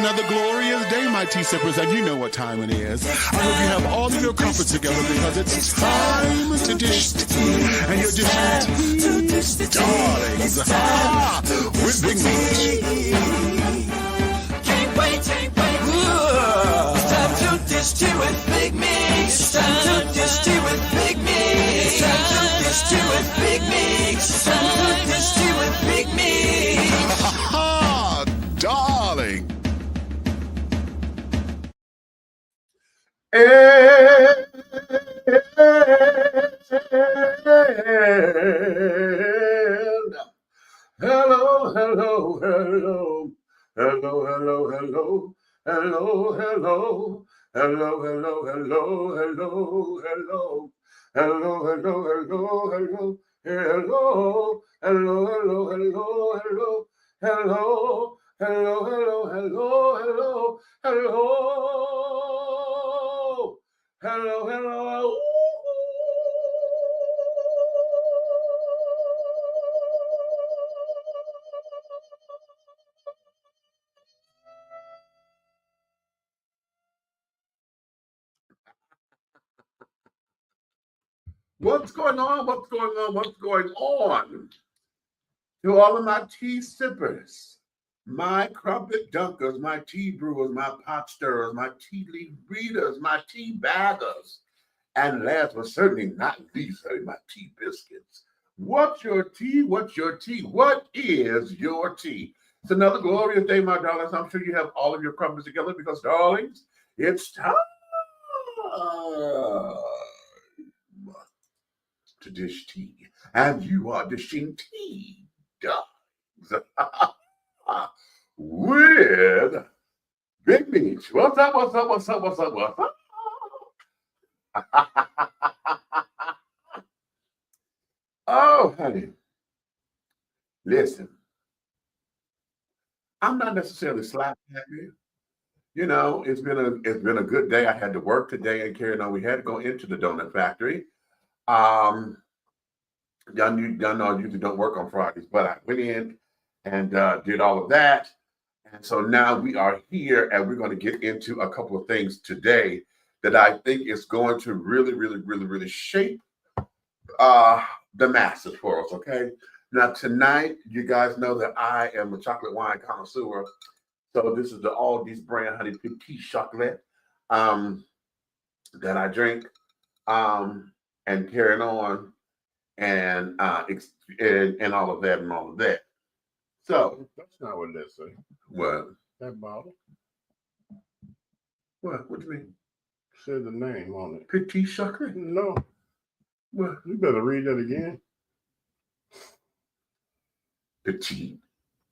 another glorious day, my tea sippers, and you know what time it is. I hope you have all of your comforts together because it's time to dish tea. And you're dishing tea, darlings, with Big Meat. Can't wait. It's time to dish tea with Big Meat. It's time to dish tea with Big Meat. It's time to dish tea with Big Meat. It's time to dish tea with Big Meat. Darling. Hello. What's going on? To all of my tea sippers, my crumpet dunkers, my tea brewers, my pot stirrers, my tea leaf readers, my tea baggers, and last but certainly not least, my tea biscuits. What's your tea? What is your tea? It's another glorious day, my darlings. I'm sure you have all of your crumpets together because, darlings, it's time to dish tea. And you are dishing tea, darlings, with Big Meat. What's up? Oh, honey. Listen, I'm not necessarily slapping at you. You know, it's been a good day. I had to work today and carry on. We had to go into the donut factory. Y'all know I usually don't work on Fridays, but I went in and did all of that. And so now we are here and we're going to get into a couple of things today that I think is going to really shape the masses for us, okay? Now tonight, you guys know that I am a chocolate wine connoisseur. So this is the Aldi's brand honey petite chocolate that I drink and carrying on and all of that. So that's not what that say. What? That bottle. What? What do you mean? Said the name on it. Petite chocolate? No. What? You better read that again. Petite.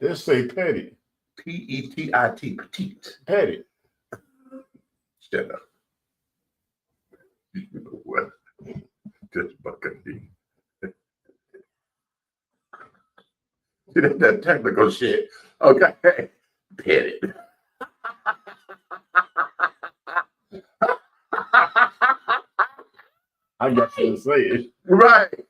They say petty. P-E-T-I-T, petite. Petty. Shut up. You know what? Just bucket me. See, that technical shit. Okay. Petty. I got you to say it. Right.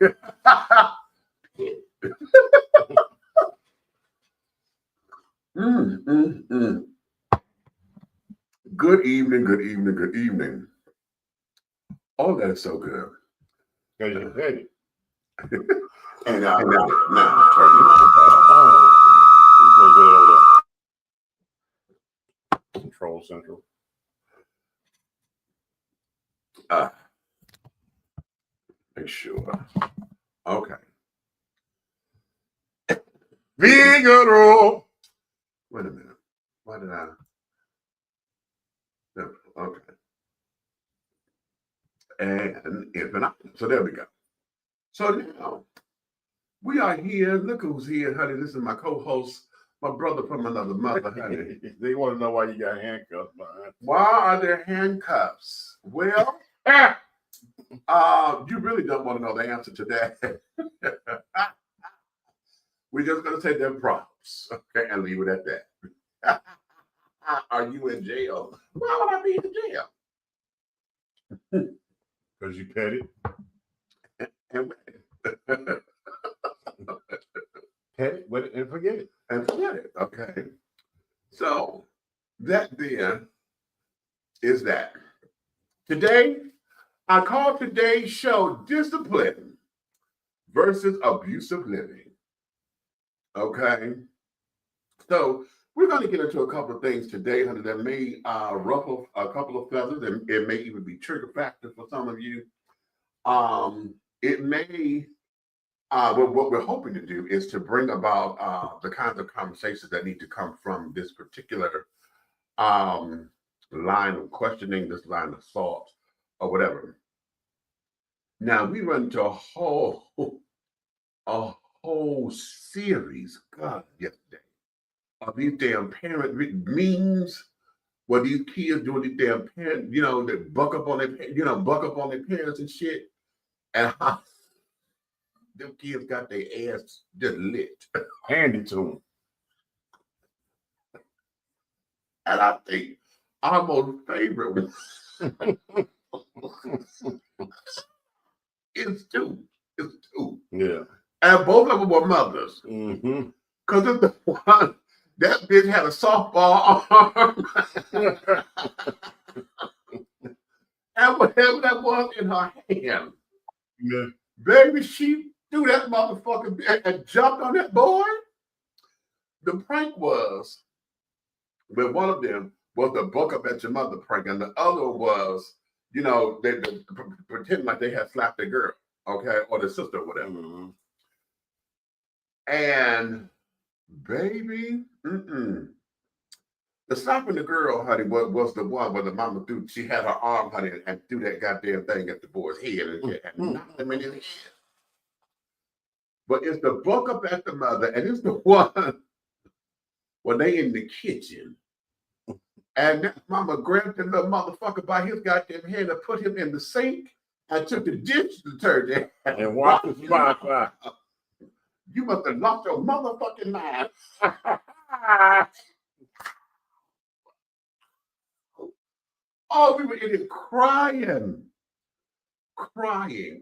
Good evening. Oh, that is so good. Because you're petty. And now turn it on. Oh, you can go over there. Control Central. Make sure. Okay. Figaro. Wait a minute. Why did I? No, okay. And so there we go. So now we are here. Look who's here, honey. This is my co-host, my brother from another mother, honey. They want to know why you got handcuffs behind. Why are there handcuffs? Well, you really don't want to know the answer to that. We're just going to say they're props, okay, and leave it at that. Are you in jail? Why would I be in jail? Because you petty. Petty, and forget it. Okay. So that then is that. Today, I call today's show Discipline versus Abusive Living. Okay? So we're going to get into a couple of things today, honey, that may ruffle a couple of feathers, and it may even be trigger factor for some of you. It may, what we're hoping to do is to bring about the kinds of conversations that need to come from this particular line of questioning, this line of thought, or whatever. Now we run into a whole series, God, yesterday, of these damn parent memes where these kids doing these damn parent, they buck up on their parents and shit, and how them kids got their ass just lit. Handy to them. And I think our most favorite one is two. It's two. Yeah. And both of them were mothers. Mm-hmm. Because it's the one, that bitch had a softball arm. And whatever that was in her hand. Yeah. Baby, she threw that motherfucker and jumped on that boy. The prank was, but one of them was the buck up at your mother prank, and the other was, they pretend like they had slapped the girl, okay, or the sister or whatever. Mm-hmm. And baby, the slapping the girl, honey, was the one where the mama threw. She had her arm, honey, and threw that goddamn thing at the boy's head and knocked him in his head. But it's the buck up at the mother, and it's the one when they in the kitchen. And that mama grabbed the little motherfucker by his goddamn head and put him in the sink and took the dish detergent And watch his Wi-Fi. You must have lost your motherfucking mind. Oh, we were in it crying,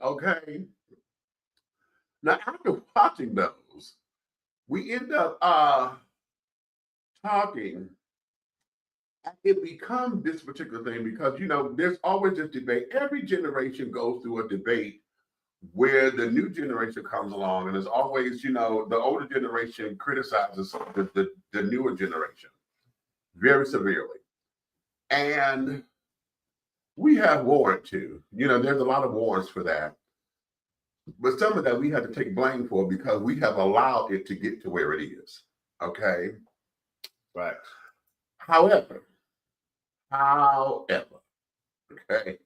okay? Now, after watching those, we end up talking. It becomes this particular thing because, there's always this debate. Every generation goes through a debate where the new generation comes along, and there's always, the older generation criticizes the newer generation very severely. And we have warrant too. There's a lot of warrants for that. But some of that we have to take blame for because we have allowed it to get to where it is. Okay? Right. However, okay,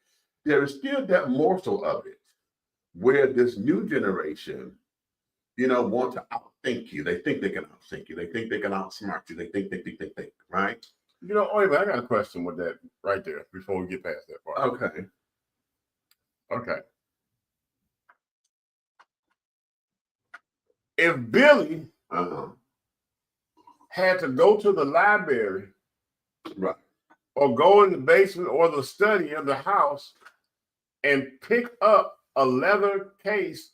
there is still that morsel of it where this new generation, want to outthink you. They think they can outthink you. They think they can outsmart you. They think, right? I got a question with that right there before we get past that part. Okay. If Billy had to go to the library, right, or go in the basement or the study of the house and pick up a leather case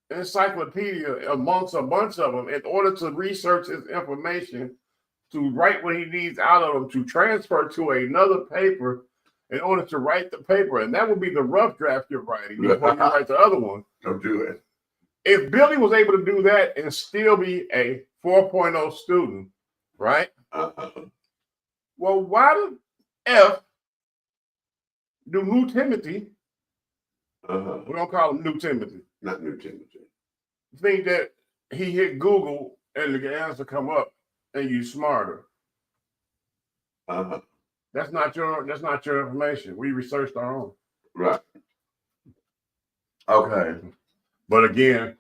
encyclopedia amongst a bunch of them in order to research his information, to write what he needs out of them, to transfer to another paper in order to write the paper. And that would be the rough draft you're writing before you write the other one. Don't do it. If Billy was able to do that and still be a 4.0 student, right? Well, why the F do New Timothy, we don't call him New Timothy. Not New Timothy. Think that he hit Google and the answer come up and you smarter. That's not your information. We researched our own. Right. Okay. But again,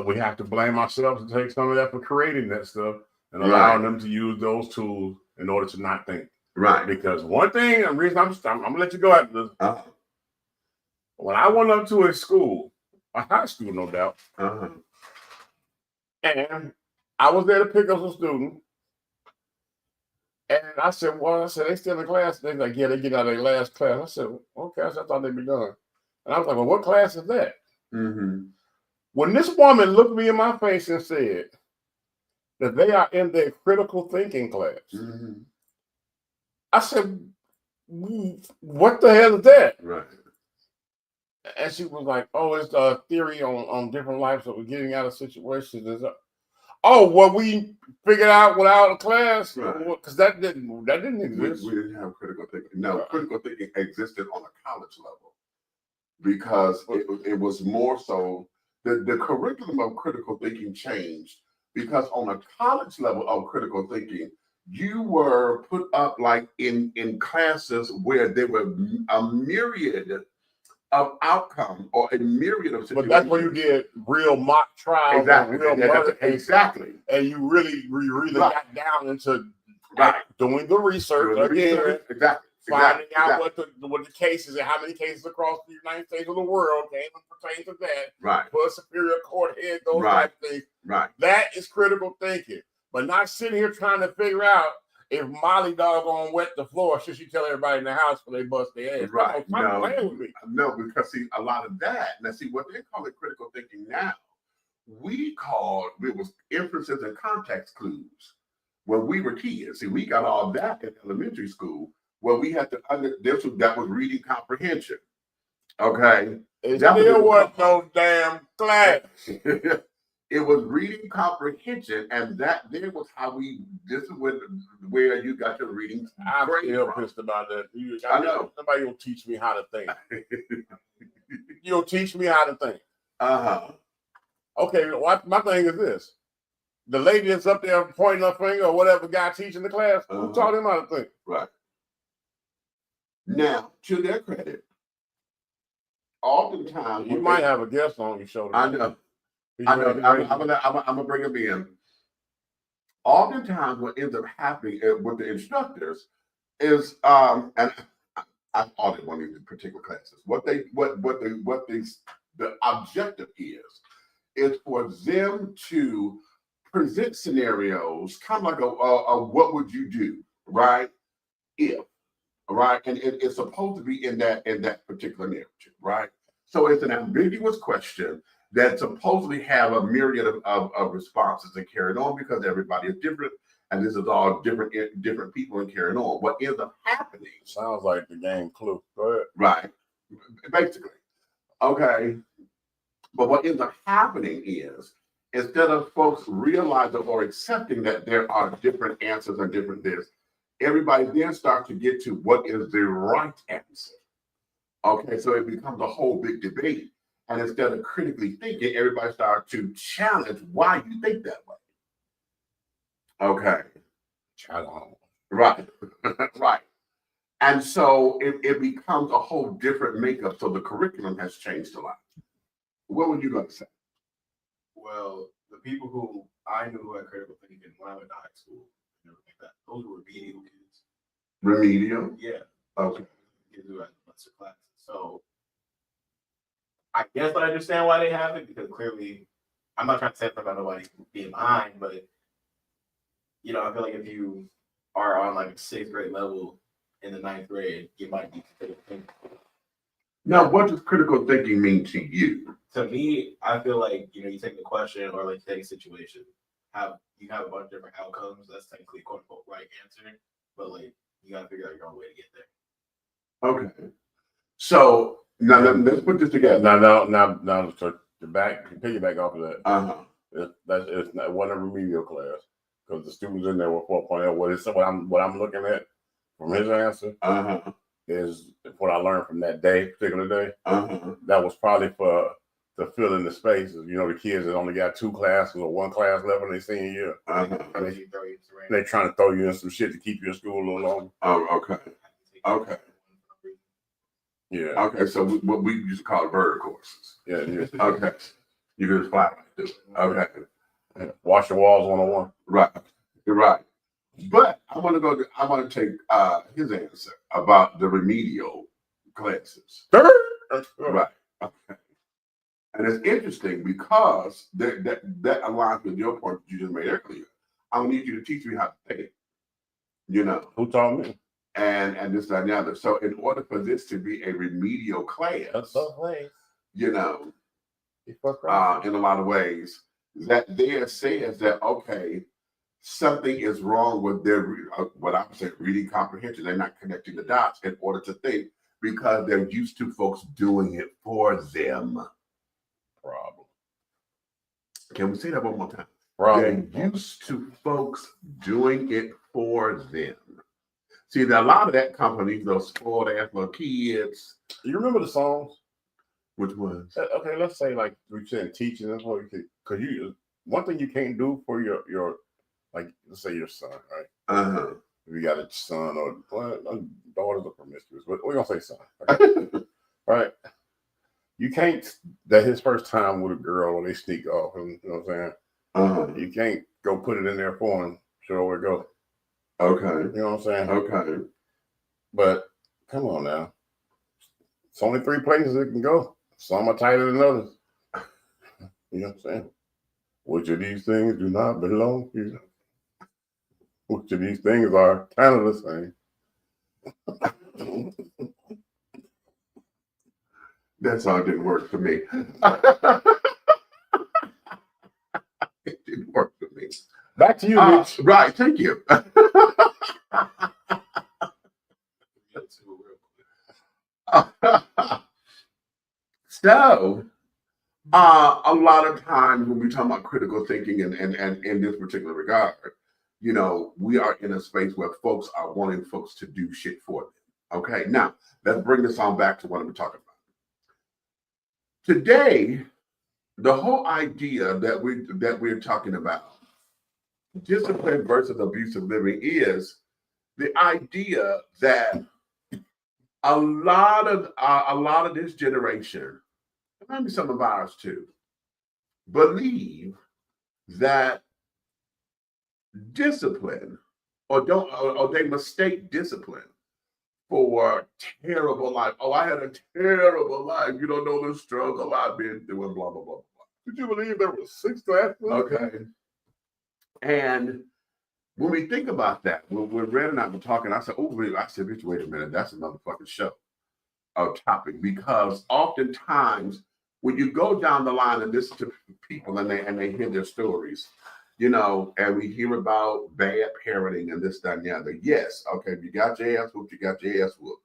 we have to blame ourselves and take some of that for creating that stuff and allowing them to use those tools in order to not think. Right. Because one thing, the reason I'm gonna let you go after this. When I went up to a school, a high school, no doubt, and I was there to pick up some students, and I said, they still in class? They're like, yeah, they get out of their last class. I said, okay, I thought they'd be done. And I was like, well, what class is that? When this woman looked me in my face and said, that they are in their critical thinking class. Mhm. I said, what the hell is that? Right. And she was like, oh, it's a theory on different lives that we're getting out of situations. Oh, well, we figured out without a class, because that didn't exist. We didn't have critical thinking. No, critical thinking existed on a college level because it was more so the curriculum of critical thinking changed because on a college level of critical thinking, you were put up like in classes where there were a myriad of outcome or a myriad of situations. But that's when you did real mock trials, exactly, real murder, exactly, and you really got down into doing the research again, exactly, finding out what the cases and how many cases across the United States of the world came and pertain to that. Right. For a superior court head, those type of things. Right. That is critical thinking, but not sitting here trying to figure out if Molly doggone wet the floor, should she tell everybody in the house when they bust their ass? Right. No, because see, a lot of that. Now, see, what they call it critical thinking now, it was inferences and context clues. When we were kids, see, we got all that in elementary school, where we had to that was reading comprehension. Okay. It still wasn't no damn class. It was reading comprehension, and that there was how this is where you got your reading. I'm still pissed about that. I know. Somebody will teach me how to think. You'll teach me how to think. Okay, my thing is this. The lady that's up there pointing her finger or whatever guy teaching the class, who taught him how to think? Right. Now, to their credit, oftentimes you might have a guest on your show. I know. I'm gonna bring him in. Oftentimes, what ends up happening with the instructors is, and I've audited one of these particular classes. The objective is for them to present scenarios, kind of like a what would you do, right? If, right, and it's supposed to be in that particular narrative, right? So it's an ambiguous question that supposedly have a myriad of responses and carried on because everybody is different, and this is all different people and carrying on. What ends up happening sounds like the game Clue. Go ahead. Right, basically. Okay, but what ends up happening is instead of folks realizing or accepting that there are different answers and different this, everybody then starts to get to what is the right answer. Okay, so it becomes a whole big debate. And instead of critically thinking, everybody starts to challenge why you think that way. Okay. Right. Right. And so it becomes a whole different makeup. So the curriculum has changed a lot. What were you going to say? Well, the people who I knew who had critical thinking when I went to high school, and everything like that, those were remedial kids. Remedial? Yeah. Okay. Kids who had lesser classes. So I guess I understand why they have it, because clearly, I'm not trying to say about nobody being behind, but I feel like if you are on like a 6th grade level in the 9th grade, you might be critical thinking. Now, what does critical thinking mean to you? To me, I feel like you take the question or like take a situation, you have a bunch of different outcomes. That's technically quote unquote right answer, but like you gotta figure out your own way to get there. Okay. So now let's put this together. Now to piggyback off of that. It's not one of remedial class because the students in there were 4.0. What I'm looking at from his answer is what I learned from that particular day. That was probably to fill in the spaces. The kids that only got 2 classes or 1 class left in their senior year. They're trying to throw you in some shit to keep you in school a little longer. Oh, okay. Okay. Yeah. Okay. So what we used to call it bird courses. Yeah. Okay. You can just flat do it. Okay. Yeah. Wash your walls 101. Right. You're right. But I want to take his answer about the remedial classes. Right. Okay. And it's interesting because that aligns with your point that you just made earlier. I don't need you to teach me how to think. Who taught me? And this, that, and the other. So in order for this to be a remedial class, in a lot of ways, that there says that, okay, something is wrong with their what I'm saying reading comprehension. They're not connecting the dots in order to think because they're used to folks doing it for them. Problem. Can we say that one more time? Problem. They're used to folks doing it for them. See, a lot of that comes from those spoiled ass little kids. You remember the songs? Which ones? Okay, let's say like we said teaching and what you could, because you one thing you can't do for your like let's say your son, right? Uh-huh. If you got a son or daughters are promiscuous, but we're gonna say son, okay? Right? You can't that his first time with a girl or they sneak off, and you know what I'm saying? Uh-huh. You can't go put it in there for him, show where it goes. Okay. You know what I'm saying? Okay. But come on now. It's only 3 places it can go. Some are tighter than others. You know what I'm saying? Which of these things do not belong to you? Which of these things are kind of the same? That song didn't work for me. It didn't work for me. Back to you, Mitch. Right, thank you. So, a lot of times when we talk about critical thinking and in this particular regard, you know, we are in a space where folks are wanting folks to do shit for them. Okay, now let's bring this on back to what I'm talking about. Today, the whole idea that we're talking about, discipline versus abusive living, is the idea that a lot of this generation, maybe some of ours too, believe that discipline or they mistake discipline for terrible life. Oh, I had a terrible life. You don't know the struggle I've been through and blah, blah, blah, blah. Could you believe there were 6 classes? Okay. And when we think about that, when Red and I were talking, I said, bitch, wait a minute, that's another fucking show of topic, because oftentimes when you go down the line and listen to people and they hear their stories, you know, and we hear about bad parenting and this, that, and the other. Yes, okay, if you got your ass whooped, you got your ass whooped.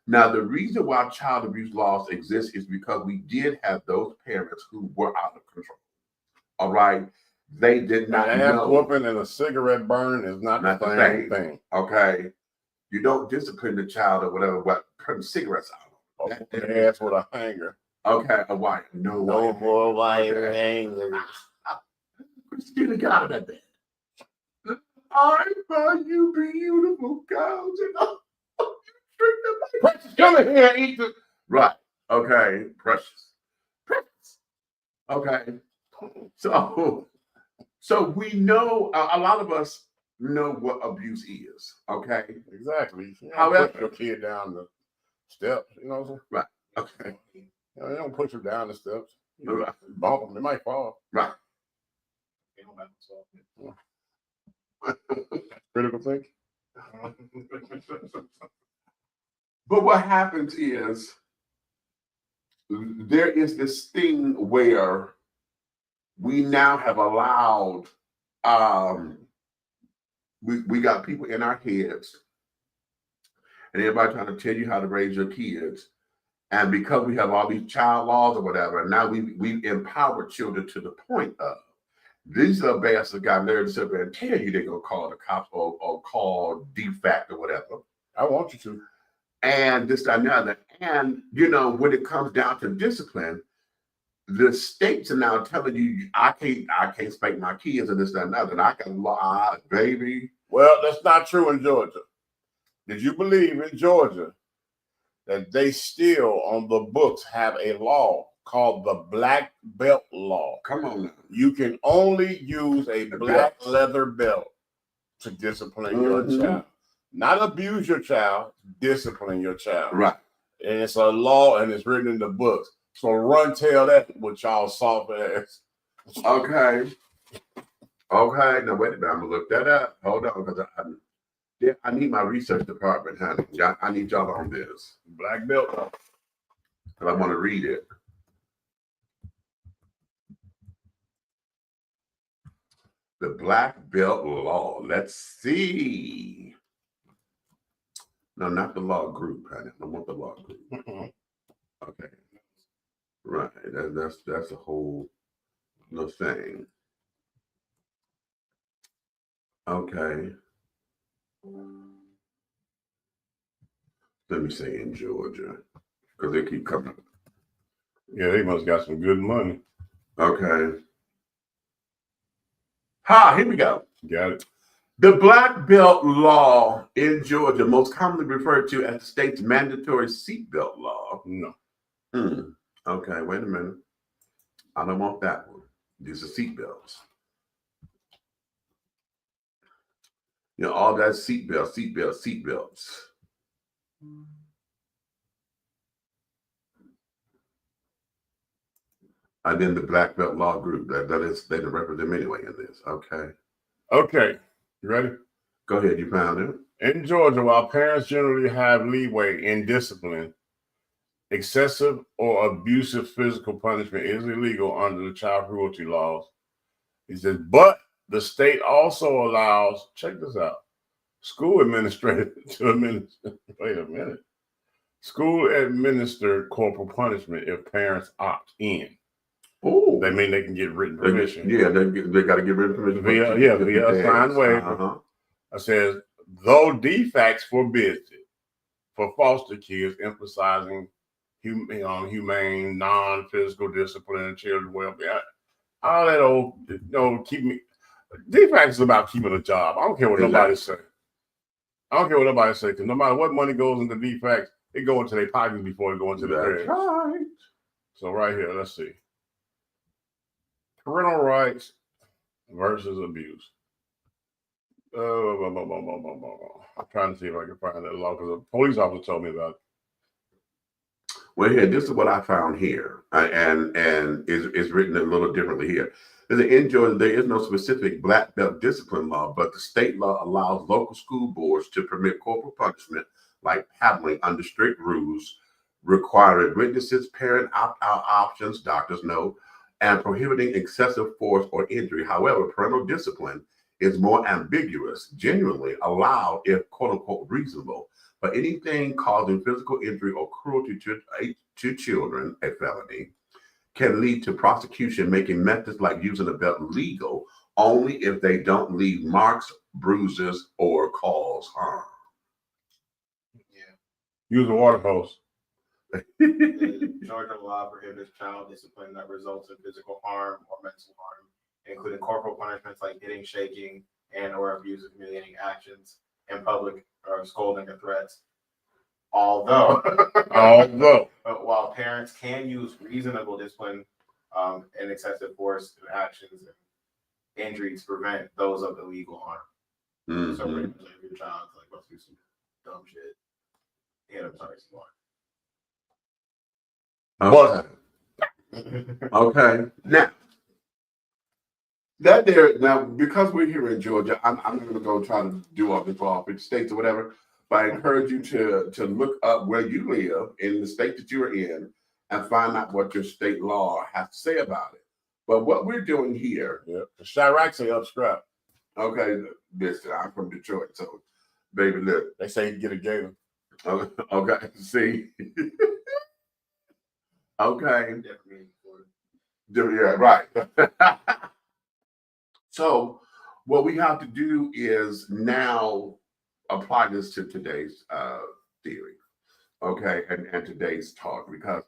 Now, the reason why child abuse laws exist is because we did have those parents who were out of control. All right. They did not know. An ass whooping and a cigarette burn is not the same thing. Okay. You don't discipline the child or whatever, but putting cigarettes out. An ass with a hanger. Okay, a wire. No more wire hangers. Christina, get out of that bed. I find you beautiful cows and you drink them. Precious, come in here and eat the. Right. Okay. Precious. Okay. So we know, a lot of us know what abuse is. Okay. Exactly. You However, push your kid down the steps. You know what I'm saying? Right. Okay. You know, you don't push them down the steps. You Right. bump them. They might fall. Right. Critical thinking. But what happens is there is this thing where we now have allowed, we got people in our heads and everybody trying to tell you how to raise your kids. And because we have all these child laws or whatever, now we've empowered children to the point of these are bastards got married to sit there and tell you they're going to call the cops or call DFACT or whatever. I want you to. And this, that, and the other. And, you know, when it comes down to discipline, the states are now telling you, I can't spank my kids and this, that, and the other. And I can lie, baby. Well, that's not true in Georgia. Did you believe in Georgia that they still on the books have a law called the black belt law? Come on now. You can only use a black leather belt to discipline your child. Not abuse your child, discipline your child. Right. And it's a law and it's written in the books. So run tell that with y'all soft ass. Okay. Okay. Now wait a minute. I'm gonna look that up. Hold on, because I need my research department, honey. I need y'all on this. Black belt law. And I want to read it. The black belt law. Let's see. No, not the law group, honey. I don't want the law group. Okay. Right. That's a whole little thing. Okay. Let me say in Georgia, because they keep coming up. Yeah, they must got some good money. Okay. Ha, here we go. Got it. The black belt law in Georgia, most commonly referred to as the state's mandatory seatbelt law. No. Okay, wait a minute. I don't want that one. These are seatbelts. You know, all that seatbelts. And then the black belt law group. That is, they represent them anyway in this. Okay. Okay. You ready? Go ahead. You found it. In Georgia, while parents generally have leeway in discipline, excessive or abusive physical punishment is illegal under the child cruelty laws. He says, but the state also allows, check this out, school administrator to administer, wait a minute, school administered corporal punishment if parents opt in. Oh, They mean they can get written permission. They got to get written permission. Via a signed waiver. It says, though defects forbid it for foster kids, emphasizing humane, non-physical discipline and children's welfare. All that old, defects is about keeping a job. I don't care what nobody say. I don't care what nobody say, because no matter what money goes into defects, it go into their pockets before it go into the bed. Right. So right here, let's see. Parental rights versus abuse. I'm trying to see if I can find that law, because a police officer told me about it. Well, here, this is what I found here, and it's written a little differently here. In Georgia, there is no specific black belt discipline law, but the state law allows local school boards to permit corporal punishment like paddling under strict rules, requiring witnesses, parent opt-out options, doctors know, and prohibiting excessive force or injury. However, parental discipline is more ambiguous, genuinely allowed if quote-unquote reasonable, but anything causing physical injury or cruelty to children, a felony, can lead to prosecution, making methods like using a belt legal only if they don't leave marks, bruises, or cause harm. Yeah. Use a water hose. The Georgia law prohibits child discipline that results in physical harm or mental harm, including corporal punishments like hitting, shaking, and or abusive, humiliating actions in public or scolding or threats. Although while parents can use reasonable discipline and excessive force and actions and injury to prevent those of illegal harm. Mm-hmm. So if your child's like about to do some dumb shit, hit them sorry some more. Okay. Okay. Now, because we're here in Georgia, I'm going to go try to do all this for all 50 states or whatever. But I encourage you to look up where you live in the state that you are in and find out what your state law has to say about it. But what we're doing here, Chirac say upstrap. okay, listen, I'm from Detroit, so baby, look, They say get a gator. okay, see. Okay. Yeah, right. So what we have to do is now apply this to today's theory, okay, and today's talk, because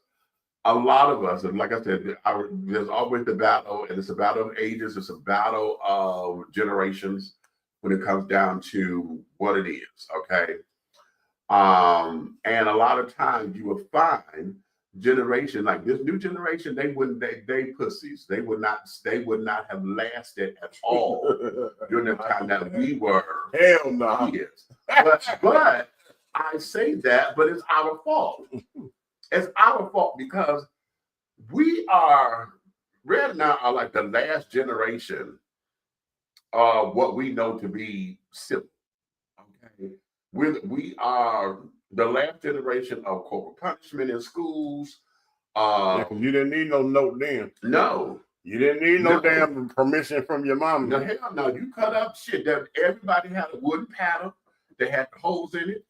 a lot of us, and like I said, there's always the battle, and it's a battle of ages, it's a battle of generations when it comes down to what it is, okay? And a lot of times you will find generation like this new generation, they pussies. They would not have lasted at all during the time that we were. Hell no. Kids. But I say that, but it's our fault. It's our fault because Red now are like the last generation of what we know to be civil. Okay. We are the last generation of corporal punishment in schools. Because you didn't need no note then. No. You didn't need no No. damn permission from your mom. No, hell no. You cut up shit that everybody had a wooden paddle. They had the holes in it.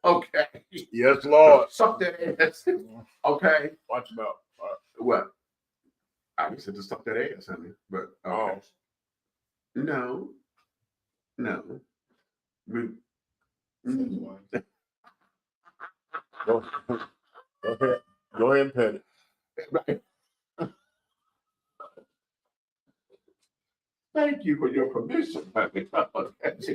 Okay. Yes, Lord. Suck that ass. Okay. Watch about. What? I just said to suck that ass, honey. But okay. No. We- Go ahead. Go ahead and pet it. Right. Thank you for your permission, honey. That's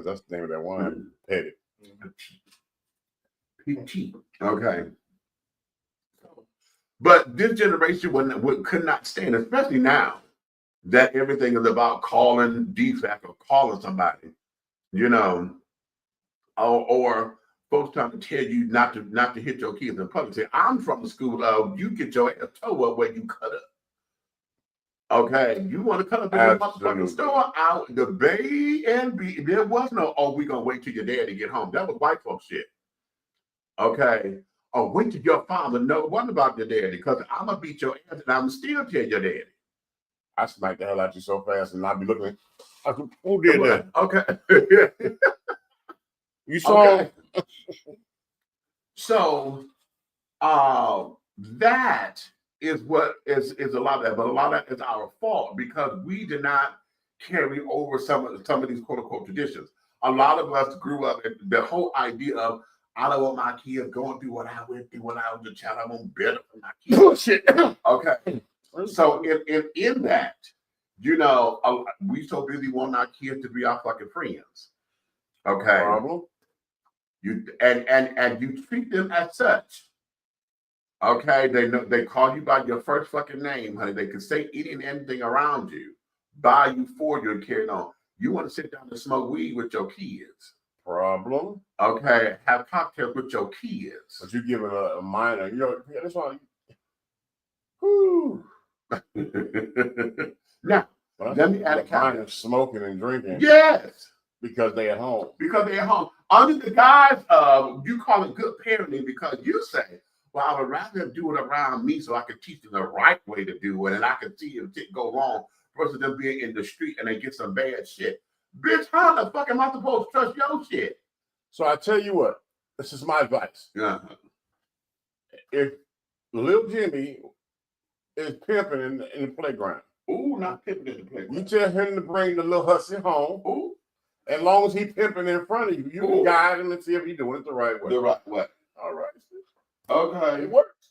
the name of that wine. Pet it. PT. Okay. But this generation could not stand, especially now that everything is about calling DFAC or calling somebody, you know, or folks trying to tell you not to hit your kids in public. Say, I'm from the school of you get your ass toe up where you cut up. Okay, you want to cut up in the motherfucking store out the Bay and B. There was no, oh, we gonna wait till your daddy get home. That was white folks shit. Okay. Oh, wait till your father know what about your daddy, because I'm gonna beat your ass and I'm still tell your daddy. I smack the hell out you so fast and I'll be looking. Who did that? Okay. You saw. Okay. So that is what is a lot of that, but a lot of that is our fault because we did not carry over some of these quote unquote traditions. A lot of us grew up and the whole idea of I don't want my kids going through what I went through when I was a child. I want better for my kids. Bullshit. Okay. So in that, you know, we so busy wanting our kids to be our fucking friends. Okay. Problem. You and you treat them as such. Okay, they call you by your first fucking name, honey. They can say anything around you, buy you, for you, and carry on. You want to sit down and smoke weed with your kids. Problem. Okay, have cocktails with your kids. But you giving a minor, you know, that's why. Whoo. Now, let me add a minor smoking and drinking. Yes. Because they at home. Because they're at home. Under the guise of, you call it good parenting because you say, well, I would rather them do it around me so I could teach them the right way to do it and I could see if it go wrong versus them being in the street and they get some bad shit. Bitch, how the fuck am I supposed to trust your shit? So I tell you what, this is my advice. If little Jimmy is pimping in the playground. Ooh, not pimping in the playground. You tell him to bring the little hussy home. Ooh. As long as he pimping in front of you, you can guide him and see if he's doing it the right way. The right way. All right. Okay. It works.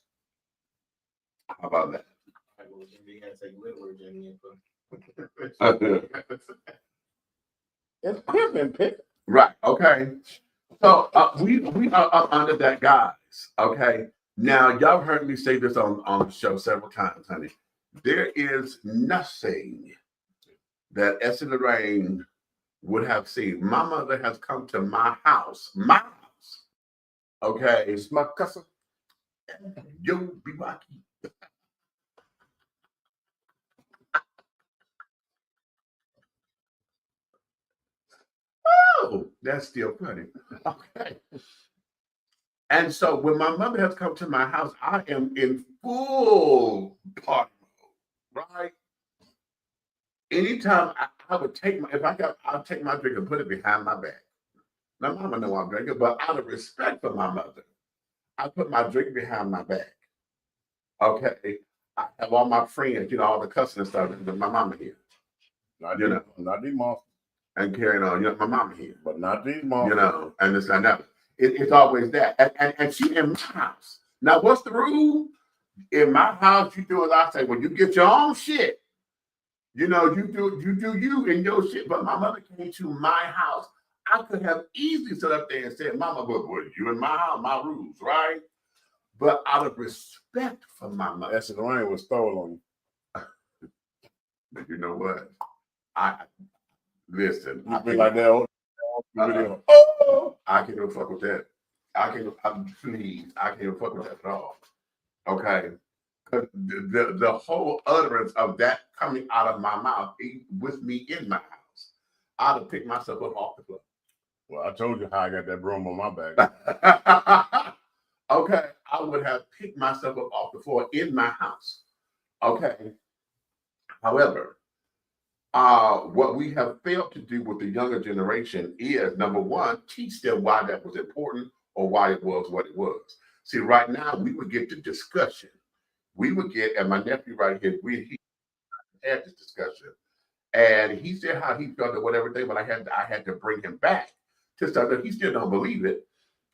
How about that? It's pimping. Right. Okay. So we are under that guise. Okay. Now y'all heard me say this on the show several times, honey. There is nothing that Essie Lorraine would have seen. My mother has come to my house. Okay. It's my cousin. Yo, be wacky. Oh, that's still funny. Okay. And so when my mother has come to my house, I am in full party mode, right? Anytime I would take I'll take my drink and put it behind my back. My mama know I'm drinking, but out of respect for my mother, I put my drink behind my back. Okay. I have all my friends, you know, all the cussing and stuff, but my mama here. Not these monsters. And carrying on, you know, my mama here. But not these monsters. You know, and this and that. It's always that. And she in my house. Now, what's the rule? In my house, you do as I say. When you get your own shit, you know, you do you and your shit. But my mother came to my house. I could have easily stood up there and said, Mama, but you in my house, my rules, right? But out of respect for my mother. Essie Lorraine was stole on you. But you know what? Listen. You be like that. I can't even fuck with that. I can't even fuck with that at all. Okay. Because the whole utterance of that coming out of my mouth with me in my house, I'd have picked myself up off the floor. Well, I told you how I got that broom on my back. okay, I would have picked myself up off the floor in my house. Okay. However, what we have failed to do with the younger generation is, number one, teach them why that was important or why it was what it was. See, right now, we would get the discussion. We would get, and my nephew right here, he had this discussion. And he said how he felt or whatever thing, but I had to bring him back to stuff that he still don't believe it.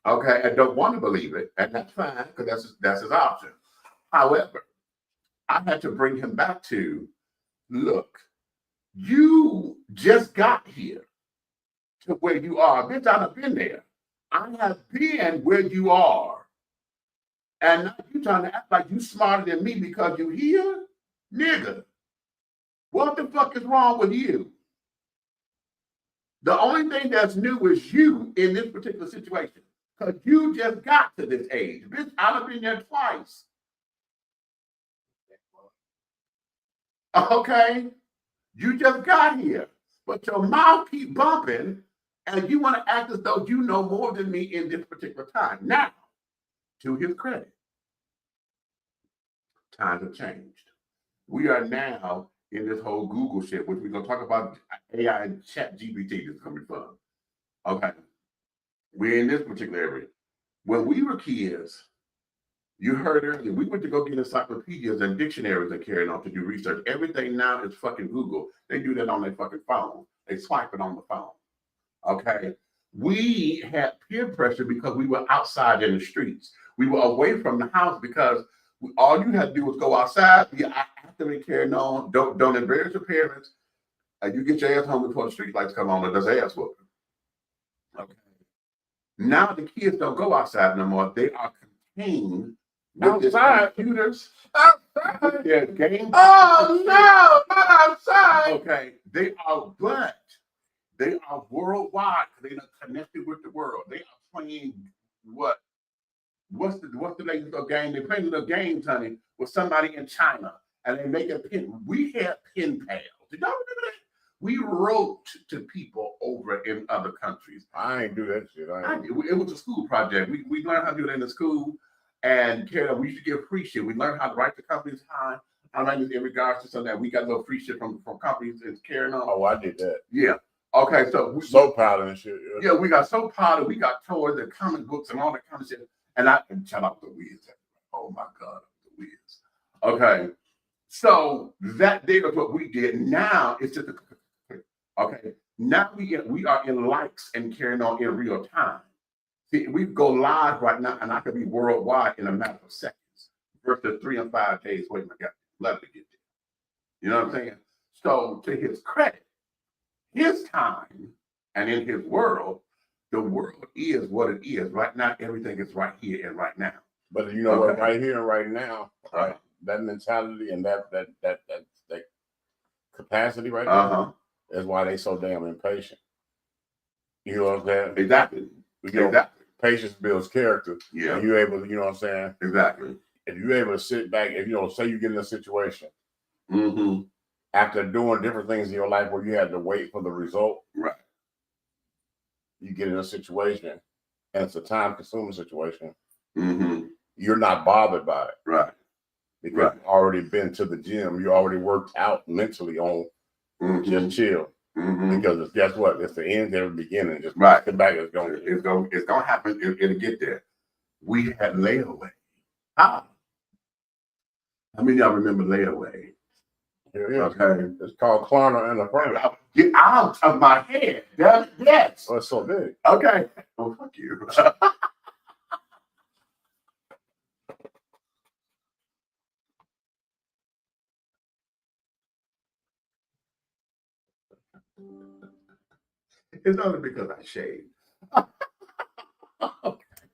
Okay, and don't want to believe it, and that's fine because that's his option. However, I had to bring him back to, look, you just got here to where you are. Bitch, I've been there. I have been where you are. And now you trying to act like you smarter than me because you here? Nigga, what the fuck is wrong with you? The only thing that's new is you in this particular situation. Because you just got to this age. Bitch, I've been there twice. Okay? You just got here. But your mouth keep bumping and you want to act as though you know more than me in this particular time. Now, to his credit, times have changed. We are now in this whole Google shit, which we're going to talk about AI and ChatGPT. This is going to be fun. Okay. We're in this particular area. When we were kids, you heard earlier, we went to go get encyclopedias and dictionaries and carrying on to do research. Everything now is fucking Google. They do that on their fucking phone. They swipe it on the phone. Okay. We had peer pressure because we were outside in the streets. We were away from the house because all you had to do was go outside, be active and carrying on. Don't embarrass your parents. And you get your ass home before the street lights come on and does ass whooping. Okay. Now the kids don't go outside no more. They are contained with outside computers. Outside. Their game. Oh no, not outside. Okay. They are, but they are worldwide. They are connected with the world. They are playing what? What's the latest game? They're playing little games, honey, with somebody in China, and they make a pin. We had pen pals. Did y'all remember that? We wrote to people over in other countries. I ain't do that shit. It was a school project. We learned how to do it in the school, and we used to get free shit. We learned how to write to companies. Hi, I'm writing in regards to something that we got a little free shit from companies and carrying on. Oh, I did that. Yeah. Okay, so soap powder and shit. Yeah, we got soap powder. We got toys and comic books and all that kind of shit. And I can shout out the Wiz. Oh my God, the Wiz. Okay, so that there is what we did. Now it's just okay. Now we are in likes and carrying on in real time. See, we go live right now, and I could be worldwide in a matter of seconds versus 3 and 5 days. Wait, my God, let me get there. You know what I'm saying? So to his credit, his time and in his world. The world is what it is. Right now, everything is right here and right now. But you know what, right here and right now, right? That mentality and that capacity right now is why they so damn impatient. You know what I'm saying? Exactly. Exactly. Patience builds character. Yeah. And you're able to, you know what I'm saying? Exactly. If you're able to sit back, if you know, say you get in a situation after doing different things in your life where you had to wait for the result. Right. You get in a situation and it's a time-consuming situation, you're not bothered by it. Right. Because you've already been to the gym. You already worked out mentally on just chill. Because guess what? It's the end and the beginning. Just sit back. It's gonna happen. It'll get there. We had layaway. How many of y'all remember layaway? Okay. It's called Klarna and the Furnace. Get out of my head. Yes. Oh, it's so big. Okay. Oh, fuck you. It's only because I shaved.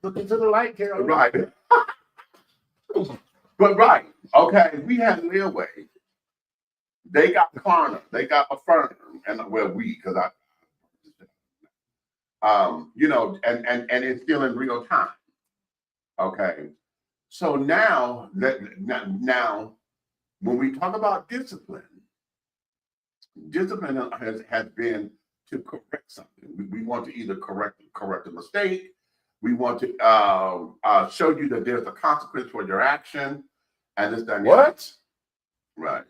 Look into the light, Carol. Right. But right. Okay. We had layaway. They got Klarna, they got a firm, and because you know, and it's still in real time. Okay, so now when we talk about discipline has been to correct something. We want to either correct a mistake, We want to show you that there's a consequence for your action, and this dynamic. What? Right.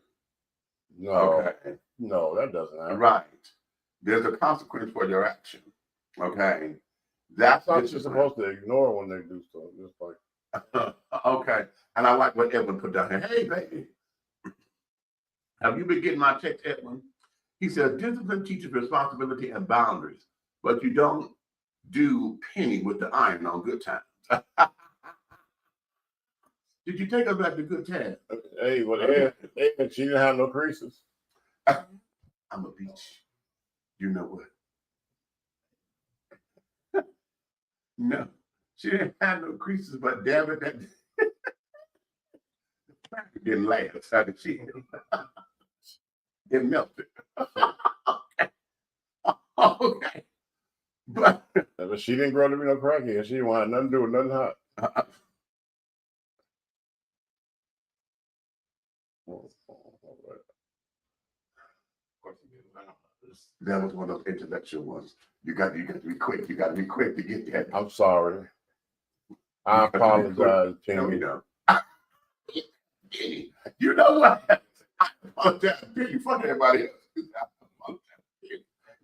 No. Okay. No, that doesn't happen. Right. There's a consequence for your action. Okay. That's I thought you're discipline. supposed to ignore when they do stuff. Just like, Okay. And I like what Edwin put down here. Hey, baby. Have you been getting my text, Edwin? He said, discipline teaches responsibility and boundaries, but you don't do penny with the iron on good times. Did you take us back to good times? hey, well, she didn't have no creases. I'm a beach. You know what? No, she didn't have no creases, but damn it, that didn't last. How did she? It melted. Okay. But she didn't grow to be no crackhead. She didn't want nothing to do with nothing hot. That was one of those intellectual ones. You got to be quick. You got to be quick to get that. I'm sorry. I apologize, No, Penny. you know. You know what? I apologize. Penny, fuck everybody else.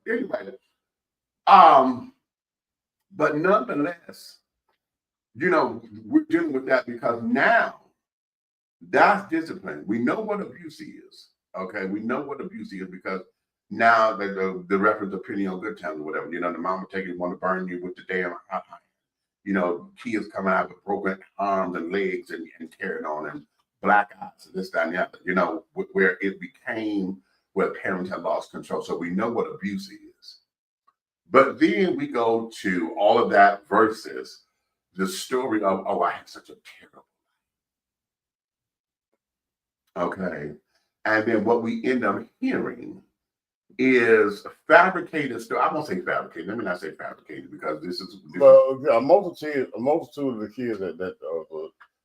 Anyway, but nonetheless, you know, we're dealing with that because now that's discipline. We know what abuse is. Okay, we know what abuse is because now the reference of penny on good times or whatever, you know, the mama taking want to burn you with the damn hot iron. You know, kids coming out with broken arms and legs and tearing on and black eyes and this, that, and the other, you know, where it became where parents had lost control. So we know what abuse is. But then we go to all of that versus the story of, oh, I had such a terrible life. Okay. And then what we end up hearing is fabricated story. I won't say fabricated. Let me not say fabricated because this is well, a multitude of the kids that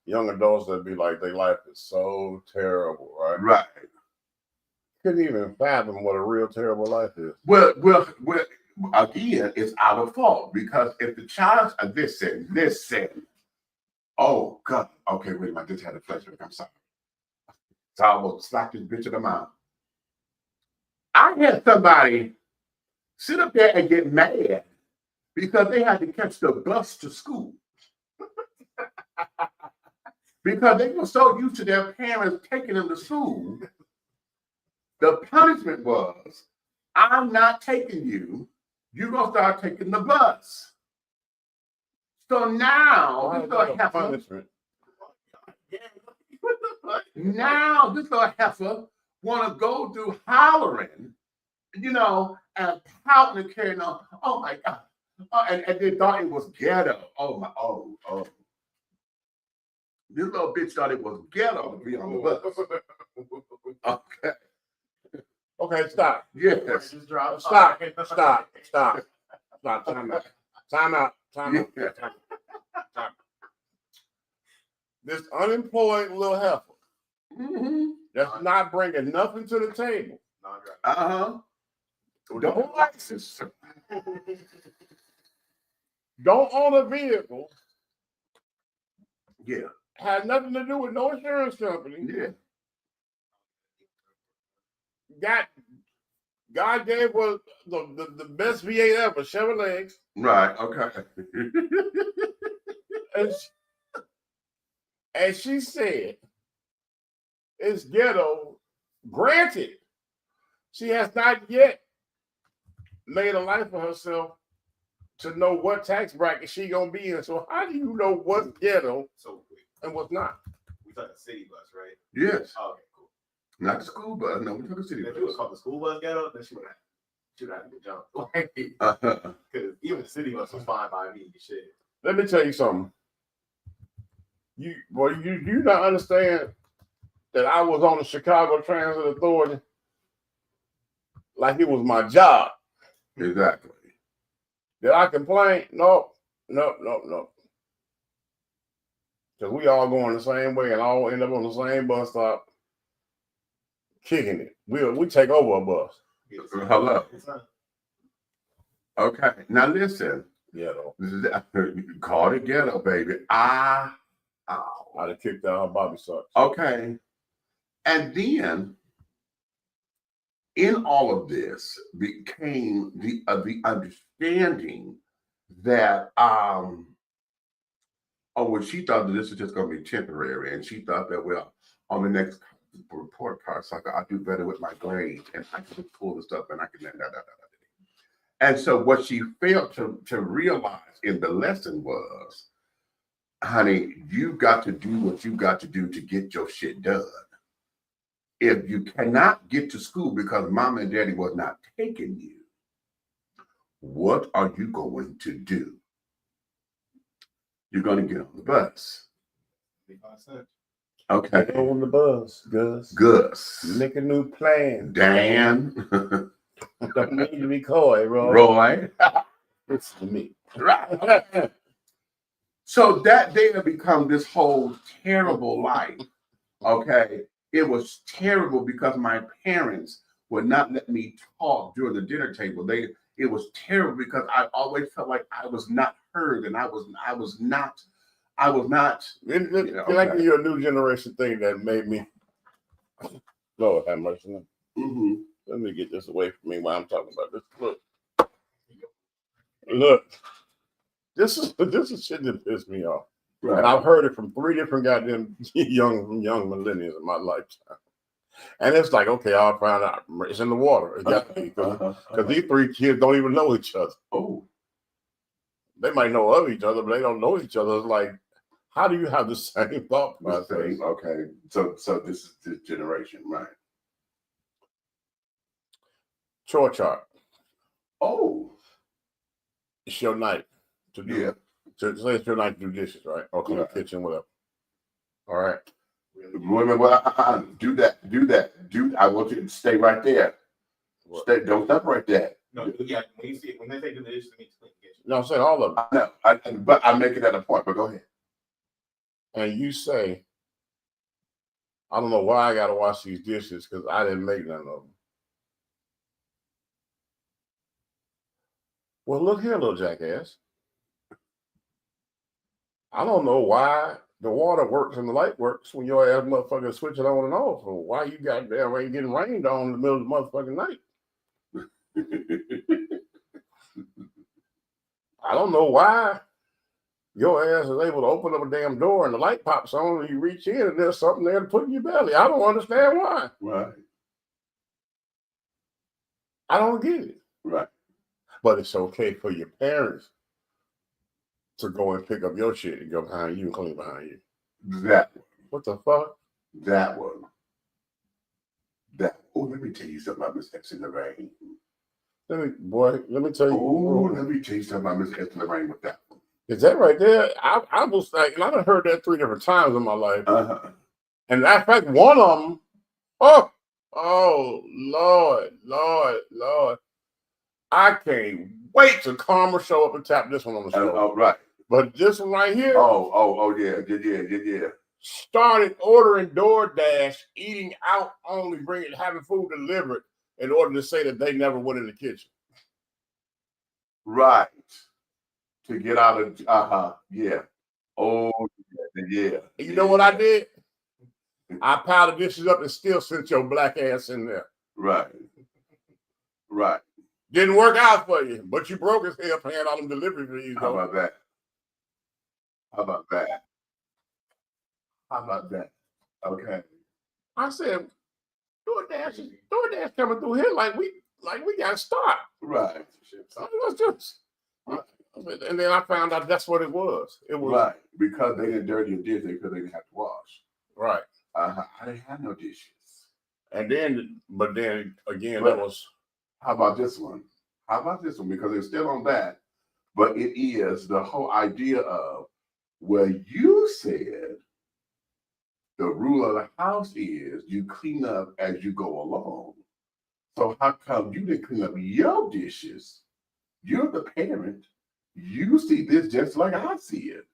young adults that be like, their life is so terrible, right? Right. Couldn't even fathom what a real terrible life is. Well, again, it's our fault because if the child listen. Oh God. Okay, wait a minute. I just had a flashback. I'm sorry. So I almost slapped this bitch in the mouth. I had somebody sit up there and get mad because they had to catch the bus to school. Because they were so used to their parents taking them to school. The punishment was, I'm not taking you. You're going to start taking the bus. So now, this little heifer, now this little heifer want to go through hollering, you know, and pouting and carrying on. Oh my God. And they thought it was ghetto. Oh. This little bitch thought it was ghetto to be on the bus. Okay. Okay, stop. Yes. Stop. Time out. This unemployed little heifer that's not bringing nothing to the table. Don't license. Don't own a vehicle. Yeah. Had nothing to do with no insurance company. Yeah. God gave her the best V8 ever, Chevrolets. Right. Okay. And she said, it's ghetto. Granted, she has not yet made a life for herself to know what tax bracket she gonna be in. So how do you know what's ghetto and what's not? We talking city bus, right? Yes. Oh, okay, cool. Not the school bus. No, we took a city If bus. it was called the school bus ghetto, then she would have to jump. Because even the city bus was fine by me. Shit. Let me tell you something. You not understand that I was on the Chicago Transit Authority like it was my job. Exactly. Did I complain? No. Because we all going the same way and all end up on the same bus stop, kicking it. We take over a bus. Hello. Okay. Now listen. Ghetto. Called it ghetto, baby. I'd have kicked out her Bobby socks. Okay. And then in all of this became the understanding that well, she thought that this was just going to be temporary, and she thought that, well, on the next report card cycle, I'll do better with my grades, and I can pull this up, and I can And so what she failed to realize in the lesson was, honey, you've got to do what you got to do to get your shit done. If you cannot get to school because mom and daddy was not taking you, what are you going to do? You're going to get on the bus. Okay. Get on the bus, Gus. Gus. Make a new plan. Dan. Don't need to be coy, Roy. Roy. It's to me. Right. So that day had become this whole terrible life. Okay. It was terrible because my parents would not let me talk during the dinner table. It was terrible because I always felt like I was not heard, and I was not. Can I give you a new generation thing that made me? Lord have mercy. Mm-hmm. Let me get this away from me while I'm talking about this. Look. This is shit that pissed me off. Right. And I've heard it from 3 different goddamn young millennials in my lifetime. And it's like, okay, I'll find out. It's in the water. It got to be, because these 3 kids don't even know each other. Oh. They might know of each other, but they don't know each other. It's like, how do you have the same thought process? Okay. So this is this generation, right? Chore chart. Oh. It's your night to do it. So say it's your night to do dishes, right? Or clean the kitchen, whatever. All right. Well, do that. I want you to stay right there. Stay. Don't stop right there. No, yeah. When they say do the dishes, it means clean the kitchen. No, I'm saying all of them. I know. But I'm making that a point. But go ahead. And you say, I don't know why I got to wash these dishes because I didn't make none of them. Well, look here, little jackass. I don't know why the water works and the light works when your ass motherfucker switch it on and off. Or why you goddamn ain't getting rained on in the middle of the motherfucking night. I don't know why your ass is able to open up a damn door and the light pops on and you reach in and there's something there to put in your belly. I don't understand why. Right. I don't get it. Right. But it's okay for your parents to go and pick up your shit and go behind you and clean behind you. That one. What the fuck? That one. Oh, let me tell you something about Miss X in the rain. Let me tell you. Oh, let me tell you something about Miss X in the rain with that one. Is that right there? I was like, and I've heard that 3 different times in my life. And in fact, one of them, oh, Lord. I can't wait till Karma show up and tap this one on the shoulder. Oh, right. But this one right here. Oh, yeah. Started ordering DoorDash, eating out only, having food delivered in order to say that they never went in the kitchen. Right. To get out of, yeah. Oh, yeah. You know what I did? I piled the dishes up and still sent your black ass in there. Right. Didn't work out for you, but you broke his hell paying all them delivery fees. How about that? Okay. I said, DoorDash coming through here like we got to start. Right. And then I found out that's what it was. It was right because they didn't dirty your dishes because they didn't have to wash. Right. I didn't have no dishes. And then, that was. How about this one? Because it's still on that, but it is the whole idea of where you said the rule of the house is you clean up as you go along. So how come you didn't clean up your dishes? You're the parent. You see this just like I see it.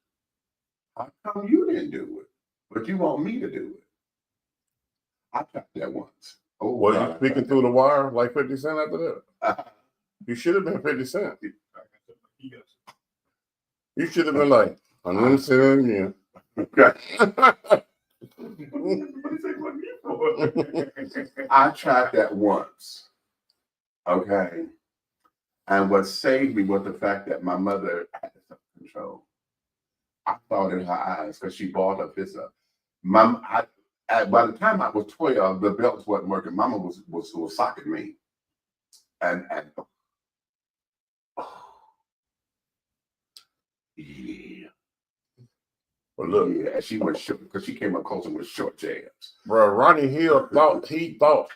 How come you didn't do it? But you want me to do it. I tried that once. Oh, well, you speaking through the wire like 50 Cent after that? You should have been 50 Cent. You should have been like, I'm gonna say it again. I tried that once. Okay. And what saved me was the fact that my mother had self-control. I saw it in her eyes because she balled her fist up. By the time I was 12, the belts wasn't working. Mama was socking me. And yeah. But look, yeah, she was short because she came up close and with short jabs. bro, Ronnie Hill thought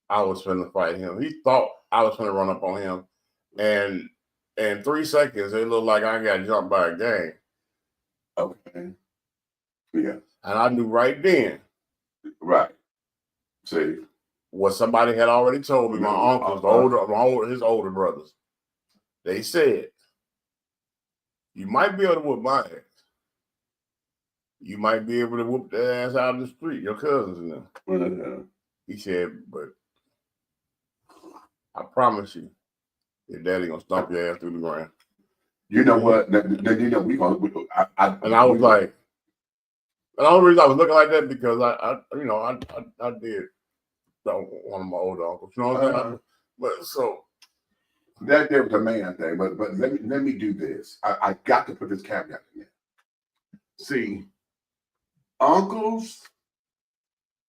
I was finna fight him. He thought I was finna run up on him. And in 3 seconds, it looked like I got jumped by a gang. Okay. Yeah. And I knew right then. Right. See. What somebody had already told me, my uncles, his older brothers. They said, you might be able to whoop my ass. You might be able to whoop their ass out in the street, your cousins and them. Mm-hmm. He said, but I promise you, your daddy gonna stomp your ass through the ground. You know what? You know and I was like, and the only reason I was looking like that because I did one of my older uncles. You know what I'm saying? But so that there was a man thing. But let me do this. I got to put this caveat in there. See, uncles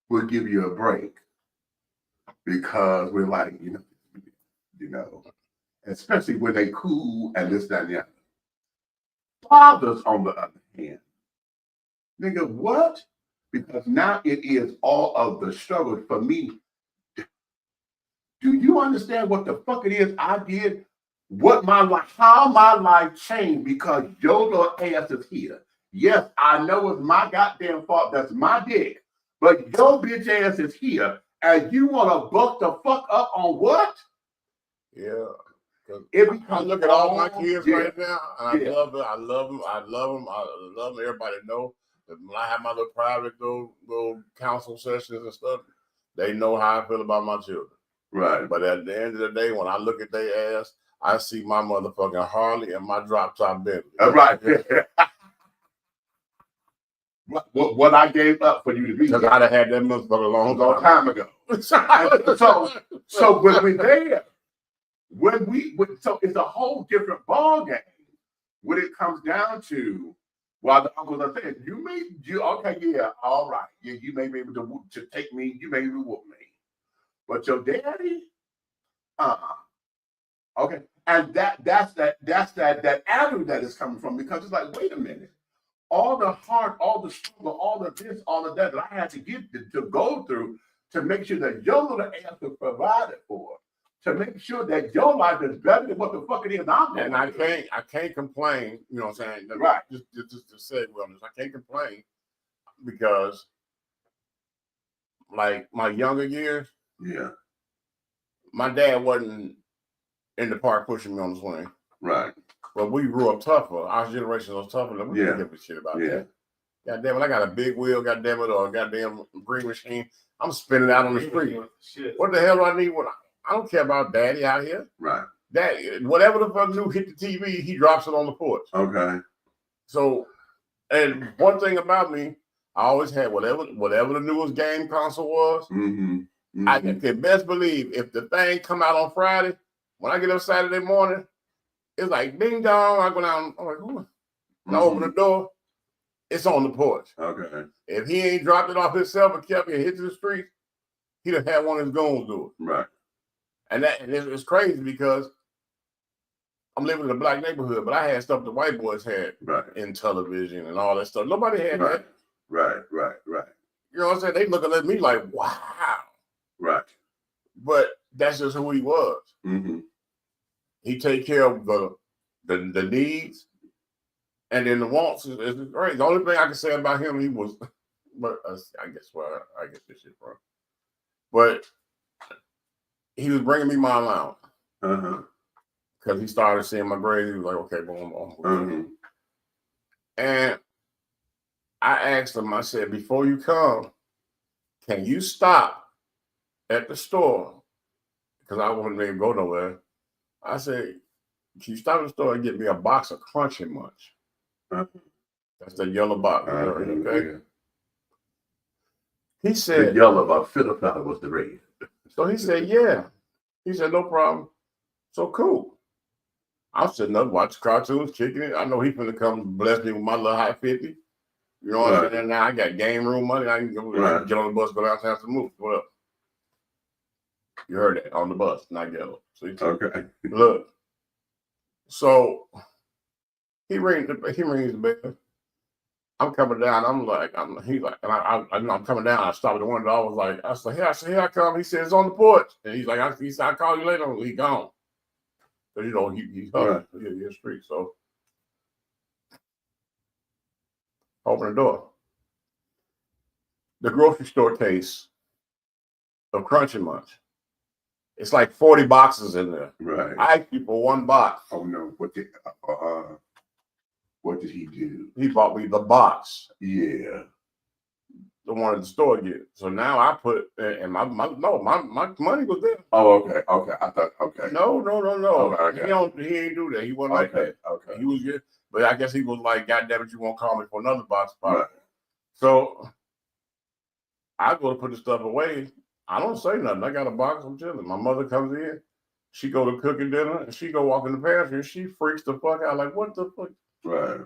will give you a break because we're like, you know, especially when they cool and this, that, and the other. Fathers, on the other hand, nigga, what? Because now it is all of the struggle for me. Do you understand what the fuck it is I did? How my life changed because your little ass is here. Yes, I know it's my goddamn fault. That's my dick. But your bitch ass is here, and you want to buck the fuck up on what? Yeah. I look at all my kids right now, and I love them. I love them. I love them. Everybody know that when I have my little private little council sessions and stuff, they know how I feel about my children. Right. But at the end of the day, when I look at their ass, I see my motherfucking Harley and my drop top Bentley. Right. What I gave up for you to be. Because I'd have had that motherfucker a long time ago. So when we're there, so it's a whole different ball game when it comes down to while the uncles are saying, okay, yeah, all right. Yeah, you may be able to take me, you may be able to whoop me. But your daddy, okay. And that's that avenue that is coming from because it's like, wait a minute. All the heart, all the struggle, all of this, all of that I had to get to go through to make sure that your little ass is provided for, to make sure that your life is better than what the fuck it is I'm doing. And I can't complain, you know what I'm saying? Right. Just to say wellness, I can't complain because like my younger years, yeah, my dad wasn't in the park pushing me on the swing. Right. But we grew up tougher. Our generation was tougher than we didn't give a shit about that. God damn it, I got a big wheel, goddamn it, or a goddamn green machine. I'm spinning out on the street. Shit. What the hell do I need? I don't care about daddy out here. Right. Daddy, whatever the fuck new hit the TV, he drops it on the porch. Okay. So, and one thing about me, I always had whatever the newest game console was. I can best believe if the thing come out on Friday, when I get up Saturday morning, it's like ding dong. I go down. I'm like, ooh. And I open the door. It's on the porch. Okay. If he ain't dropped it off himself and kept it hit to the street, he'd have had one of his goons do it. Right. And it's crazy because I'm living in a black neighborhood, but I had stuff the white boys had in television and all that stuff. Nobody had that. Right. You know what I'm saying? They looking at me like, wow. Right. But that's just who he was. He take care of the needs, and then the wants is great. The only thing I can say about him, he was, but I guess where I get this shit from. But he was bringing me my allowance because he started seeing my grades. He was like, okay, boom. And I asked him. I said, before you come, can you stop at the store? Because I wasn't able to go nowhere. I said, can you stop at the store and get me a box of Crunchy Munch? That's the yellow box. Okay. He The said, yellow box. Philip thought it was the red. so he said, yeah. He said, no problem. So cool. I'm sitting up watching cartoons, kicking it. I know he's gonna come bless me with my little high 50. You know what I'm saying? Now I got game room money. I can go get on the bus, go downtown to move. What up? You heard that on the bus, not yellow. So Okay. Look. So he rings the bell. I'm coming down. I'm coming down. I stopped at the window. I said, here I come. He said, it's on the porch. And he's like, I'll call you later. He gone. So, you know, he's up in the street. So open the door. The grocery store case of Crunchy Munch. It's like 40 boxes in there. Right. I asked you for one box. Oh no! What did he do? He bought me the box. Yeah. The one at the store get. So now I put and my money was there. Oh, okay. Okay. I thought. Okay. No. Okay. He ain't do that. He wasn't like that. Okay. He was good, but I guess he was like, God damn it, you won't call me for another box. Right. So I go to put the stuff away. I don't say nothing. I got a box. I'm chilling. My mother comes in. She go to cooking dinner, and she go walk in the pantry, and she freaks the fuck out. Like, what the fuck? Right.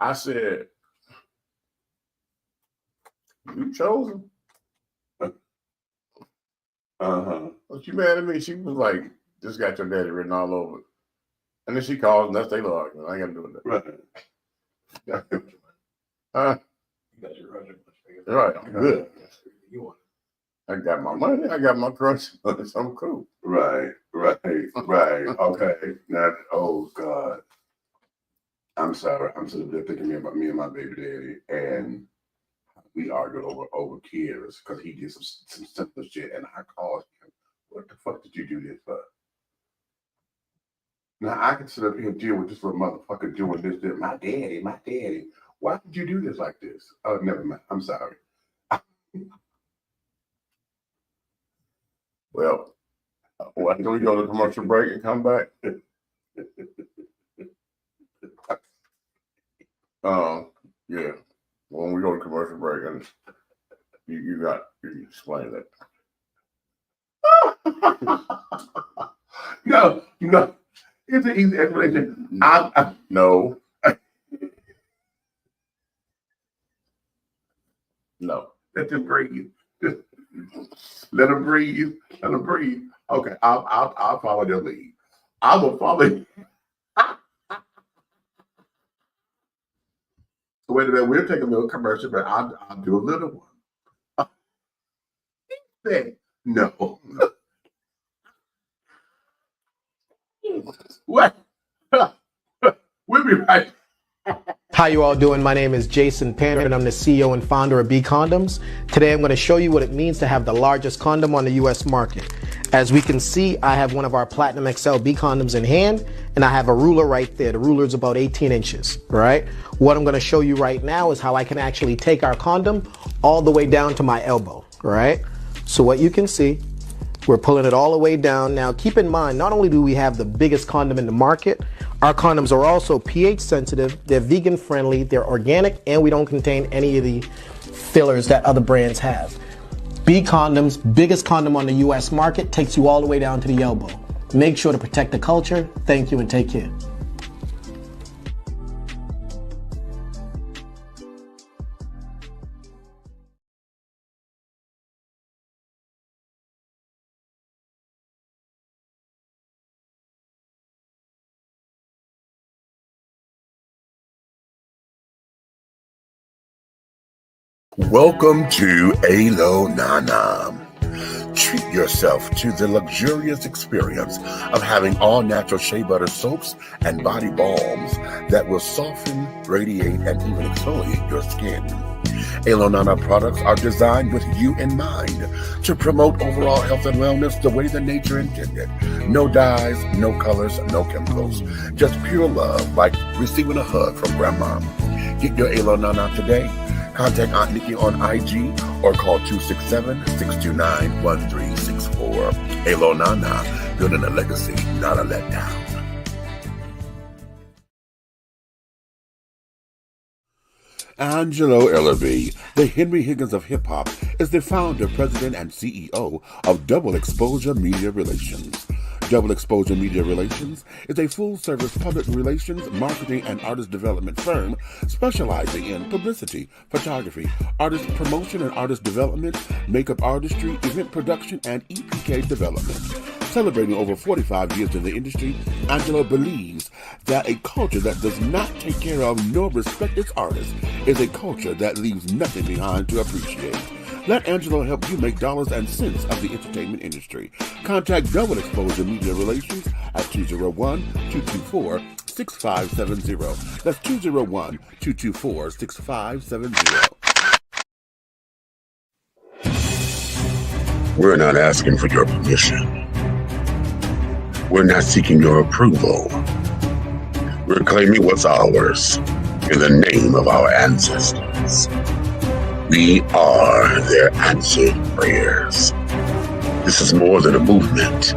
I said, you chose him. But you mad at me? She was like, this got your daddy written all over it. And then she calls, and that's their little argument. I ain't got to do with that. Right. You got your Roger Bush. Right, I'm good. You want I got my money. I got my crunch. I'm cool. Right. Okay. Now, oh God. I'm sorry. I'm sitting there thinking about me and my baby daddy, and we argued over kids because he did some simple shit, and I called him. What the fuck did you do this for? Now I can sit up here and deal with this little motherfucker doing this. My daddy. Why did you do this like this? Oh, never mind. I'm sorry. Well, why don't we go to commercial break and come back? Yeah. When we go to commercial break, and you explain that. No. It's an easy explanation. No. No. Let them breathe. Just let them breathe. Okay, I'll follow your lead. I will follow. Wait a minute, we'll take a little commercial, but I'll do a little one. No. What? We'll be right back. How you all doing? My name is Jason Panner, and I'm the CEO and founder of B Condoms. Today I'm going to show you what it means to have the largest condom on the US market. As we can see, I have one of our Platinum XL B condoms in hand, and I have a ruler right there. The ruler is about 18 inches, right? What I'm going to show you right now is how I can actually take our condom all the way down to my elbow, right? So what you can see, we're pulling it all the way down. Now keep in mind, not only do we have the biggest condom in the market, our condoms are also pH sensitive, they're vegan friendly, they're organic, and we don't contain any of the fillers that other brands have. B Condoms, biggest condom on the US market, takes you all the way down to the elbow. Make sure to protect the culture. Thank you and take care. Welcome to Alo Nana. Treat yourself to the luxurious experience of having all natural shea butter soaps and body balms that will soften, radiate, and even exfoliate your skin. Alo Nana products are designed with you in mind to promote overall health and wellness the way that nature intended. No dyes, no colors, no chemicals. Just pure love, like receiving a hug from grandma. Get your Alo Nana today. Contact Aunt Nikki on IG or call 267-629-1364. Alo Nana, building a legacy, not a letdown. Angelo Ellerby, the Henry Higgins of hip-hop, is the founder, president, and CEO of Double Exposure Media Relations. Double Exposure Media Relations is a full-service public relations, marketing, and artist development firm specializing in publicity, photography, artist promotion and artist development, makeup artistry, event production, and EPK development. Celebrating over 45 years in the industry, Angelo believes that a culture that does not take care of nor respect its artists is a culture that leaves nothing behind to appreciate. Let Angelo help you make dollars and cents of the entertainment industry. Contact Double Exposure Media Relations at 201-224-6570. That's 201-224-6570. We're not asking for your permission. We're not seeking your approval. We're claiming what's ours in the name of our ancestors. We are their answered prayers. This is more than a movement.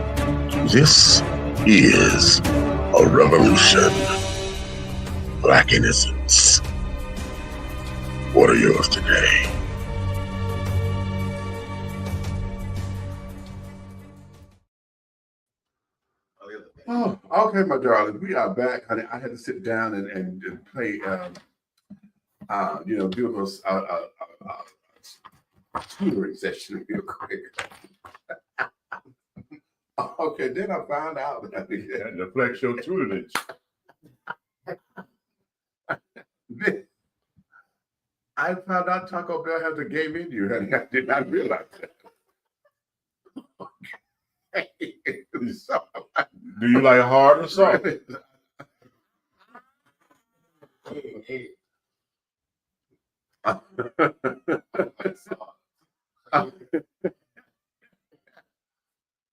This is a revolution. Black innocence. What are yours today? Oh, okay, my darling. We are back, honey. I had to sit down and play, do those tutoring session real quick. Okay, then I found out that And the flex your tutelage. I found out Taco Bell has a gay menu, honey. I did not realize that. Okay. So, Do you like hard or soft?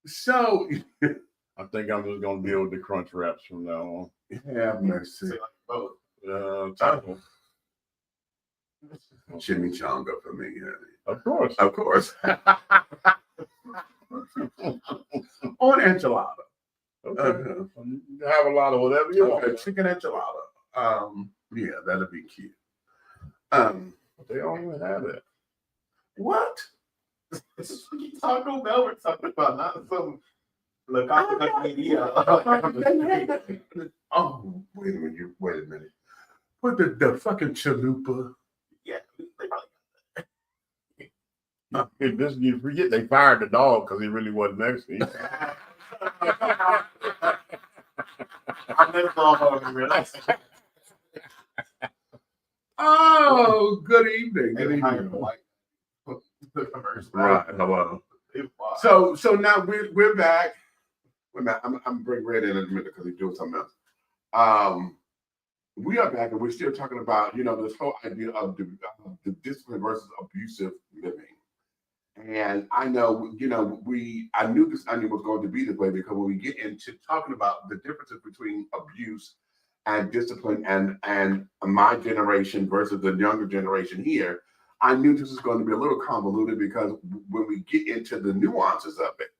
So, I think I'm just gonna deal with the crunch wraps from now on. have mercy. Both. Taco. Chimichanga for me, honey. Of course. Of course. On enchilada. Okay. You can have a lot of whatever you Okay, want. chicken enchilada. Yeah, that'll be cute. They don't even have that. What? Taco Bell or something about not some Lacasa media. Oh, wait a minute. Put the fucking chalupa. Yeah, they probably. If this you forget they fired the dog because he really wasn't Mexican. I've never thought about it realize. Oh, good evening. They Good hired evening. the white. The commercial. Right. Hello. It was. So now we're back. I'm bringing Red in a minute because he's doing something else. We are back and we're still talking about this whole idea of the discipline versus abusive living. And I know I knew this onion was going to be this way because when we get into talking about the differences between abuse and discipline and my generation versus the younger generation here, I knew this was going to be a little convoluted because when we get into the nuances of it,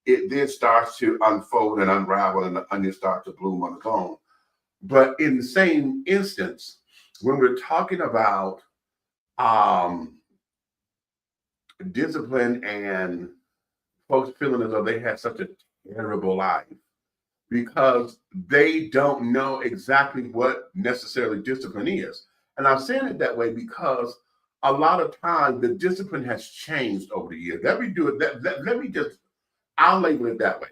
it then starts to unfold and unravel and the onion starts to bloom on its own. But in the same instance, when we're talking about discipline and folks feeling as though they had such a terrible life because they don't know exactly what necessarily discipline is. And I'm saying it that way because a lot of times the discipline has changed over the years. Let me do it. I'll label it that way.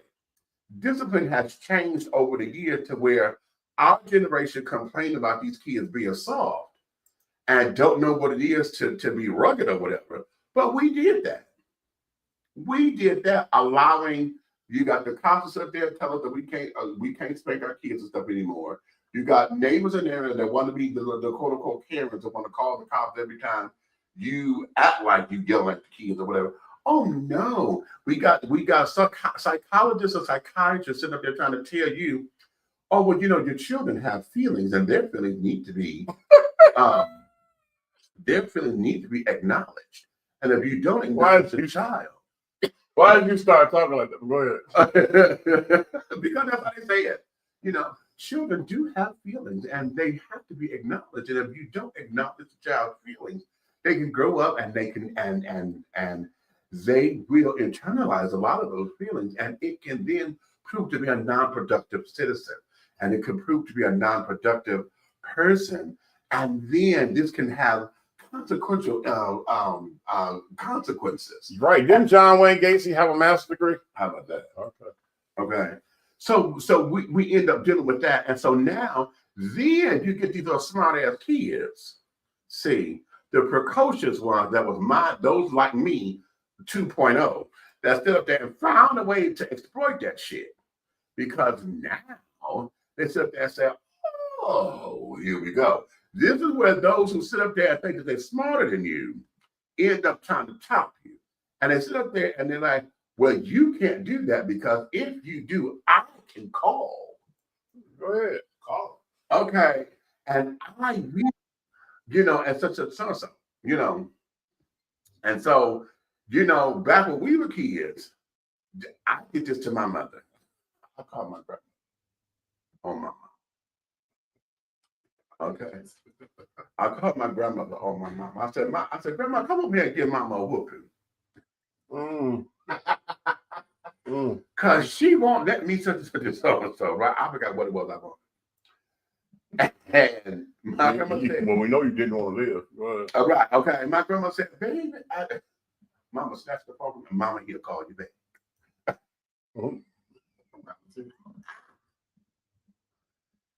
Discipline has changed over the years to where our generation complain about these kids being soft and don't know what it is to be rugged or whatever. But we did that. We did that, allowing you got the cops up there telling us that we can't spank our kids and stuff anymore. You got neighbors in there that want to be the quote unquote Karens that want to call the cops every time you act like you yell at the kids or whatever. Oh no, we got psychologists or psychiatrists sitting up there trying to tell you, oh well, your children have feelings and their feelings need to be acknowledged. And if you don't acknowledge the child, Why did you start talking like that? Go ahead. because that's how they say it. children do have feelings and they have to be acknowledged. And if you don't acknowledge the child's feelings, they can grow up and they can and they will internalize a lot of those feelings, and it can then prove to be a non-productive citizen, and it can prove to be a non-productive person, and then this can have consequential consequences. Right. Didn't John Wayne Gacy have a master's degree? How about that? Okay. Okay. So we end up dealing with that. And so now then you get these little smart ass kids. See, the precocious ones that was those like me 2.0 that stood up there and found a way to exploit that shit. Because now they sit up there and say, oh, here we go. This is where those who sit up there and think that they're smarter than you end up trying to top you. And they sit up there and they're like, well, you can't do that because if you do, I can call. Go ahead. Call. Okay. And I really, and such and so, And so, back when we were kids, I did this to my mother. I called my grandma. On my mom. Okay. I called my grandmother on my mom. I said, Grandma, come over here and give Mama a whooping. Because she won't let me such and so, right? I forgot what it was I wanted. And my grandma said, well, we know you didn't want to live. Right. All right, okay. My grandma said, baby, Mama snatched the phone and Mama, he'll call you back.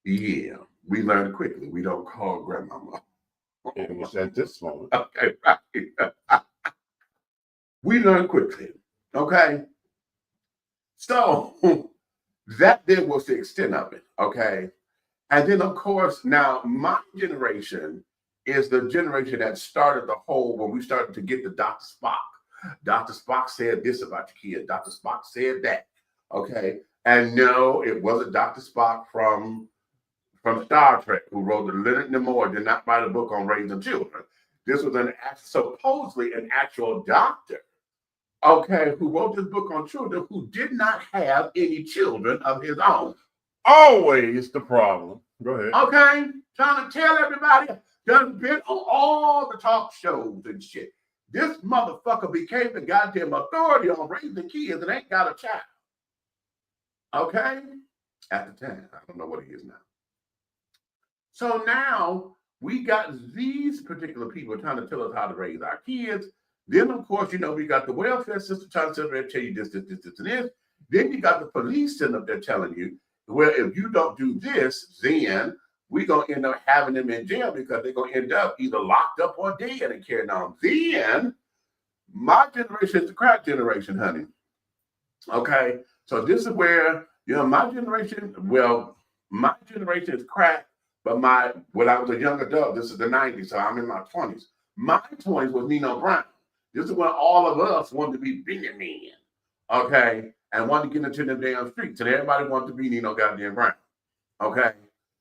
Yeah, we learned quickly. We don't call grandmama. It was at this moment. Okay, right. We learned quickly. Okay. So that then was the extent of it. Okay. And then, of course, now my generation is the generation that started the whole, when we started to get the Dr. Spock. Dr. Spock said this about the kid. Dr. Spock said that. Okay. And no, it wasn't Dr. Spock from Star Trek who wrote the Leonard Nimoy did not write a book on raising children. This was supposedly an actual doctor, okay, who wrote this book on children who did not have any children of his own. Always the problem. Go ahead. Okay, trying to tell everybody, done been on all the talk shows and shit. This motherfucker became the goddamn authority on raising kids and ain't got a child. Okay? At the time. I don't know what he is now. So now we got these particular people trying to tell us how to raise our kids. Then, of course, we got the welfare system trying to sit there and tell you this, and this. Then you got the police sitting up there telling you, well, if you don't do this, then we're going to end up having them in jail because they're going to end up either locked up or dead and carrying on. Then my generation is the crack generation, honey. Okay? So this is where, my generation is crack. But when I was a young adult, this is the 90s, so I'm in my 20s. My 20s was Nino Brown. This is when all of us wanted to be bigger men, okay, and wanted to get into the damn streets, and everybody wanted to be Nino goddamn Brown, okay.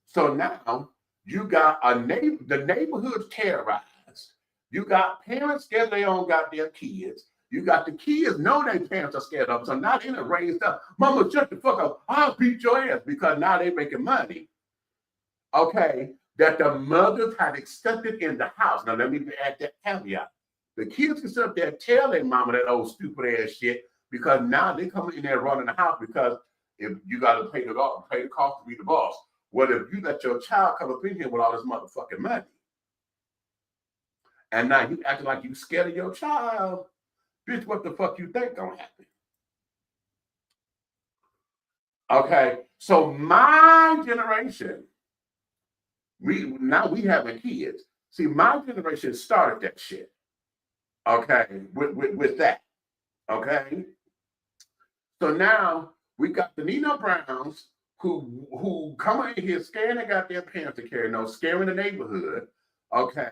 So now you got the neighborhood's terrorized. You got parents scared of their own goddamn kids. You got the kids know their parents are scared of them, so now they're in a raised up. Mama, shut the fuck up. I'll beat your ass because now they're making money. Okay, that the mothers had accepted in the house. Now, let me add that caveat. The kids can sit up there and tell their mama that old stupid ass shit because now they come in there running the house because if you got to pay the cost to be the boss. Well, if you let your child come up in here with all this motherfucking money, and now you acting like you scared of your child, bitch, what the fuck you think gonna happen? Okay, so my generation, we having kids. See, my generation started that shit. Okay, with that. Okay. So now we got the Nino Browns who come in here scaring their goddamn parents to carry no, scaring the neighborhood. Okay.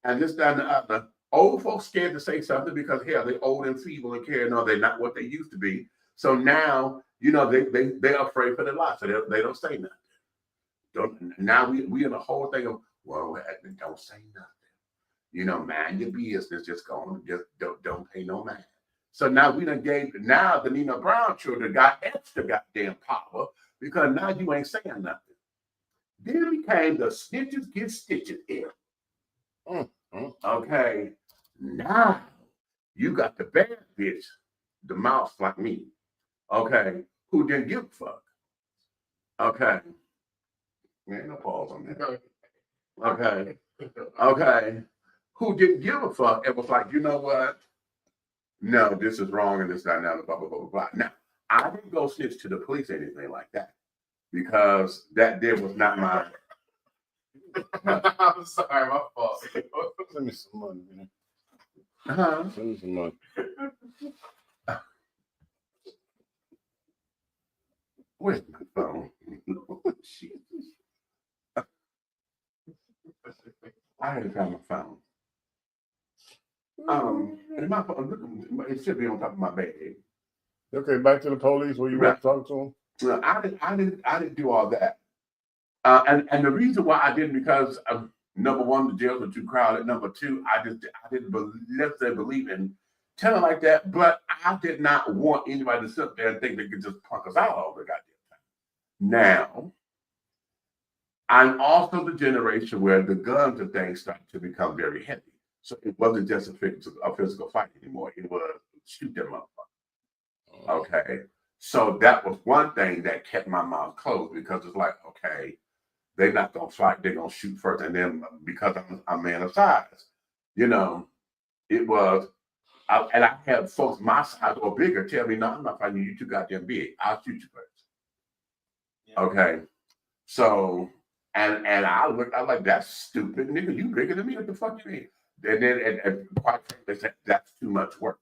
And this, that, and the other. Old folks scared to say something because hell, they're old and feeble and carrying on. They're not what they used to be. So now, they're afraid for their lives. So they don't say nothing. Now we in the whole thing of, well, don't say nothing. Mind your business. Just don't pay no mind. So now now the Nino Brown children got extra goddamn power because now you ain't saying nothing. Then it became the snitches get stitches era. Okay, now you got the bad bitch, the mouse like me, okay, who didn't give a fuck. Okay. Ain't no pause on that. Okay. Okay. Who didn't give a fuck and was like, you know what? No, this is wrong and this, that, and that, blah, blah, blah, blah, blah. Now, I didn't go snitch to the police or anything like that because that there was not my. I'm sorry, my fault. Send me some money, man. Huh? Send me some money. Where's my phone? I had to find my phone. And my phone, it should be on top of my bed. Okay, back to the police where you Right. went to talk to them. No, I didn't do all that. And the reason why I didn't because number one, the jails are too crowded. Number two, I didn't necessarily believe in telling like that. But I did not want anybody to sit there and think they could just punk us out all the goddamn time. Now, I'm also the generation where the guns and things started to become very heavy. So it wasn't just a physical fight anymore. It was shoot them motherfucker. Okay. So that was one thing that kept my mouth closed because it's like, okay, they're not gonna fight, they're gonna shoot first. And then because I'm a man of size, you know, it was, and I had folks my size or bigger tell me, no, I'm not fighting you, you too goddamn big. I'll shoot you first. Yeah. Okay. So, and I like, that's stupid, nigga. You bigger than me. What the fuck you mean? And then, and quite frankly, they said, that's too much work.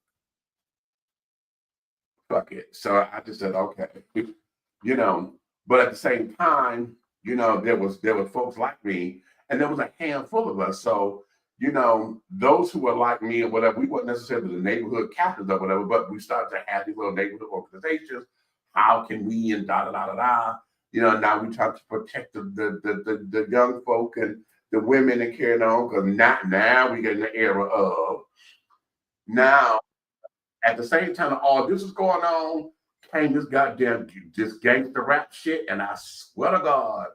Fuck it. So I just said, okay, you know, but at the same time, you know, there was folks like me, and there was a handful of us. So, you know, those who were like me or whatever, we weren't necessarily the neighborhood captains or whatever, but we started to have these little neighborhood organizations. How can we and da da da da da? You know, now we try to protect the young folk and the women and carrying on, because now we get in the era of now. At the same time all this is going on, came this goddamn gangster rap shit, and I swear to God,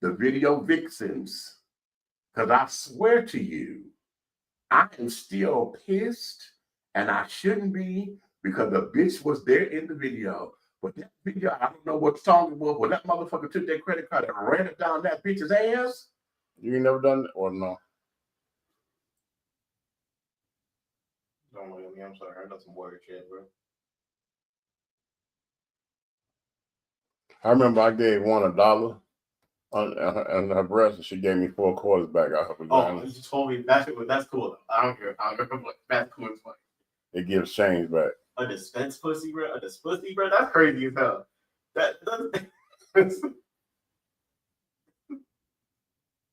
the video vixens, because I swear to you, I am still pissed, and I shouldn't be, because the bitch was there in the video. But that video, I don't know what song it was, but that motherfucker took that credit card and ran it down that bitch's ass. You ain't never done that, or no? Don't look at me, I'm sorry. I got some weird shit, bro. I remember I gave one $1 on her breast, and she gave me 4 quarters back out her vagina. Oh, you told me that's cool. I don't care. That's cool as fuck. It gives change back. A dispense pussy, bro. A dispense pussy, bro. That's crazy as hell. That's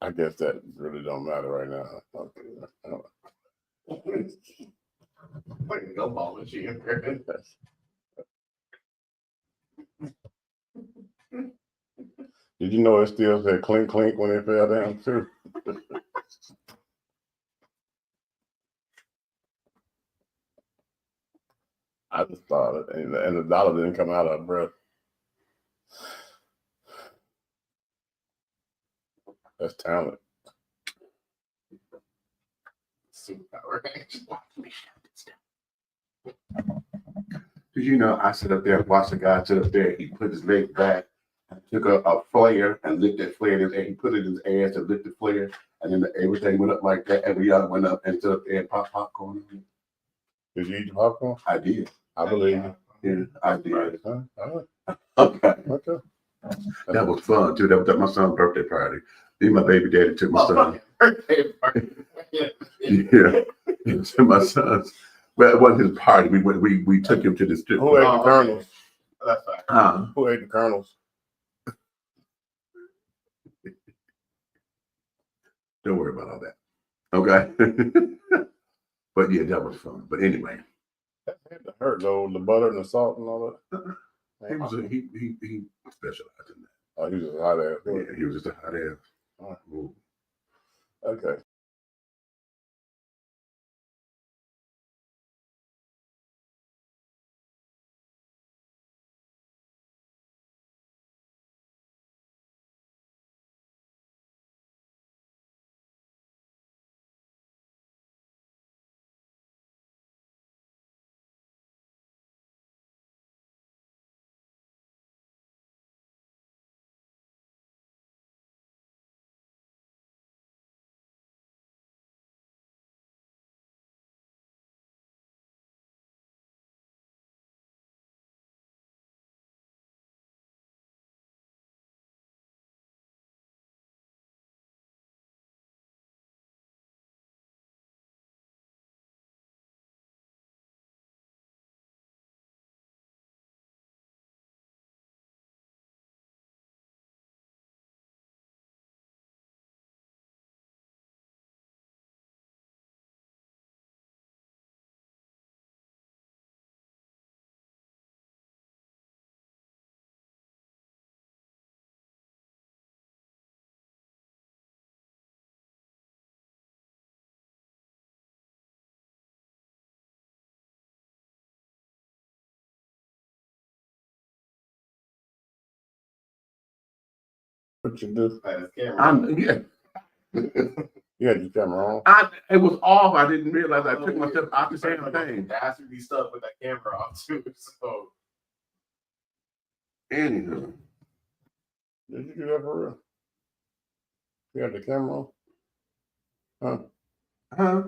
I guess that really don't matter right now. like no ball machine, bro. Did you know it still said clink clink when it fell down too? I just thought it, and the dollar didn't come out of her breath. That's talent. Superpower. Did you know I sit up there and watch the guy sit up there, he put his leg back, and took a flare and lit that flare in his ass. He put it in his ass and lit the flare, and then everything went up like that, and we all went up and stood up there and popped popcorn. Did you eat the popcorn? I did. I believe you. Yeah, I did. Huh? All right. Okay. Okay. That was fun too. That was at my son's birthday party. Me and my baby daddy took my son. Birthday party. Yeah, to my son's. Well, it wasn't his party. We took him to the strip. Who ate club. the kernels? That's fine. Who ate the kernels? Don't worry about all that. Okay. But yeah, that was fun. But anyway, That had to hurt though, the butter and the salt and all that. he specialized in that. Oh, he was a hot ass. Yeah, he was just a hot ass. Oh. Okay. What you do? I had his camera on. Yeah. You had your camera on. It was off. I didn't realize I took myself out the same thing. Dastardly stuff with that camera on too. So Anywho. Did you do that for real? You had the camera on? Huh?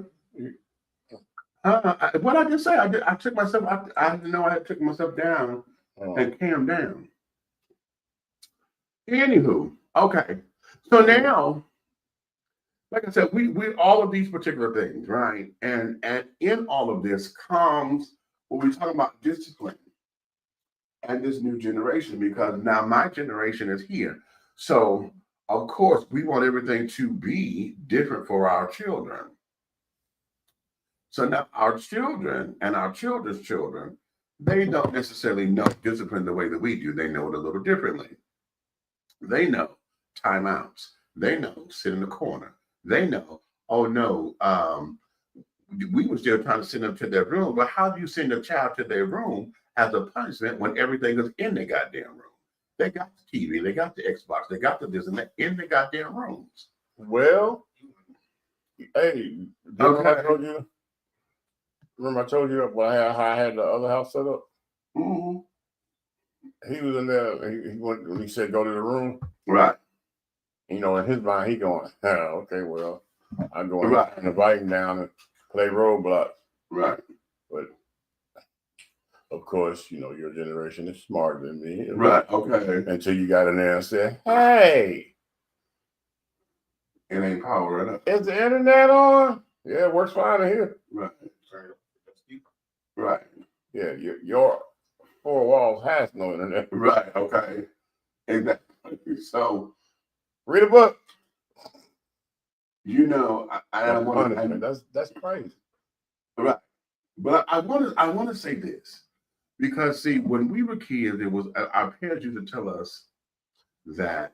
What I just say? I took myself. I didn't know I had took myself down and cam down. Anywho, okay. So now, like I said, we all of these particular things, right? And in all of this comes what we're talking about discipline and this new generation, because now my generation is here. So of course we want everything to be different for our children. So now our children and our children's children, they don't necessarily know discipline the way that we do. They know it a little differently. They know timeouts. They know sit in the corner. They know, oh no, we were still trying to send them to their room, but how do you send a child to their room as a punishment when everything is in their goddamn room? They got the TV, they got the Xbox, they got the this and that in their goddamn rooms. Well, hey, Okay. I told you. Remember I told you how I had the other house set up? Mm-hmm. He was in there. He went when he said go to the room. Right. You know, in his mind, he going, okay, well, I'm going Right. to invite him down and play Roblox. Right. But of course, you know, your generation is smarter than me. Right. Okay. Until you got in there and said, hey, It ain't powering up. is the internet on? Yeah, it works fine in here. Right. Right. Yeah, your four walls has no internet. Right. Okay. Exactly. So Read a book. you know, I want to. That's crazy. Right. But I want to say this, because see, when we were kids, it was our parents used to tell us that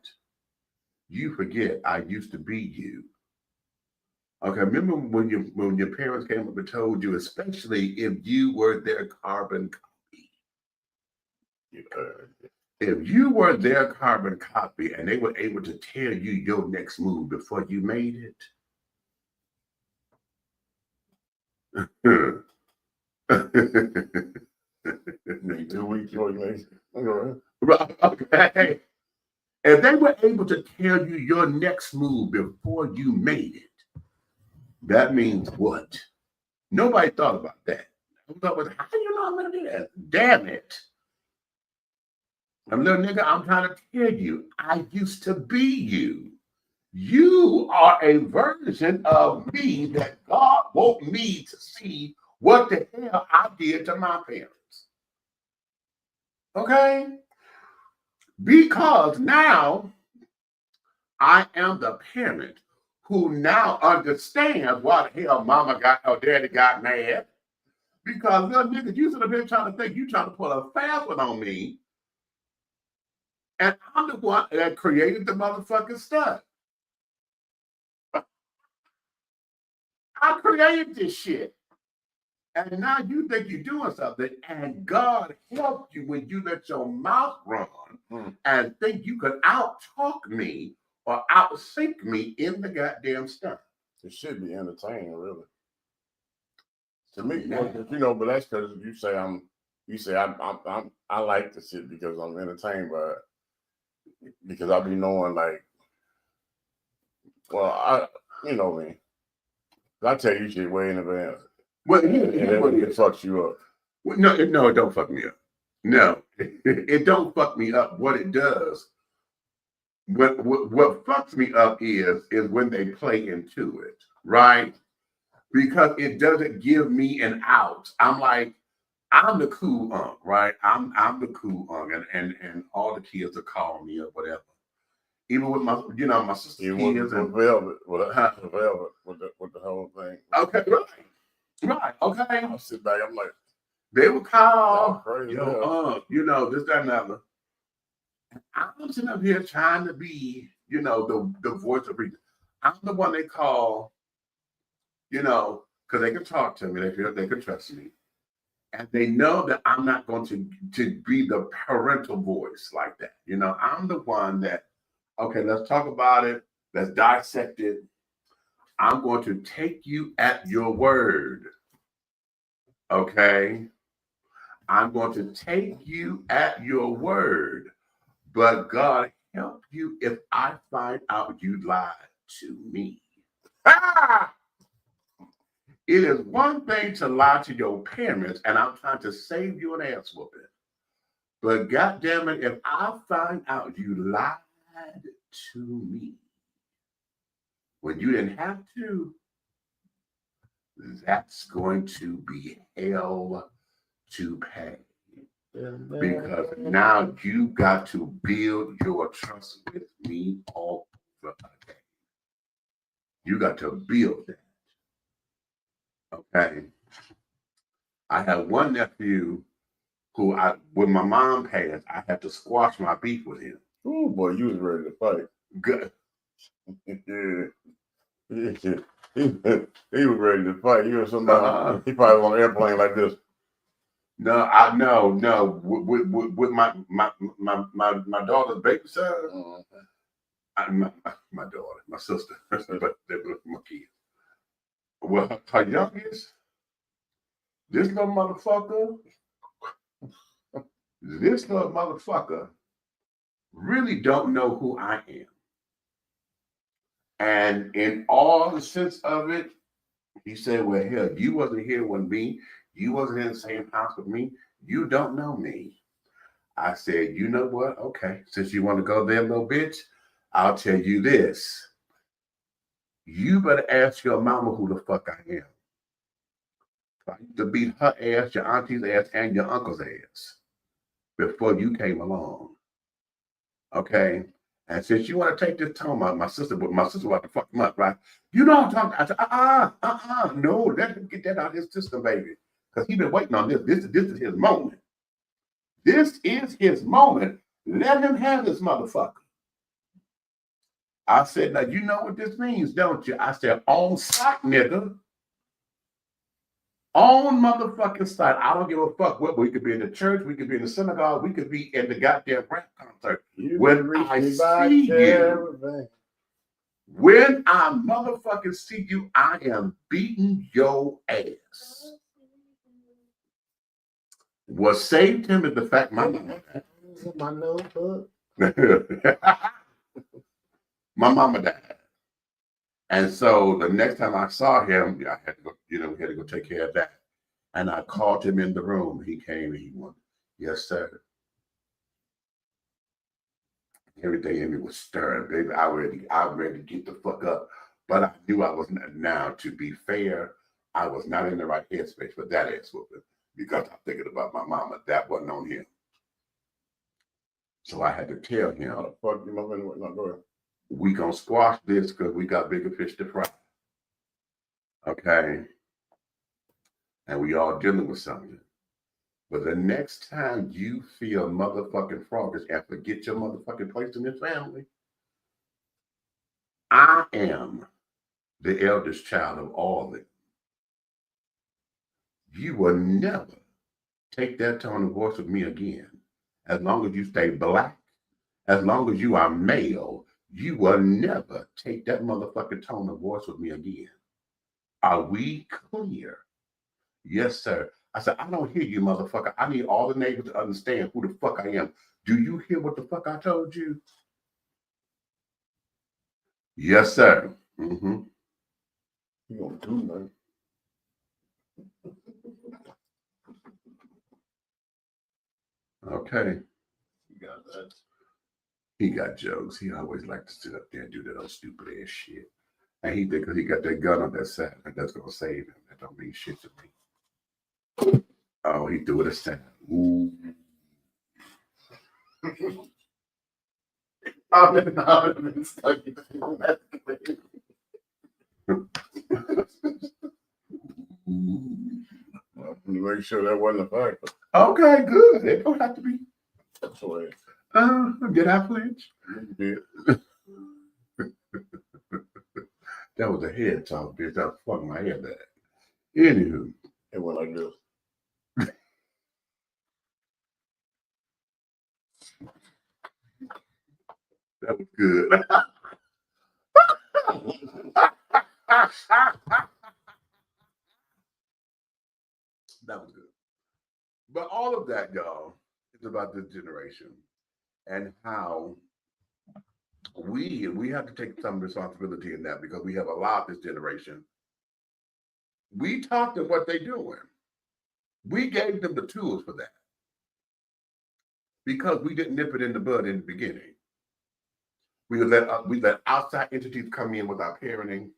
you forget I used to be you. Okay, remember when your parents came up and told you, especially if you were their carbon copy. If you were their carbon copy and they were able to tell you your next move before you made it. 2 weeks before you made it. Right, okay. If they were able to tell you your next move before you made it, that means what? Nobody thought about that. I thought, how do you know I'm going to do that? Damn it. Little nigga, I'm trying to tell you, I used to be you. You are a version of me that God want me to see what the hell I did to my parents. Okay? Because now I am the parent who now understands why the hell mama got or daddy got mad. Because little nigga, you should have been trying to think you trying to pull a fast one on me. And I'm the one that created the motherfucking stuff. I created this shit. And now you think you're doing something, and God helped you when you let your mouth run and think you could out-talk me or out-sync me in the goddamn stuff. It should be entertaining, really. To me, you know, but that's because I like the shit because I'm entertained by it. Because I be knowing, like, well, you know me. I tell you shit way in advance. Well, and it fucks you up. Well, no, it don't fuck me up. No, it don't fuck me up. What it does, what fucks me up is when they play into it, right? Because it doesn't give me an out. I'm like, I'm the cool unk, right? I'm the cool unk, and all the kids are calling me or whatever. Even with my, my sister's kids and Velvet, with the whole thing. Okay, right, okay. I'll sit back. I'm like, they will call, crazy, this, that, and other. I'm sitting up here trying to be, the voice of reason. I'm the one they call, because they can talk to me. They feel they can trust me. And they know that I'm not going to be the parental voice like that. I'm the one that Okay, let's talk about it. Let's dissect it. I'm going to take you at your word. Okay? I'm going to take you at your word. But God help you if I find out you lied to me. Ah! It is one thing to lie to your parents, and I'm trying to save you an ass whooping. But goddamn it, if I find out you lied to me when you didn't have to, that's going to be hell to pay. Because now you got to build your trust with me all over again. You got to build that. Okay. I have one nephew who when my mom passed, I had to squash my beef with him. Oh boy, you was ready to fight. Good. He was ready to fight. You or somebody. He probably was on an airplane like this. No. With my daughter's baby son. My daughter, my sister, but they were my kids. Well, her youngest, this little motherfucker really don't know who I am. And in all the sense of it, he said, well, hell, you wasn't here with me. You wasn't in the same house with me. You don't know me. I said, you know what? Okay, since you want to go there, little bitch, I'll tell you this. You better ask your mama who the fuck I am. I used to beat her ass, your auntie's ass, and your uncle's ass before you came along. Okay? And since you want to take this tone, my sister about to fuck him up, right? You know what I'm talking about. I said, no, let him get that out of his system, baby. Because he's been waiting on this. This is his moment. This is his moment. Let him have this motherfucker. I said, now you know what this means, don't you? I said, on site, nigga. On motherfucking site. I don't give a fuck what. We could be in the church, we could be in the synagogue, we could be in the goddamn rap concert. When I see you, when I motherfucking see you, I am beating your ass. What saved him is the fact my mama died. And so the next time I saw him, I had to go, we had to go take care of that. And I called him in the room. He came and he went, yes, sir. Everything in me was stirring, baby. I ready to get the fuck up. But I knew I was not. Now, to be fair, I was not in the right headspace for that ass whooping because I'm thinking about my mama. That wasn't on him. So I had to tell him, how the fuck you know not going? We gonna squash this because we got bigger fish to fry. Okay. And we all dealing with something. But the next time you feel motherfucking froggish and forget your motherfucking place in this family, I am the eldest child of all of them. You will never take that tone of voice with me again. As long as you stay black, as long as you are male, you will never take that motherfucking tone of voice with me again. Are we clear? Yes, sir. I said, I don't hear you, motherfucker. I need all the neighbors to understand who the fuck I am. Do you hear what the fuck I told you? Yes, sir. Mm-hmm. You don't do nothing. Okay. You got that. He got jokes. He always liked to sit up there and do that old stupid ass shit. And he think because he got that gun on that side, and that's gonna save him. That don't mean shit to me. Oh, he threw it aside. Ooh. I would have been stuck in that. Make sure that wasn't a factor. Okay, good. It don't have to be. That's the way. Did I flinch? You did. That was a head talk, bitch. I was fucking my head back. Anywho. It went like this. That was good. That was good. But all of that, y'all, is about this generation and how we have to take some responsibility in that, because we have allowed this generation. We taught them what they're doing. We gave them the tools for that, because we didn't nip it in the bud in the beginning. We let outside entities come in with our parenting.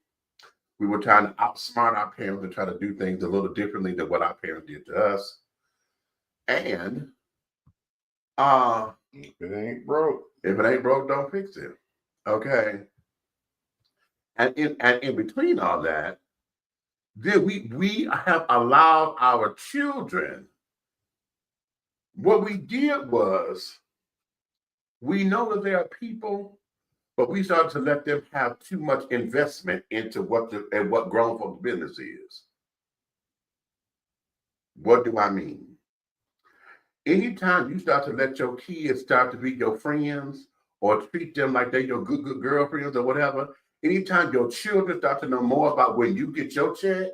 We were trying to outsmart our parents and try to do things a little differently than what our parents did to us. And if it ain't broke, don't fix it. Okay. And in between all that, then we have allowed our children. What we did was, we know that there are people, but we started to let them have too much investment into what grown folks' business is. What do I mean? Anytime you start to let your kids start to be your friends or treat them like they're your good girlfriends or whatever, anytime your children start to know more about when you get your check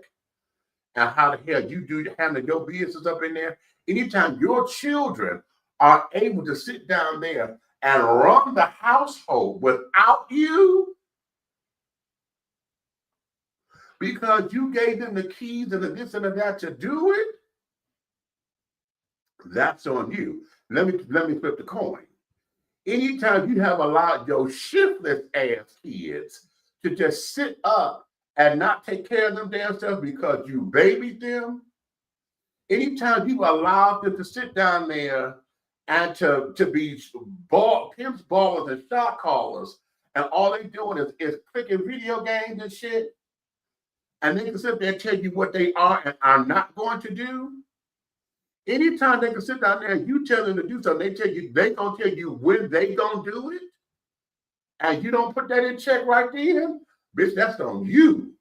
and how the hell you do handle your business up in there, anytime your children are able to sit down there and run the household without you, because you gave them the keys and the this and the that to do it, that's on you. Let me flip the coin. Anytime you have allowed your shiftless ass kids to just sit up and not take care of them damn self because you babied them, anytime you allowed them to sit down there and to be pimps, ballers, and shot callers, and all they doing is clicking video games and shit, and they can sit there and tell you what they are and are not going to do. Anytime they can sit down there and you tell them to do something, they gonna tell you when they gonna do it, and you don't put that in check right then, bitch, that's on you.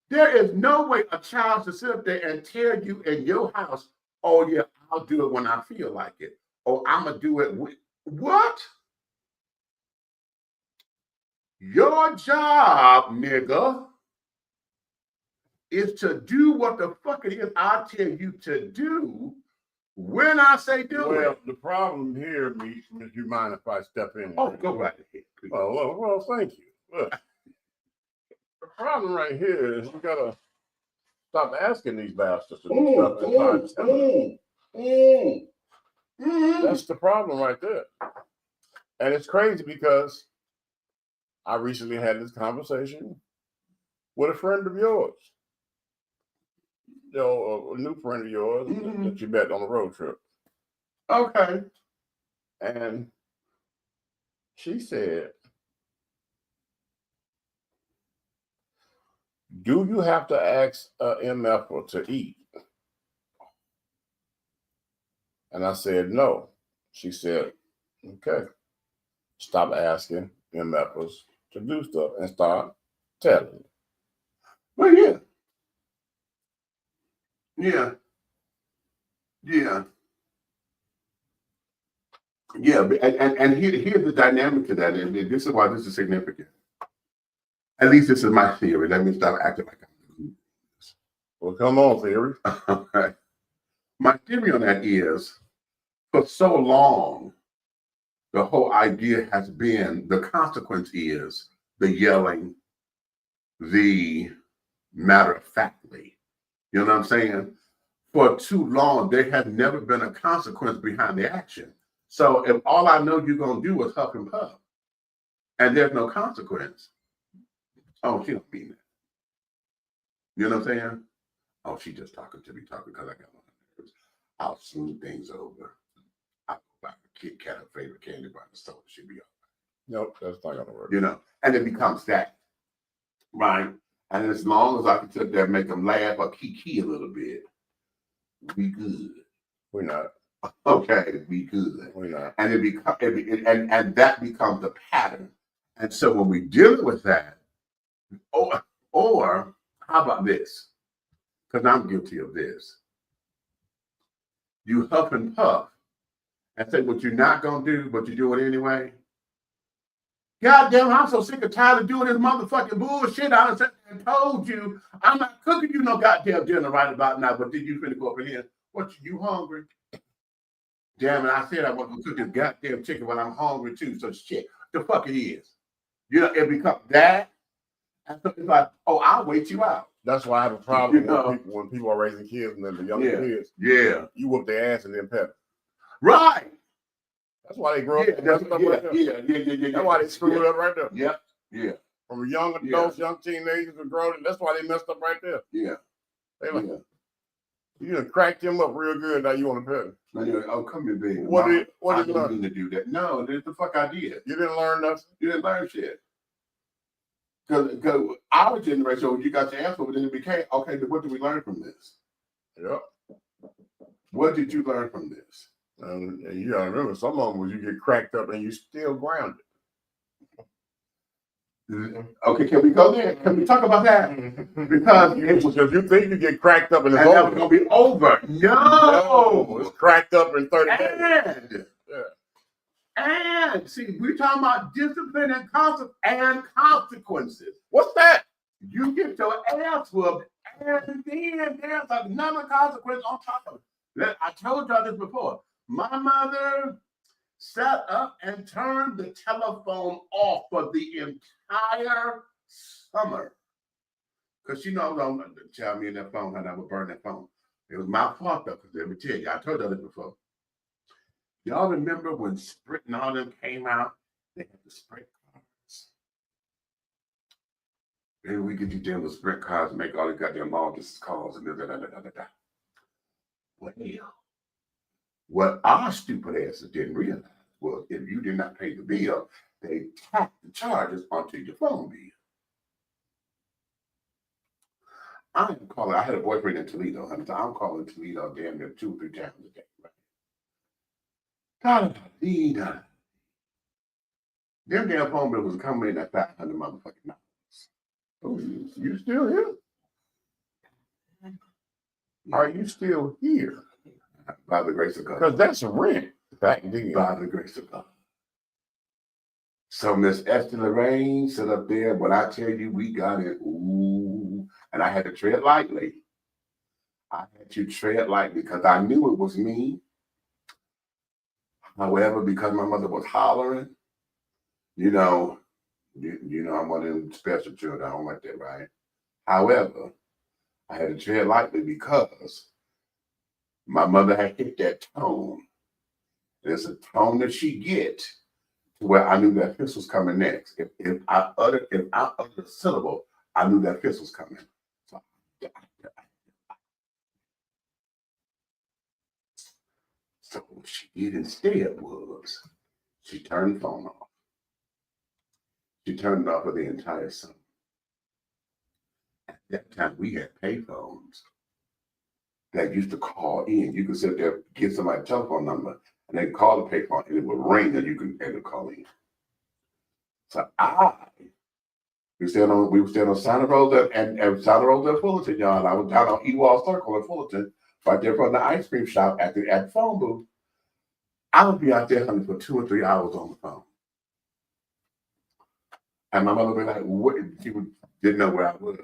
There is no way a child should sit up there and tell you in your house, oh yeah, I'll do it when I feel like it. Oh, I'm gonna do it with what? Your job, nigga, is to do what the fuck it is I tell you to do when I say do it. Well, the problem here, Meech, is, you mind if I step in? Oh, go right ahead, please. Well, thank you. Look, the problem right here is you gotta stop asking these bastards to do stuff and try to tell them. That's the problem right there. And it's crazy because I recently had this conversation with a friend of yours. You know, a new friend of yours that you met on a road trip. Okay. And she said, do you have to ask a MFer to eat? And I said, no. She said, okay. Stop asking MFers to do stuff and start telling. Well, yeah. Yeah. Yeah. Yeah. And here's the dynamic to that. And this is why this is significant. At least this is my theory. Let me stop acting like I'm. Well, come on, theory. All right. My theory on that is, for so long, the whole idea has been, the consequence is the yelling, the matter of factly. You know what I'm saying? For too long, there has never been a consequence behind the action. So if all I know you're going to do is huff and puff, and there's no consequence, oh, she don't mean that. You know what I'm saying? Oh, she just talking because I got on her nerves. I'll smooth things over. I'll go buy a Kit Kat, her favorite candy bar, and so she'll be all right. Nope, that's not gonna work. You know, and it becomes that, right? And as long as I can sit there and make them laugh or kiki a little bit, we good. We're not. Okay, we good. We're not. And and that becomes the pattern. And so when we deal with that, or how about this? Because I'm guilty of this. You huff and puff, and say what you're not gonna do, but you do it anyway. God damn, I'm so sick and tired of doing this motherfucking bullshit. I done told you I'm not cooking you no goddamn dinner right about now, but did you finna go up in here? What, you hungry? Damn it, I said I wasn't gonna cook this goddamn chicken when I'm hungry too. So shit, the fuck it is. You know, it becomes that. And so it's like, oh, I'll wait you out. That's why I have a problem You know? when people are raising kids and then the younger kids. Yeah. You whoop their ass and then pet them. Right. That's why they grow up. Yeah, that's why they screw it up right there. Yep. Yeah. From young adults, young teenagers, and grown. That's why they messed up right there. Yeah. They like, you done cracked him up real good. Now you want to pet him. Now you're like, oh, come here, baby. What did I you didn't learn? mean to do that. No, that's the fuck I did. You didn't learn nothing. You didn't learn shit. Because our generation, when you got your ass over, then it became, okay, then what did we learn from this? Yep. What did you learn from this? And you gotta remember, some of them was you get cracked up and you still grounded. Okay, can we go there? Can we talk about that? Because you think you get cracked up and it's and that over. was gonna be over. No, It's cracked up in 30 days. And see, we're talking about discipline and consequences. What's that? You get your ass whooped, and then there's another consequence on top of it. I told y'all this before. My mother sat up and turned the telephone off for the entire summer. Because she knows I'm going to tell me in that phone how I would burn that phone. It was my fault though, because let me tell you, I told y'all this before. Y'all remember when Sprint and all them came out? They had the Sprint cards. Maybe we could do them with Sprint cards and make all the goddamn long distance calls and da. Well, what our stupid asses didn't realize was if you did not pay the bill, they tacked the charges onto your phone bill. I'm calling, I had a boyfriend in Toledo, and I'm calling Toledo damn near 2 or 3 times a day. Right? Them damn phone bills was coming in at $500 motherfucking dollars. Oh, you still here? Are you still here? By the grace of God. Because that's rent back then. By the grace of God. So Miss Esther Lorraine sit up there, but I tell you, we got it. Ooh. And I had to tread lightly. I had to tread lightly because I knew it was me. However, because my mother was hollering, you know, I'm one of them special children. I don't like that, right? However, I had to tread lightly because my mother had hit that tone. There's a tone that she get to where I knew that fist was coming next. If I uttered a syllable, I knew that fist was coming. So what she did instead was she turned the phone off. She turned it off for the entire summer. At that time, we had payphones that used to call in. You could sit there, get somebody's telephone number, and they call the payphone, and it would ring, and you could call in. So we were still on Santa Rosa and Santa Rosa and Fullerton, y'all. I was down on Ewald Circle in Fullerton, right there from the ice cream shop at the phone booth. I would be out there hunting for 2 or 3 hours on the phone. And my mother would be like, what? She didn't know where I was.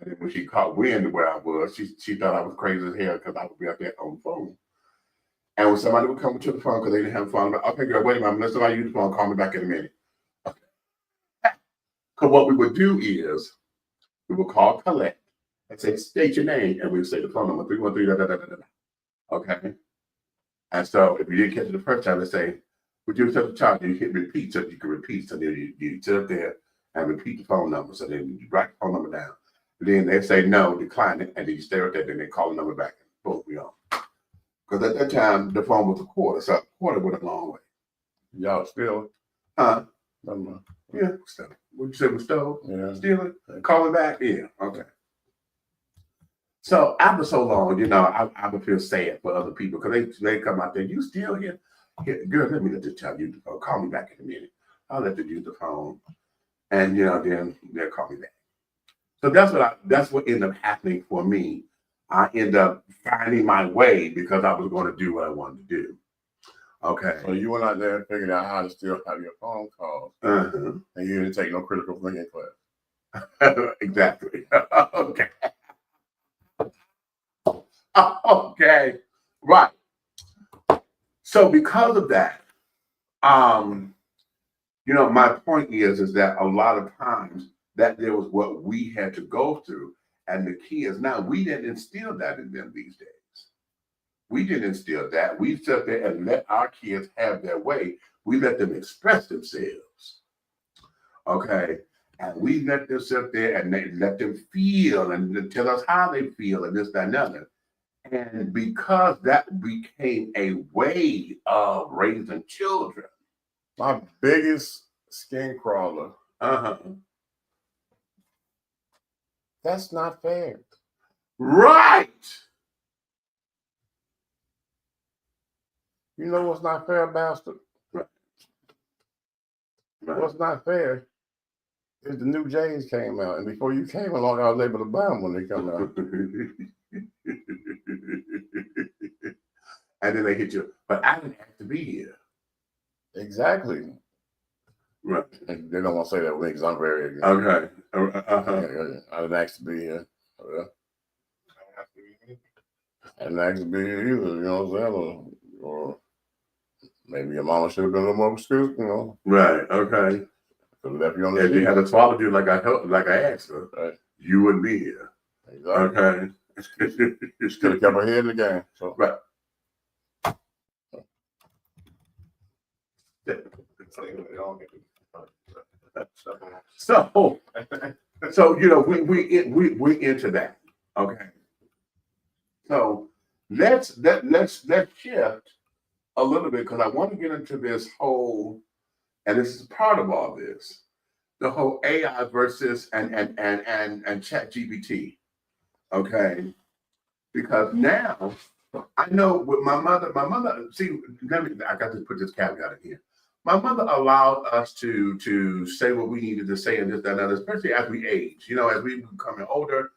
And then when she caught wind of where I was, she thought I was crazy as hell because I would be out there on the phone. And when somebody would come to the phone because they didn't have a phone, I'm like, okay, girl, wait a minute, let somebody use the phone, call me back in a minute. Because what we would do is we would call collect and say, state your name, and we would say the phone number 313 . Okay. And so if you didn't catch it the first time, let's say, would you accept the charge? You hit repeat so you can repeat. So then you sit up there and repeat the phone number. So then you write the phone number down. Then they say no, decline it, and then you stay right there. Then they call the number back. Boom, we on. Because at that time the phone was a quarter, so a quarter went a long way. Y'all still? Huh? Yeah. Still. What you say was stole? Yeah. Stealing? Calling back? Yeah. Okay. So after so long, I would feel sad for other people because they come out there. You still here? Girl, let me let this child use the phone. Call me back in a minute. I'll let them use the phone, and then they'll call me back. So that's what ended up happening for me. I ended up finding my way because I was going to do what I wanted to do. Okay. So you went out there and figured out how to still have your phone calls, Uh-huh. and you didn't take no critical thinking class. Exactly. Okay. Okay. Right. So because of that, my point is that a lot of times that there was what we had to go through, and the kids now we didn't instill that in them these days. We didn't instill that. We sat there and let our kids have their way. We let them express themselves. Okay. And we let them sit there and they let them feel and tell us how they feel and this, that, and other. And because that became a way of raising children. My biggest skin crawler. Uh-huh. That's not fair. Right. You know what's not fair, bastard? Right. What's not fair is the new J's came out, and before you came along, I was able to buy them when they come out. And then they hit you. But I didn't have to be here. Exactly. Right. And they don't want to say that with me because I'm very ignorant. Okay. I didn't ask to be here. I didn't ask to be here either, you know what I'm saying? Or maybe your mama should have been a little more excused, you know. Right. Okay. Could have left you on the If you seat. had swallowed you like I asked her, Right. you wouldn't be here. Exactly. Okay. You should have kept her head in the game. So. Right. So we into that. Okay. So let's shift a little bit because I want to get into this whole, and this is part of all this, the whole AI versus and ChatGPT. Okay. Because now I know with my mother, see, I got to put this caveat in here. My mother allowed us to say what we needed to say and this, that, and other, especially as we age, as we becoming older,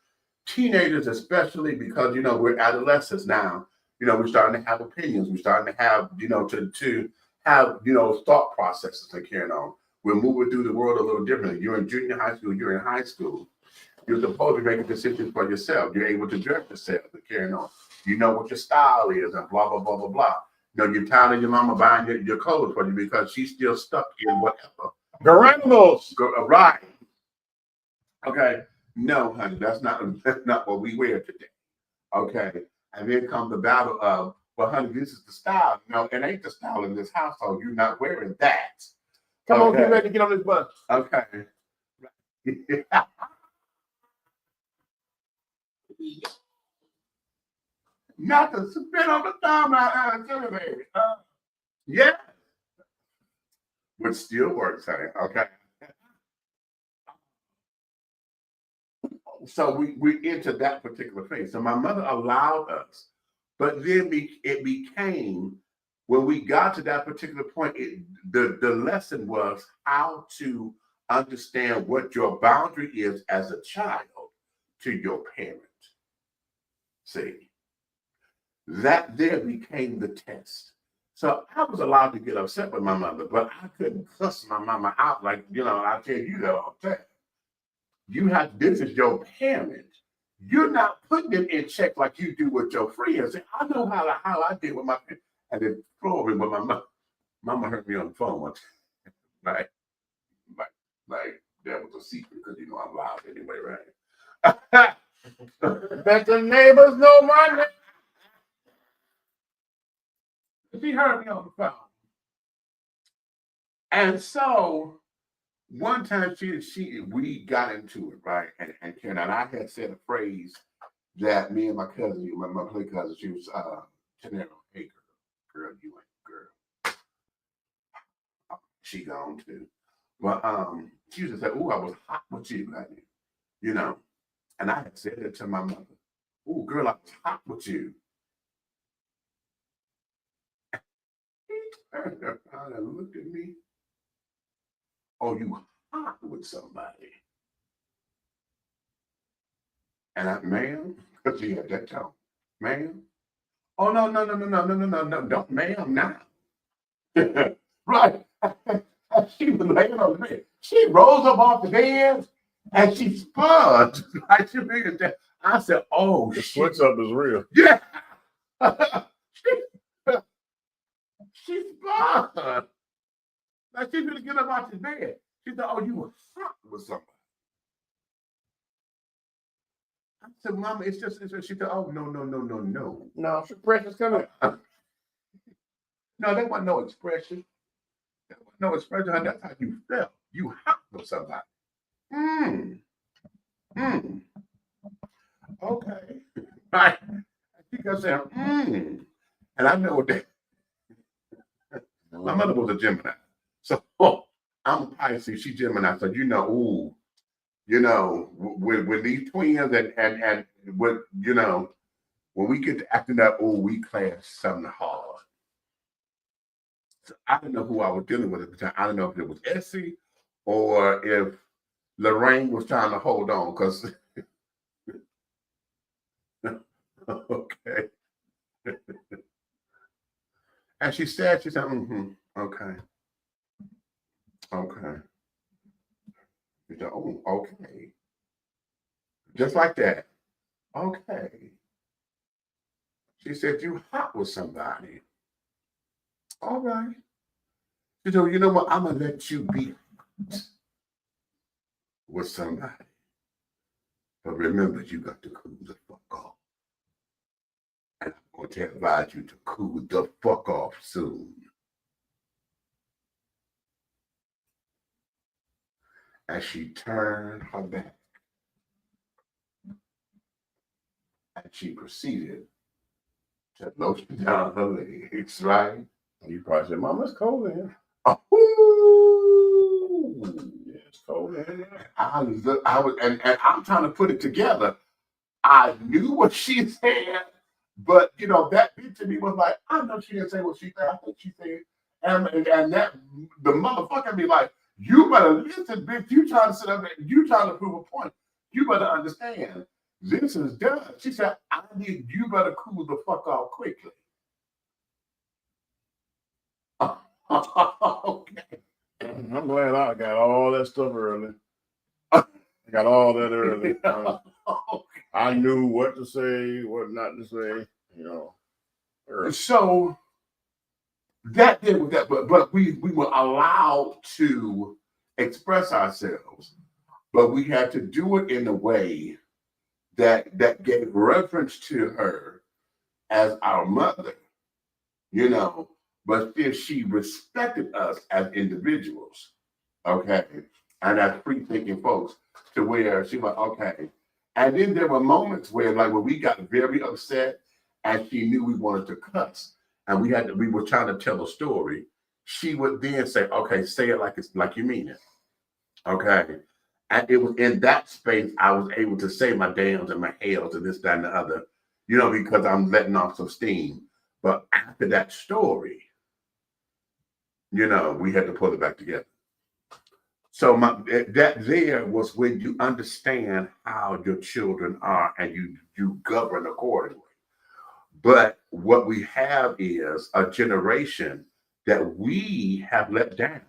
teenagers especially, because, we're adolescents now, we're starting to have opinions. We're starting to have, to have, thought processes to carry on. We're moving through the world a little differently. You're in junior high school, you're in high school. You're supposed to make a decision for yourself. You're able to dress yourself and carry on. You know what your style is and blah, blah, blah, blah, blah. You're tired of your mama buying your clothes for you because she's still stuck in whatever. Garanimals. Right. Okay. No, honey, that's not what we wear today. Okay. And then comes the battle of, well, honey, this is the style. No, it ain't the style in this household. You're not wearing that. Come on, get ready to get on this bus. Okay. Not to spit on the thumb out baby. Yeah. Which still works, honey. Okay. So we into that particular phase. So my mother allowed us, but then it became, when we got to that particular point, the lesson was how to understand what your boundary is as a child to your parent. See, that there became the test. So I was allowed to get upset with my mother, but I couldn't cuss my mama out like, I tell you that all the time. This is your parent. You're not putting them in check like you do with your friends. I know how I did with my parents. And then throw it with my mama heard me on the phone once. Like that was a secret because I'm loud anyway, right? Bet the neighbors know my name. She heard me on the phone. And so one time we got into it, right? And Karen and I had said a phrase that me and my cousin, my play cousin, she was Janelle, hey girl, you ain't girl. She gone too. But she used to say, "Ooh, I was hot with you, honey." And I had said it to my mother. "Ooh, girl, I was hot with you." Turned around and looked at me. "Oh, you hot with somebody?" And I, ma'am, because she had that tone, "Ma'am, oh no, don't ma'am now. Right. And she was laying on the bed. She rose up off the bed and she spun. Like she figured that. I said, oh, The shit. switch up is real. Yeah. she spun. Like she's gonna get up out the bed. She said, oh, you were fucked with somebody. I said, Mama, it's just, she said, oh, no. No, suppression's coming. No, there wasn't no expression. There wasn't no expression. Honey. That's how you felt. You hopped with somebody. Okay. Right. She kept saying, And I know that my mother was a Gemini. So I'm a Pisces, she's Gemini. So with these twins and with, when we get to acting up, we clash something hard. So I didn't know who I was dealing with at the time. I don't know if it was Essie or if Lorraine was trying to hold on, because okay. And she said, okay. She said, oh, okay. Just like that. Okay. She said, you hot with somebody. All right. She said, you know what? I'm going to let you be hot with somebody. But remember, you got to cool the fuck off. And I'm going to advise you to cool the fuck off soon. And she turned her back. And she proceeded to lotion down her legs, right? You probably said, Mama, it's cold in here. Oh, yeah, it's cold in here. I was, and I'm trying to put it together. I knew what she said, but that bitch in me was like, I know she didn't say what she said. I think she said, and that the motherfucker be like, you better listen, bitch. You trying to sit up there, you trying to prove a point. You better understand. This is done. She said, you better cool the fuck off quickly. Okay. I'm glad I got all that stuff early. I got all that early. I knew what to say, what not to say, early. So that did with that, but we were allowed to express ourselves, but we had to do it in a way that gave reference to her as our mother, but still she respected us as individuals, okay, and as free-thinking folks, to where she was okay. And then there were moments where, like, when we got very upset and she knew we wanted to cuss, and we were trying to tell a story, she would then say, okay, say it like you mean it. Okay. And it was in that space I was able to say my dams and my hells and this, that, and the other, because I'm letting off some steam. But after that story, we had to pull it back together. So that there was when you understand how your children are and you govern accordingly. But what we have is a generation that we have let down.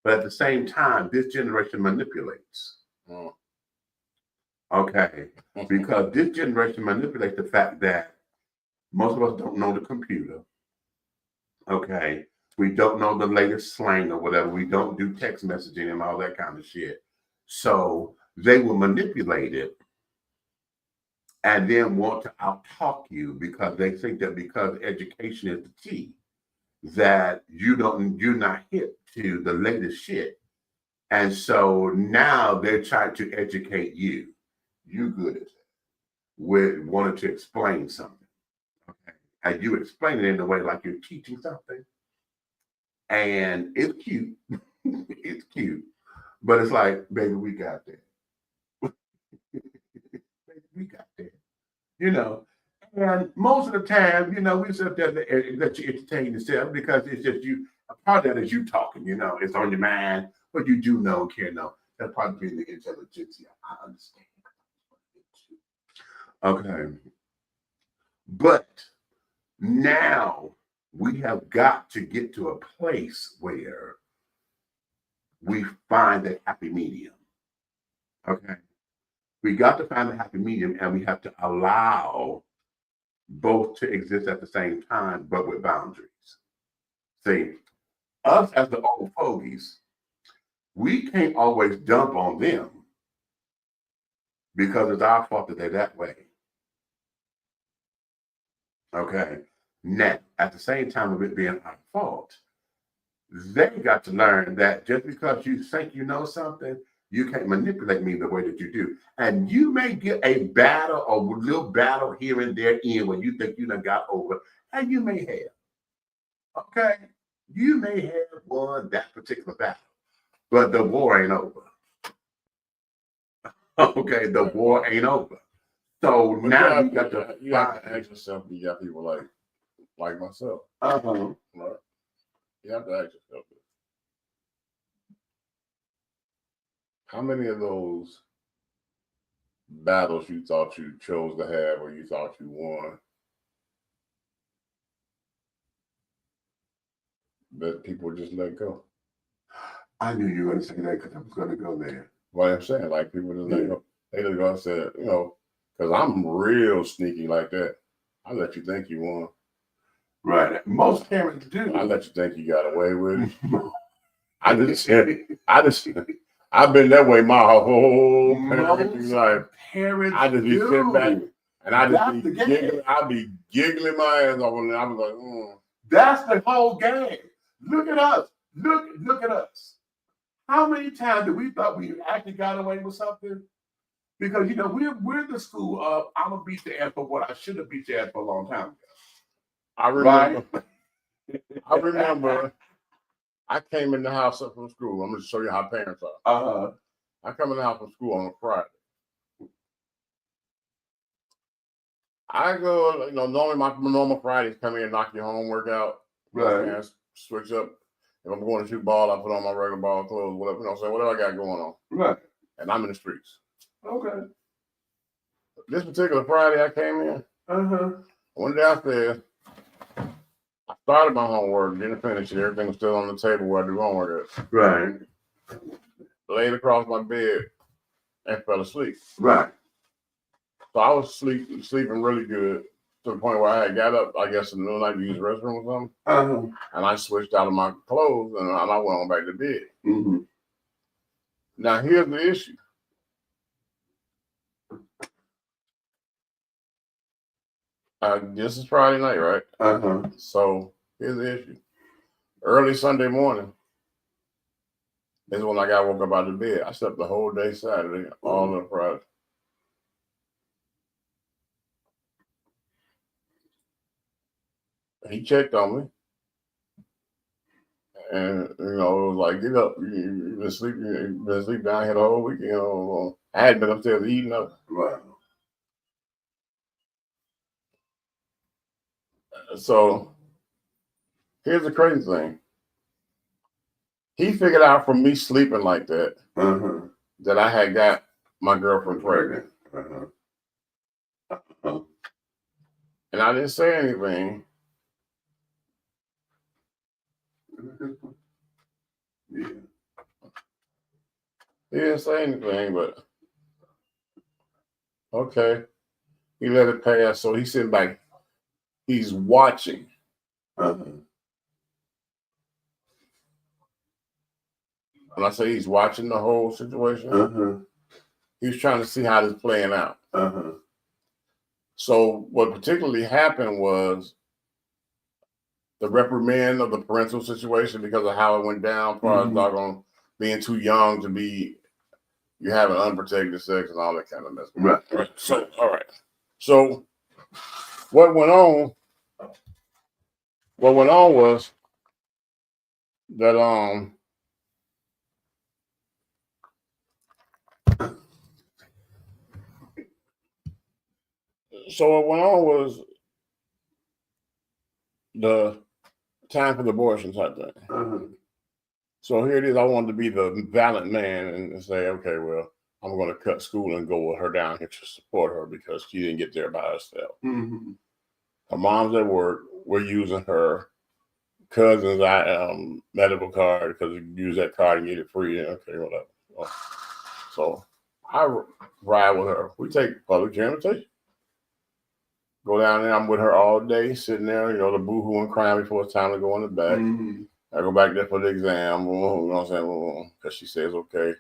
But at the same time, this generation manipulates. Okay. Because this generation manipulates the fact that most of us don't know the computer. Okay. We don't know the latest slang or whatever. We don't do text messaging and all that kind of shit. So they will manipulate it and then want to out-talk you because they think that because education is the key, that you're not hip to the latest shit. And so now they're trying to educate you. You good at that. With wanting to explain something. Okay. And you explain it in a way like you're teaching something. And it's cute. It's cute. But it's like, baby, we got that. Baby, we got that. And most of the time, we sit there and let you entertain yourself because it's just you. A part of that is you talking, it's on your mind, but you do know, care know. That's part of being the intelligentsia. I understand. Okay. But now we have got to get to a place where we find that happy medium. Okay. We got to find the happy medium, and we have to allow both to exist at the same time, but with boundaries. See, us as the old fogies, we can't always dump on them because it's our fault that they're that way. Okay. Now, at the same time of it being our fault, they got to learn that just because you think you know something, you can't manipulate me the way that you do. And you may get a battle, a little battle here and there in when you think you done got over, and you may have. Okay? You may have won that particular battle, but the war ain't over. Okay, the war ain't over. So But now you got to ask yourself, you got people like myself. Uh-huh. Right? You have to ask yourself this. How many of those battles you thought you chose to have or you thought you won that people just let go? I knew you were going to say that because I was going to go there. What I'm saying, like people just let go. They just go and say, you know, because I'm real sneaky like that. I let you think you won. Right. Most parents do. I let you think you got away with it. I've been that way my whole parenting life. Parents I just be sitting back and I just be giggling. I be giggling my ass off, and I was like, That's the whole game. Look at us. Look at us. How many times did we thought we actually got away with something? Because you know we're the school of I'm gonna beat your ass for what I should have beat your ass for a long time ago. I remember I came in the house up from school. I'm gonna show you how parents are. I come in the house from school on a Friday. I go, you know, normally my normal Fridays come in and knock your homework out. Right. And switch up. If I'm going to shoot ball, I put on my regular ball clothes, whatever, you know, so whatever I got going on. Right. And I'm in the streets. Okay. This particular Friday I came in. Went downstairs. I started my homework, didn't finish it. Everything was still on the table where I do homework at. Right. Laid across my bed and fell asleep. Right. So I was sleeping really good to the point where I had got up, I guess, in the middle of the night to use the restroom or something. And I switched out of my clothes and I went on back to bed. Now, here's the issue. This is Friday night, right? So here's the issue. Early Sunday morning is when I woke up out of bed. I slept the whole day Saturday, all of Friday. He checked on me. And, you know, it was like, get up. You've been sleeping down here the whole week. You know, I hadn't been upstairs eating up. Right. So here's the crazy thing. He figured out from me sleeping like that that I had got my girlfriend pregnant. And I didn't say anything. Yeah. He didn't say anything, but okay. He let it pass. So he's sitting back. He's watching. When I say he's watching the whole situation, he's trying to see how this is playing out. So what particularly happened was the reprimand of the parental situation because of how it went down, as far as doggone being too young to be, you having unprotected sex and all that kind of mess. Right. So, all right. So what went on was that so what went on was the time for the abortion type thing. So here it is. I wanted to be the valiant man and say, okay, well, I'm going to cut school and go with her down here to support her because she didn't get there by herself. Her mom's at work. We're using her cousin's medical card because you use that card and get it free. Yeah, okay, whatever. So I ride with her. We take public transportation. Go down there. I'm with her all day, sitting there, the boohoo and crying before it's time to go in the back. I go back there for the exam, you know what I'm saying? Because she says okay.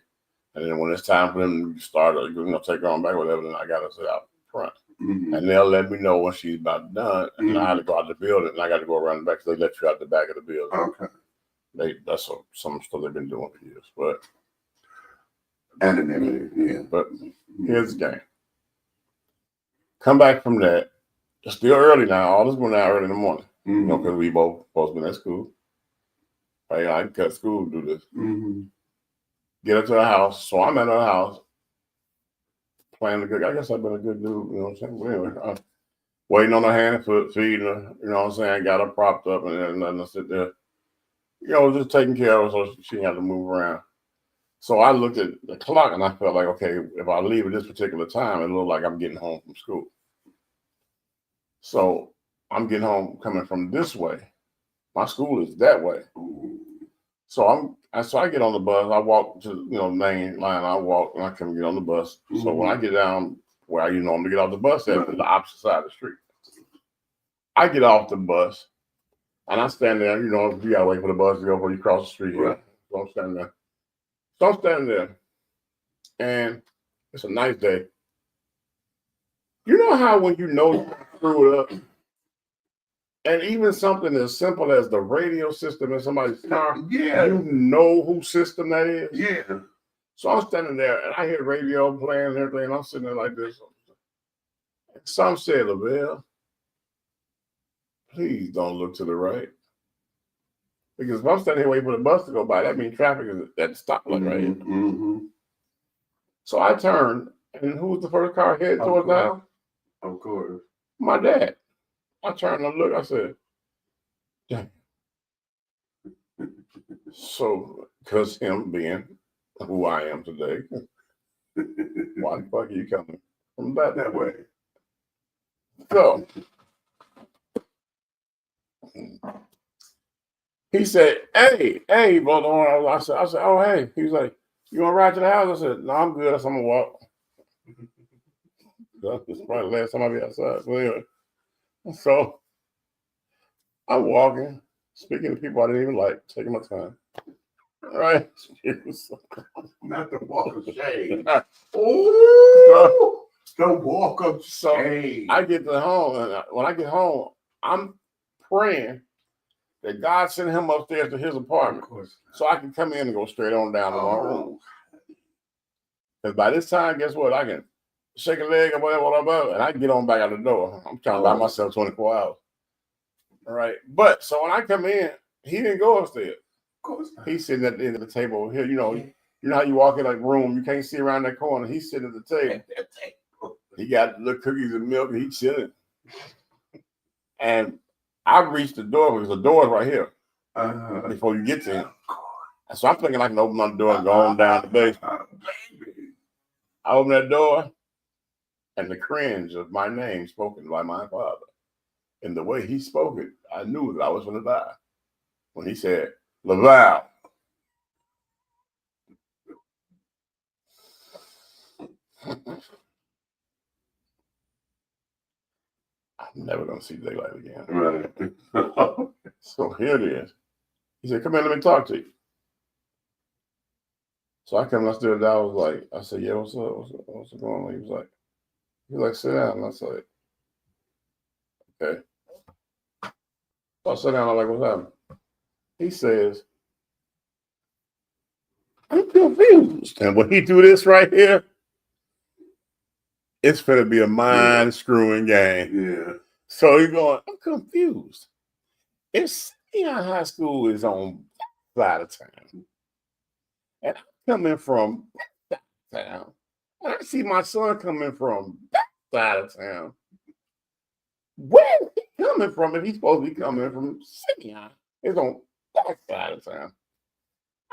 And then when it's time for them to start, take her on back, whatever, then I got to sit out front. And they'll let me know when she's about done. And I had to go out the building, and I got to go around the back because they let you out the back of the building. Okay. That's some stuff they've been doing for years. But Anonymity, yeah. But here's the game. Come back from that. It's still early now. All this going out early in the morning. Because we both been at school. Right? I can cut school to do this. Get her to the house. So I'm at her house. Playing the good. I guess I've been a good dude, you know what I'm saying? But anyway, waiting on her hand and foot, feeding her, you know what I'm saying? Got her propped up and then nothing to sit there. Just taking care of her so she didn't have to move around. So I looked at the clock and I felt like, okay, if I leave at this particular time, it looked like I'm getting home from school. So I'm getting home coming from this way. My school is that way. So I get on the bus. I walk to the main line. I walk and I come get on the bus. So when I get down where I normally get off the bus at the opposite side of the street, I get off the bus and I stand there. You gotta wait for the bus to go before you cross the street. Right. So I'm standing there. And it's a nice day. You know how when you screw it up, and even something as simple as the radio system in somebody's car, you know whose system that is? Yeah. So I'm standing there and I hear radio playing and everything, and I'm sitting there like this. Some said, Lavelle, please don't look to the right. Because if I'm standing here waiting for the bus to go by, that means traffic is at the stoplight right here. So I turned, and who was the first car headed towards the house? Of course. My dad. I turned and looked, I said, damn. So, because him being who I am today, why the fuck are you coming from that way? So, he said, hey, brother. I said, oh, hey. He was like, you want to ride to the house? I said, no, I'm good. I'm going to walk. This is probably the last time I'll be outside. But anyway, so I'm walking, speaking to people I didn't even like, taking my time. All right. Not the walk of shame. Oh, the walk of shame. I get to home, and when I get home, I'm praying that God sent him upstairs to his apartment so I can come in and go straight on down to my room. Because by this time, guess what? I can shake a leg or whatever, and I can get on back out the door. I'm trying to buy myself 24 hours. All right. But so when I come in, he didn't go upstairs. Of course not. He's sitting at the end of the table over here. You know how you walk in a room, you can't see around that corner. He's sitting at the table. He got little cookies and milk, and he's chilling. And I reached the door because the door is right here before you get to him. So I'm thinking I can open my door and go on down the basement. I open that door, and the cringe of my name spoken by my father. And the way he spoke it, I knew that I was going to die. When he said, Laval. I'm never going to see daylight again. Right. So here it is. He said, come here, let me talk to you. So I come upstairs, I said, yeah, what's up? What's going on? He was like, sit down. And I said, okay. So I sit down, I'm like, what's happening? He says, I'm confused. And when he do this right here, it's going to be a mind-screwing game. Yeah. So he's going, I'm confused. If High School is on that side of town, and I'm coming from that town, and I see my son coming from that side of town, where is he coming from if he's supposed to be coming from City High? It's on that side of town.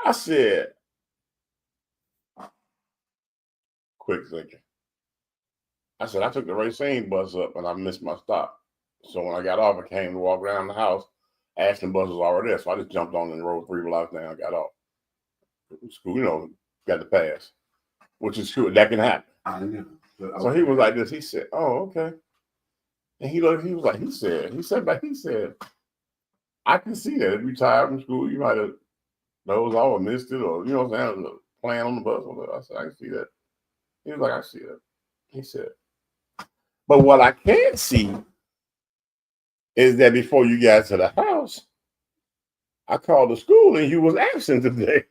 I said, quick thinking. I said, I took the Racine bus up and I missed my stop. So when I got off, I came to walk around the house Ashland bus was already there, so I just jumped on and rode 3 blocks down, got off. School, you know, got the pass, which is true. That can happen. I know. So he was like this. He said, "Oh, okay." And he looked. He was like, he said, "I can see that if you tired from school, you might have dozed off or missed it, or you know what I'm saying, playing on the bus." I said, "I can see that." He was like, "I see that." He said, "But what I can't see is that before you got to the house, I called the school and you was absent today."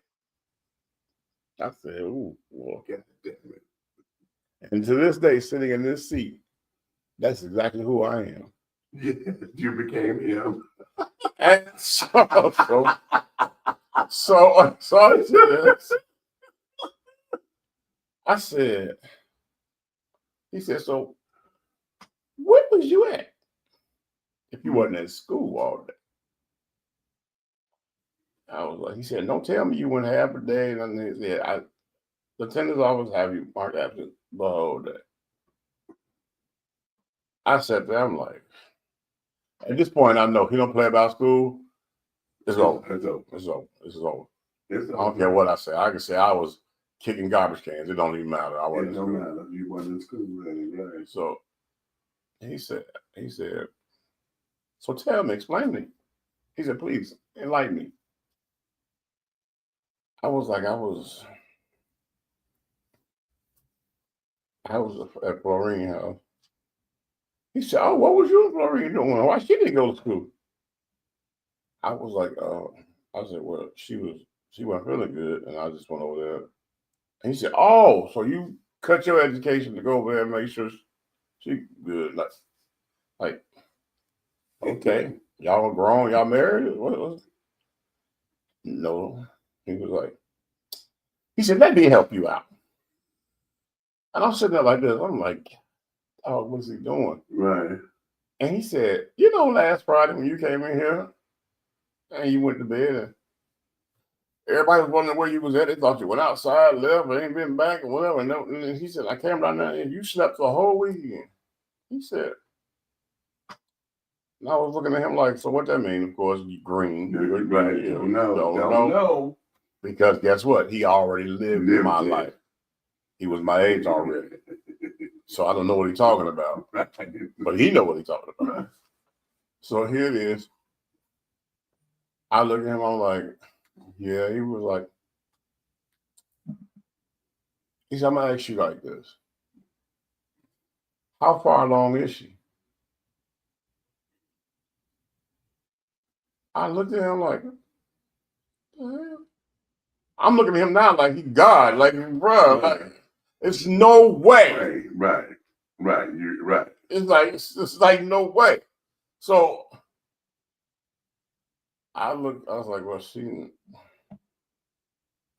I said, "Ooh, well." God damn it. And to this day, sitting in this seat, that's exactly who I am. Yeah, you became him. And so I said, he said, "So where was you at if you wasn't at school all day?" I was like, he said, "Don't tell me you went half a day." And he said, the attendance office have you marked absent the whole day. I sat there, I'm like, at this point, I know he don't play about school. It's over. It's over. It's over. This is over. It's I don't care what I say. I can say I was kicking garbage cans. It don't even matter. I It wasn't in don't school. matter. You wasn't in school, right? So he said, "So tell me, explain me." He said, "Please enlighten me." I was at Florine house. He said, "Oh, what was you and Florine doing? Why she didn't go to school?" I was like, I said, "Well, she wasn't feeling good, and I just went over there." And he said, "Oh, so you cut your education to go over there and make sure she good?" Like, okay, y'all grown, y'all married? What? No. He was like, he said, "Let me help you out." And I'm sitting there like this. I'm like, "Oh, what's he doing?" Right. And he said, "You know, last Friday when you came in here and you went to bed and everybody was wondering where you was at. They thought you went outside, left, and ain't been back or whatever." And he said, "I came down there and you slept the whole weekend." He said, and I was looking at him like, "So what that mean?" Of course, you green. Right. You Don't know. know. Because guess what? He already lived my life. He was my age already. So I don't know what he's talking about. But he know what he's talking about. So here it is. I look at him, I'm like, yeah, he was like, he said, "I'm gonna ask you like this. How far along is she?" I looked at him like, I'm looking at him now like he God, like, bro, like, it's no way. Right. You're right. It's like no way. So I was like, well,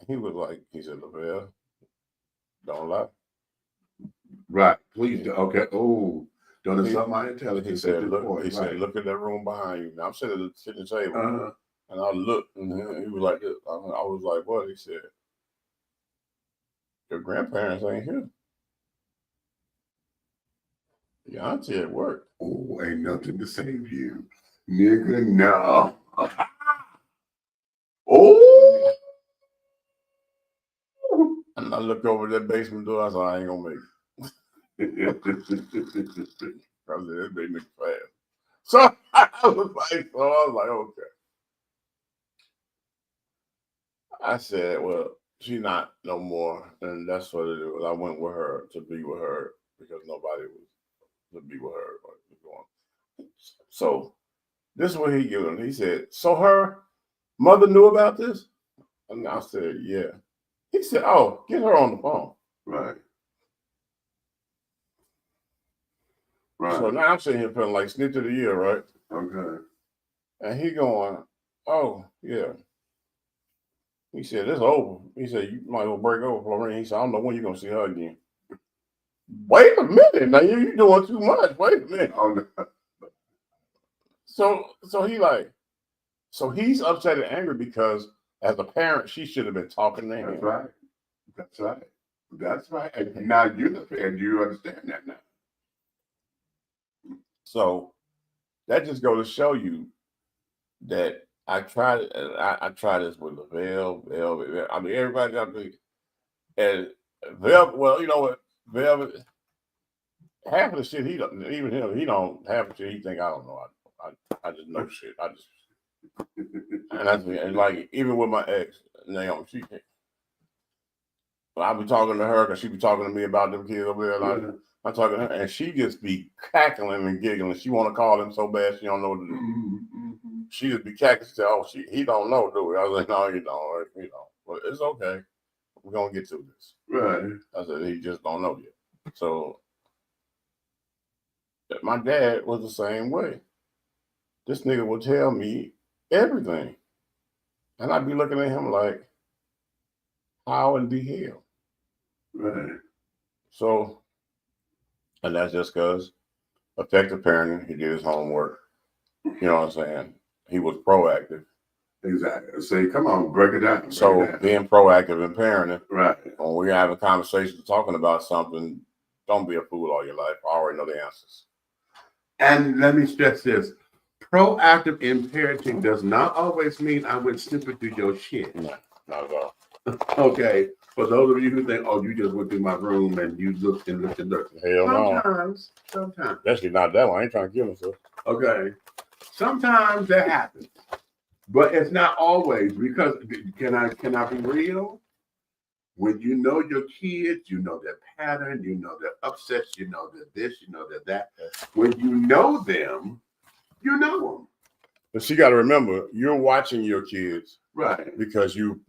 he was like, he said, "Lavelle, don't lie." Right. Please do. Okay. Oh, don't insult my He intelligence. said, at this "Look," point. he said, Right. "Look at that room behind you." Now I'm sitting at the kitchen table, Uh-huh. and I looked, and he was like, this. I was like, "What?" He said, "Your grandparents ain't here. Your auntie at work." Oh, ain't nothing to save you. Nigga, no. Oh. And I looked over that basement door. I said, "I ain't gonna make it." I said, "This made me fast." So I was like, okay. I said, "Well, she's not no more, and that's what it was." I went with her to be with her because nobody was to be with her. So this is what he gave him. He said, "So her mother knew about this?" And I said, "Yeah." He said, "Oh, get her on the phone." Right. So now I'm sitting here feeling like snitch of the year, right? Okay. And he going, "Oh, yeah." He said, "It's over." He said, "You might as well break over, Florine." He said, "I don't know when you're going to see her again." Wait a minute. Now you're doing too much. Wait a minute. Oh, no. So he's upset and angry because as a parent, she should have been talking to him. That's right. That's right. That's right. And now you're the parent. You understand that now. So that just goes to show you that I tried. I tried this with Velvet. I mean, everybody got me. And Velvet. Well, you know what, Velvet. Half of the shit he don't. Even him, he don't. Half of the shit he think I don't know. I just know shit. And that's and like even with my ex Naomi, I be talking to her because she be talking to me about them kids over there. Like, I'm talking to her, and she just be cackling and giggling. She want to call them so bad she don't know what to do. She just be cackling. She said, "Oh, he don't know, do we?" I was like, "No, he don't. You know, but it's okay. We're gonna get to this." Right. I said, "He just don't know yet." So my dad was the same way. This nigga would tell me everything, and I'd be looking at him like, "How in the hell?" Right. So, and that's just because effective parenting, he did his homework. You know what I'm saying? He was proactive. Exactly. Say, come on, break it down. So being proactive in parenting, right. When we're having conversations talking about something, don't be a fool all your life. I already know the answers. And let me stress this. Proactive in parenting does not always mean I went stupid through your shit. No, not at all. Okay. For those of you who think, oh, you just went through my room and you looked and looked and looked. Hell no. Sometimes. Especially not that one. I ain't trying to kill myself. Okay. Sometimes that happens. But it's not always, because can I be real? When you know your kids, you know their pattern, you know their upsets, you know their this, you know their that. When you know them, you know them. But you got to remember, you're watching your kids, right? Because you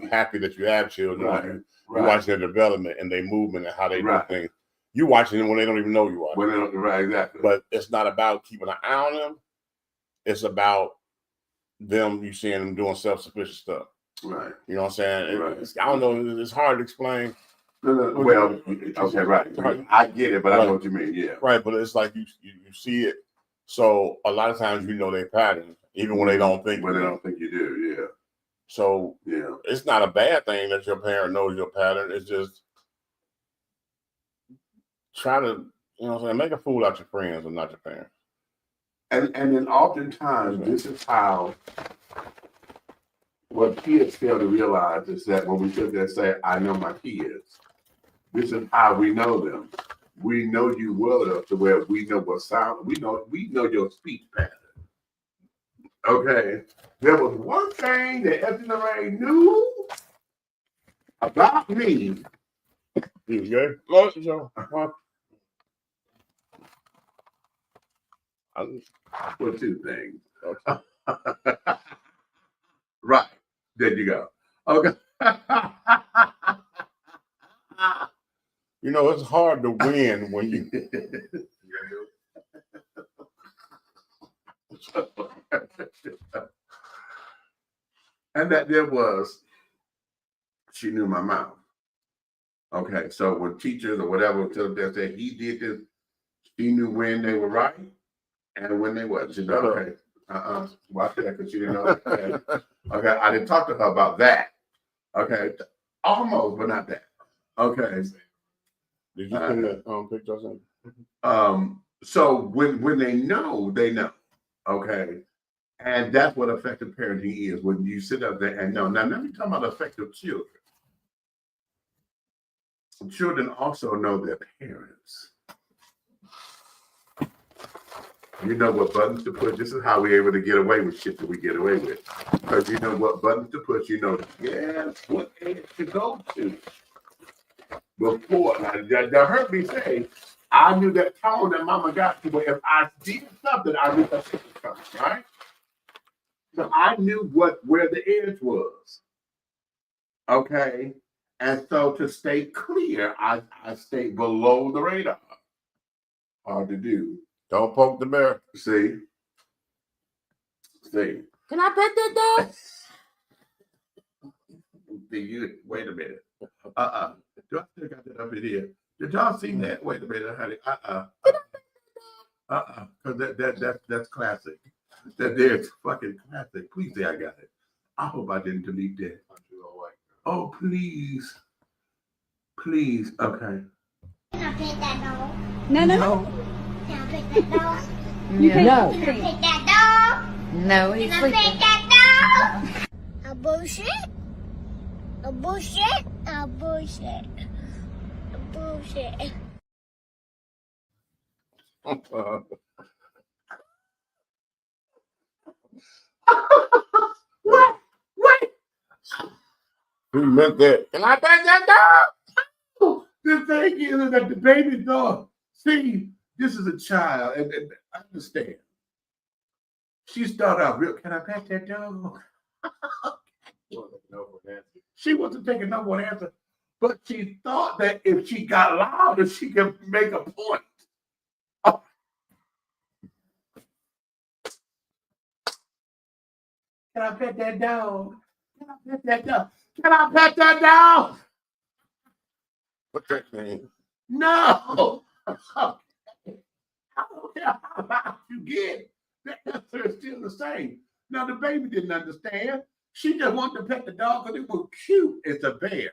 happy that you have children. Right. You're watching their development and their movement and how they do things. You're watching them when they don't even know you are. Right, exactly. But it's not about keeping an eye on them. It's about them. You seeing them doing self-sufficient stuff. Right. You know what I'm saying? Right. I don't know. It's hard to explain. No. Well, okay, right. I get it, but I know what you mean. Yeah. Right, but it's like you see it. So a lot of times you know their patterns, even when they don't think. When they don't think you do, yeah. So yeah, it's not a bad thing that your parent knows your pattern. It's just try to, you know what I'm saying, make a fool out your friends and not your parents. And then oftentimes this is how what kids fail to realize is that when we sit there and say, I know my kids, this is how we know them. We know you well enough to where we know what sound, we know your speech pattern. Okay. There was one thing that F. Lorraine knew about me. You good? Well, two things. Right. There you go. Okay. You know, it's hard to win when you. And that there was, she knew my mouth. Okay, so when teachers or whatever tell them that he did this, she knew when they were right and when they wasn't. She said, okay, watch that, because she didn't know. Okay, I didn't talk to her about that. Okay, almost, but not that. Okay. Did you send that picture or something? So when they know, they know. Okay. And that's what effective parenting is, when you sit up there and know. Now, let me talk about effective children. Children also know their parents. You know what buttons to push. This is how we're able to get away with shit that we get away with. Because you know what buttons to push. You know, yes, what age to go to. Before, now, that hurt me say, I knew that tone that mama got to where if I did something, I knew that shit was coming, right? So I knew where the edge was. Okay. And so to stay clear, I stayed below the radar. Hard to do. Don't poke the bear. See? Can I pet that dog? Wait a minute. Do I still got that up in here? Did y'all see that? Wait a minute, honey. Because that's classic. That there's fucking classic. Please say I got it. I hope I didn't delete that. Oh, please. Please. Okay. Can I pet that dog? No. Can I pet that dog? No. Can I pet that dog? No, he's Can I sleeping. pet that dog? A bullshit? A bullshit? A bullshit. A bullshit. What? He meant that. Can I pet that dog? The thing is that the baby dog, see, this is a child, and I understand. She started out real, can I pet that dog? She wasn't taking no one answer, but she thought that if she got louder, she could make a point. Oh. Can I pet that dog? Can I pet that dog? Can I pet that dog? What's that mean? No. I don't care how loud you get. The answer is still the same. Now the baby didn't understand. She just wanted to pet the dog because it was cute. It's a bear.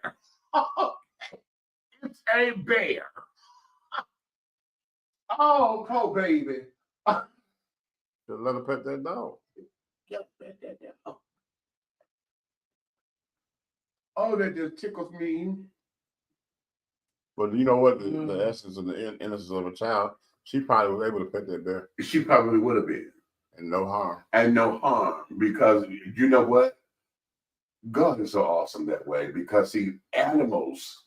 It's a bear. Oh, poor baby. Just let her pet that dog. Just pet that dog. Oh, that just tickles me. But you know what? The essence and the innocence of a child, she probably was able to pet that bear She probably would have been. and no harm. And no harm, because you know what? God is so awesome that way, because see, animals,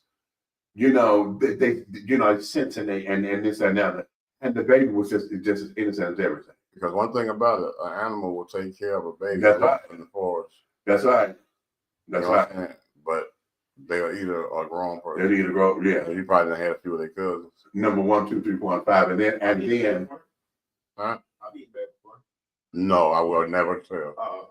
you know, they you know, sense and this and that. And the baby was just as innocent as everything. Because one thing about it, an animal will take care of a baby That's right. in the forest. That's right. That's You know what right. I'm saying? But they are either a grown person. They need to grow, yeah. You probably done had a few of their cousins. Number 1, 2, 3, 4, and 5. And then Huh? I've eaten bear before. No, I will never tell.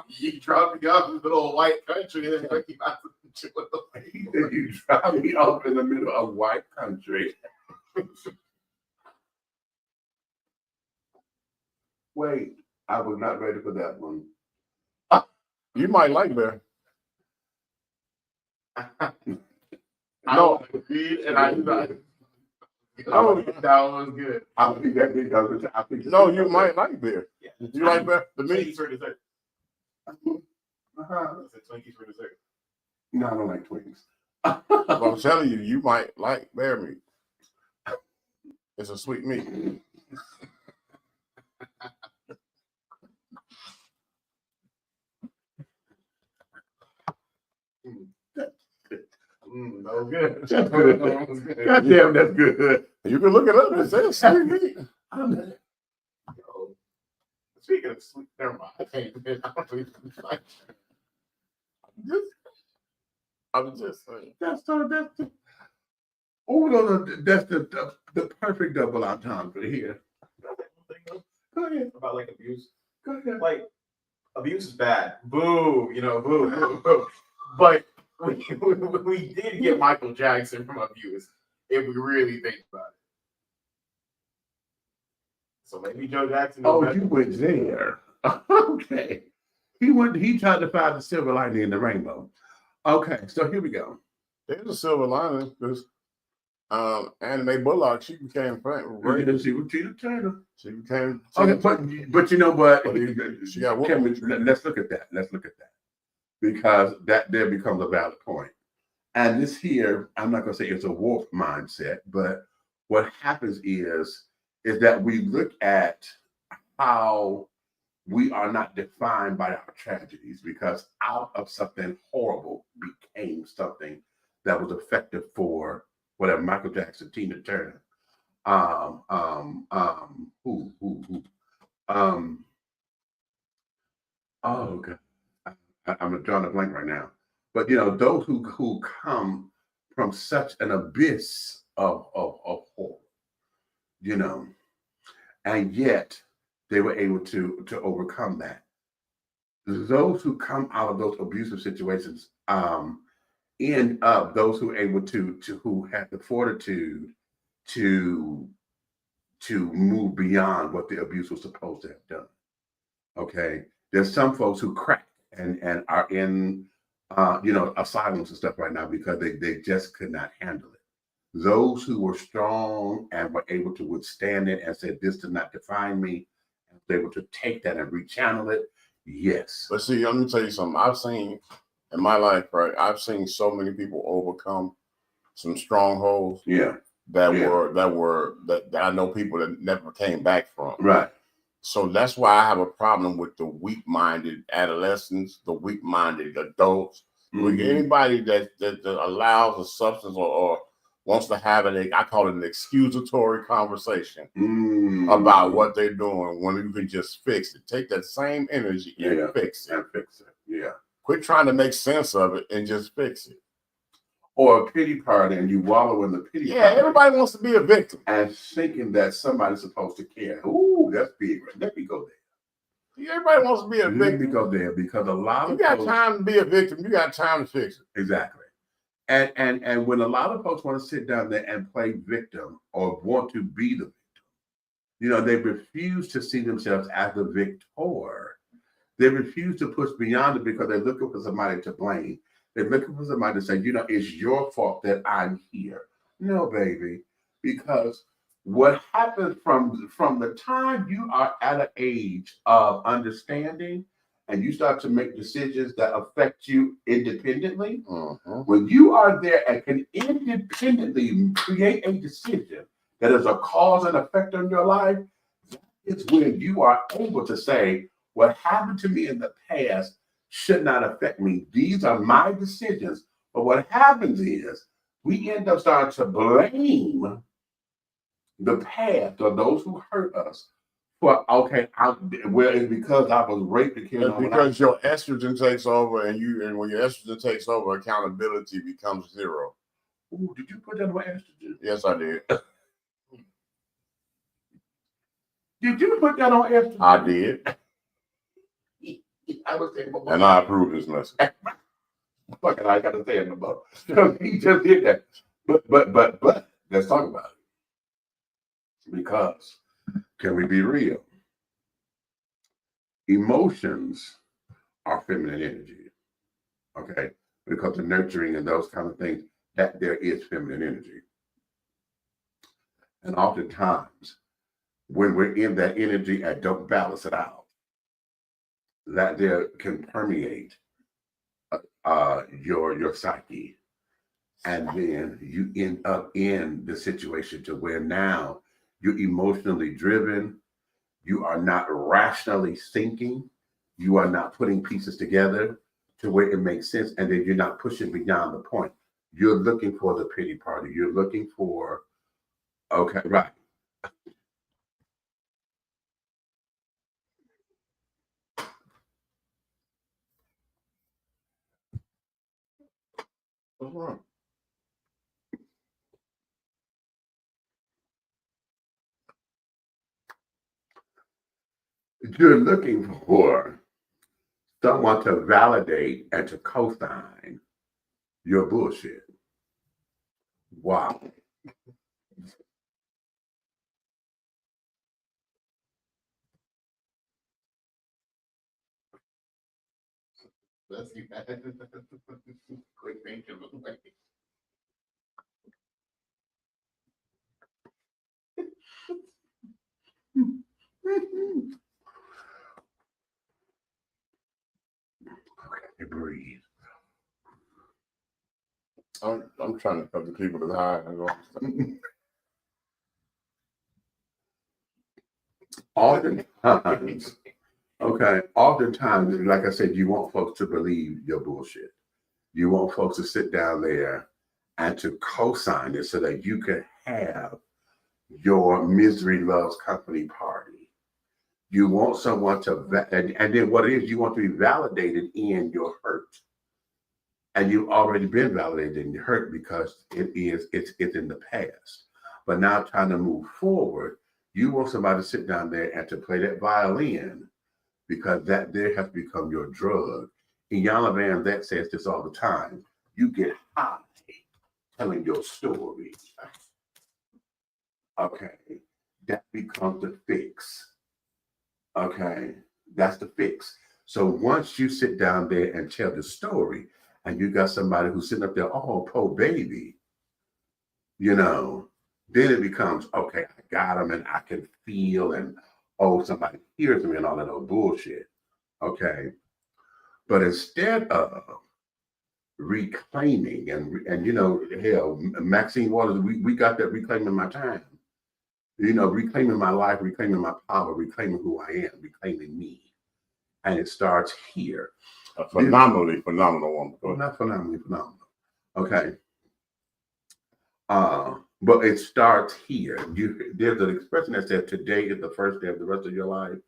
You dropped me off in the middle of white country and then you out to he said you drop me off in the middle of white country. Wait, I was not ready for that one. You might like bear. No, and I No, that was good. I think that because I think no, you might like bear. Yeah. You like bear? The meat? Twinkies for dessert. Uh-huh. I said Twinkies for dessert. No, I don't like twins. But I'm telling you, you might like bear meat. It's a sweet meat. That was good. That's good. That was good. God damn, that's good. You can look it up. It says sweet meat. Yo, speaking of sweet, never mind. I can't even. I don't even like. I'm just saying. That's the oh no, that's the perfect double entendre here. Go ahead. About like abuse. Go ahead. Like abuse is bad. Boo, you know, boo, boo, boo. But we did get Michael Jackson from abuse if we really think about it. So maybe Joe Jackson. Oh, you went there. Okay. He tried to find the silver lining in the rainbow. Okay, so here we go. There's a silver lining because Anime Bullock, she became She was Tina Turner. She became Okay, but you know what? She got Can woman. let's look at that. Let's look at that. Because that there becomes a valid point. And this here, I'm not gonna say it's a wolf mindset, but what happens is that we look at how we are not defined by our tragedies, because out of something horrible became something that was effective for whatever Michael Jackson, Tina Turner, oh God, I'm drawing a blank right now. But you know, those who come from such an abyss of horror, you know, and yet they were able to overcome that. Those who come out of those abusive situations end up those who are able to who have the fortitude to move beyond what the abuse was supposed to have done. Okay, there's some folks who crack and are in you know, asylums and stuff right now because they just could not handle it. those who were strong and were able to withstand it and said, this does not define me, and were able to take that and rechannel it, yes. But see, let me tell you something. I've seen in my life, right? I've seen so many people overcome some strongholds Yeah. that I know people that never came back from. Right. So that's why I have a problem with the weak-minded adolescents, the weak-minded adults. Mhm. Anybody that allows a substance or wants to have I call it an excusatory conversation about what they're doing when you can just fix it. Take that same energy and fix it. And fix it. Yeah. Quit trying to make sense of it and just fix it. Or a pity party, and you wallow in the pity party. Yeah, everybody wants to be a victim. And thinking that somebody's supposed to care. Ooh, that's big. Let me go there. Everybody wants to be a victim. Let me go there, because a lot of you got folks, time to be a victim. You got time to fix it. Exactly. And when a lot of folks want to sit down there and play victim or want to be the victim, they refuse to see themselves as the victor. They refuse to push beyond it because they're looking for somebody to blame. They're looking for somebody to say, it's your fault that I'm here. No, baby, because what happens from the time you are at an age of understanding and you start to make decisions that affect you independently, when you are there and can independently create a decision that is a cause and effect on your life, it's when you are able to say, what happened to me in the past should not affect me. These are my decisions. But what happens is we end up starting to blame the past or those who hurt us for, it's because I was raped and killed. Because your estrogen takes over, and when your estrogen takes over, accountability becomes zero. Ooh, did you put that on estrogen? Yes, I did. Did you put that on estrogen? I did. I was saying, and I approve this message. Fucking, I got to say it in the book. He just did that. But let's talk about it. Because can we be real? Emotions are feminine energy. Okay? Because the nurturing and those kind of things, that there is feminine energy. And oftentimes, when we're in that energy and don't balance it out, that there can permeate your psyche, and then you end up in the situation to where now you're emotionally driven, you are not rationally thinking, you are not putting pieces together to where it makes sense, and then you're not pushing beyond the point. You're looking for the pity party. You're looking for, okay, right. What's wrong? You're looking for someone to validate and to co-sign your bullshit. Wow. Let's see that. Quick thinking. Okay, breathe. I'm trying to help the people that's high. Oftentimes, oftentimes, like I said, you want folks to believe your bullshit. You want folks to sit down there and to co-sign it so that you can have your misery loves company party. You want someone to, and then what it is, you want to be validated in your hurt. And you've already been validated in your hurt because it's in the past. But now trying to move forward, you want somebody to sit down there and to play that violin because that there has become your drug. Iyanla Vanzant says this all the time. You get high telling your story. Okay, that becomes the fix. Okay, that's the fix. So once you sit down there and tell the story, and you got somebody who's sitting up there, oh, poor baby, you know, then it becomes, okay, I got them and I can feel and, oh, somebody hears me and all that old bullshit. Okay. But instead of reclaiming and you know, hell, Maxine Waters, we got that reclaiming my time. You know, reclaiming my life, reclaiming my power, reclaiming who I am, reclaiming me. And it starts here. A phenomenally phenomenal woman. Well, not phenomenally phenomenal. Okay. But it starts here. There's an expression that says today is the first day of the rest of your life.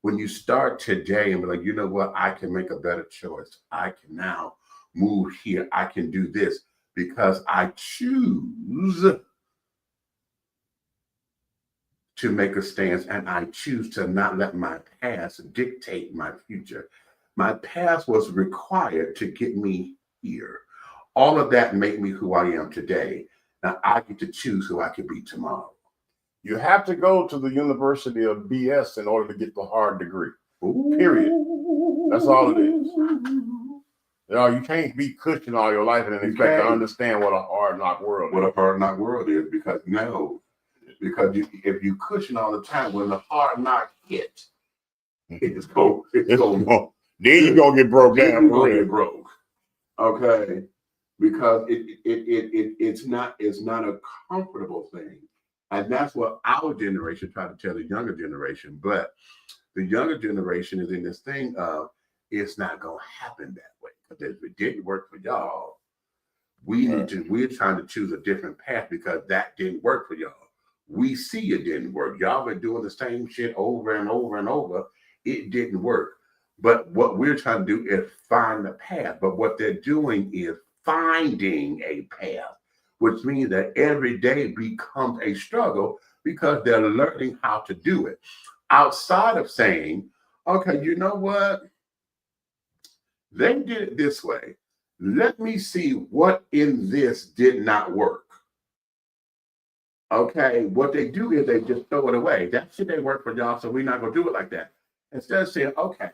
When you start today and be like, you know what, I can make a better choice. I can now move here. I can do this because I choose to make a stance and I choose to not let my past dictate my future. My past was required to get me here. All of that made me who I am today. Now I get to choose who I could be tomorrow. You have to go to the University of BS in order to get the hard degree. Ooh. Period. That's all it is. You know, you can't be cushioned all your life and then expect to understand what a hard knock world is. What a hard knock world is, because if you cushion all the time, when the hard knock hit, it's going. Then you're gonna get broke down. You're gonna get broke. Okay, because it's not a comfortable thing, and that's what our generation tried to tell the younger generation. But the younger generation is in this thing of it's not gonna happen that way, because if it didn't work for y'all, we're trying to choose a different path because that didn't work for y'all. We see it didn't work. Y'all been doing the same shit over and over and over. It didn't work. But what we're trying to do is find the path. But what they're doing is finding a path, which means that every day becomes a struggle because they're learning how to do it. Outside of saying, okay, you know what? They did it this way. Let me see what in this did not work. Okay, what they do is they just throw it away. That shit ain't work for y'all, so we're not gonna do it like that. Instead of saying, okay,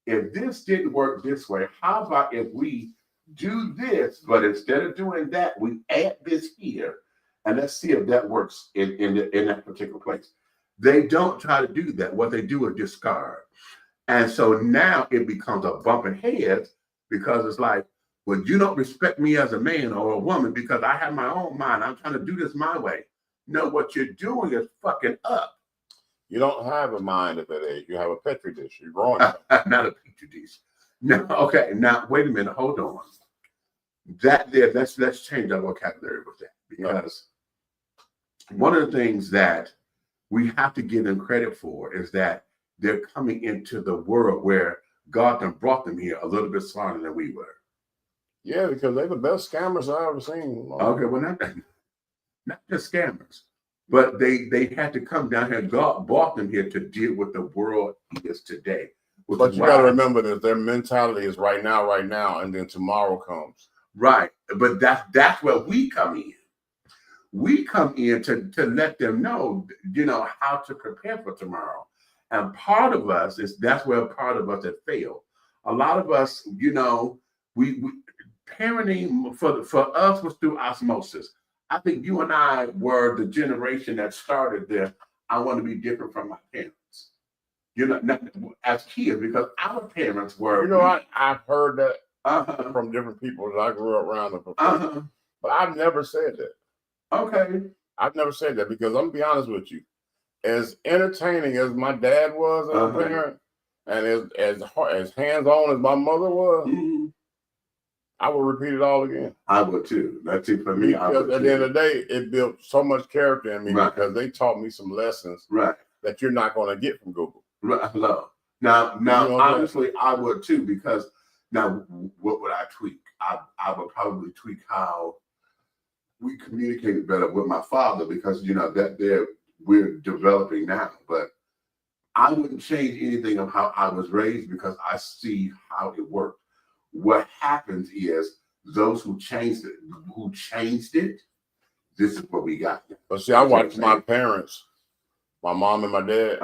if this didn't work this way, how about if we do this, but instead of doing that, we add this here, and let's see if that works in that particular place. They don't try to do that. What they do is discard. And so now it becomes a bumping heads, because it's like, well, you don't respect me as a man or a woman because I have my own mind. I'm trying to do this my way. No, what you're doing is fucking up. You don't have a mind at that age. You have a petri dish. You're growing up. Not a petri dish. No, okay. Now wait a minute. Hold on. Let's change our vocabulary with that, because one of the things that we have to give them credit for is that they're coming into the world where God done brought them here a little bit smarter than we were. Yeah, because they're the best scammers I've ever seen. Okay, well, not just scammers, but they had to come down here. God brought them here to deal with the world is today. But you got to remember that their mentality is right now, and then tomorrow comes. Right, but that's where we come in. We come in to let them know, how to prepare for tomorrow. And part of us that's where part of us have failed. A lot of us, we parenting for us was through osmosis. I think you and I were the generation that started there. I want to be different from my parents. Not as kids, because our parents were. I've heard that from different people that I grew up around. But I've never said that. Okay. I've never said that, because I'm gonna be honest with you. As entertaining as my dad was as a parent, and as hands-on as my mother was, I would repeat it all again. I would too. That's it for me. Because at the end of the day, it built so much character in me, because they taught me some lessons that you're not going to get from Google. Right. Now, honestly, I would too, because now what would I tweak? I would probably tweak how we communicated better with my father, because we're developing now. But I wouldn't change anything of how I was raised, because I see how it worked. What happens is those who changed it, this is what we got. But see, I watched my parents, my mom and my dad,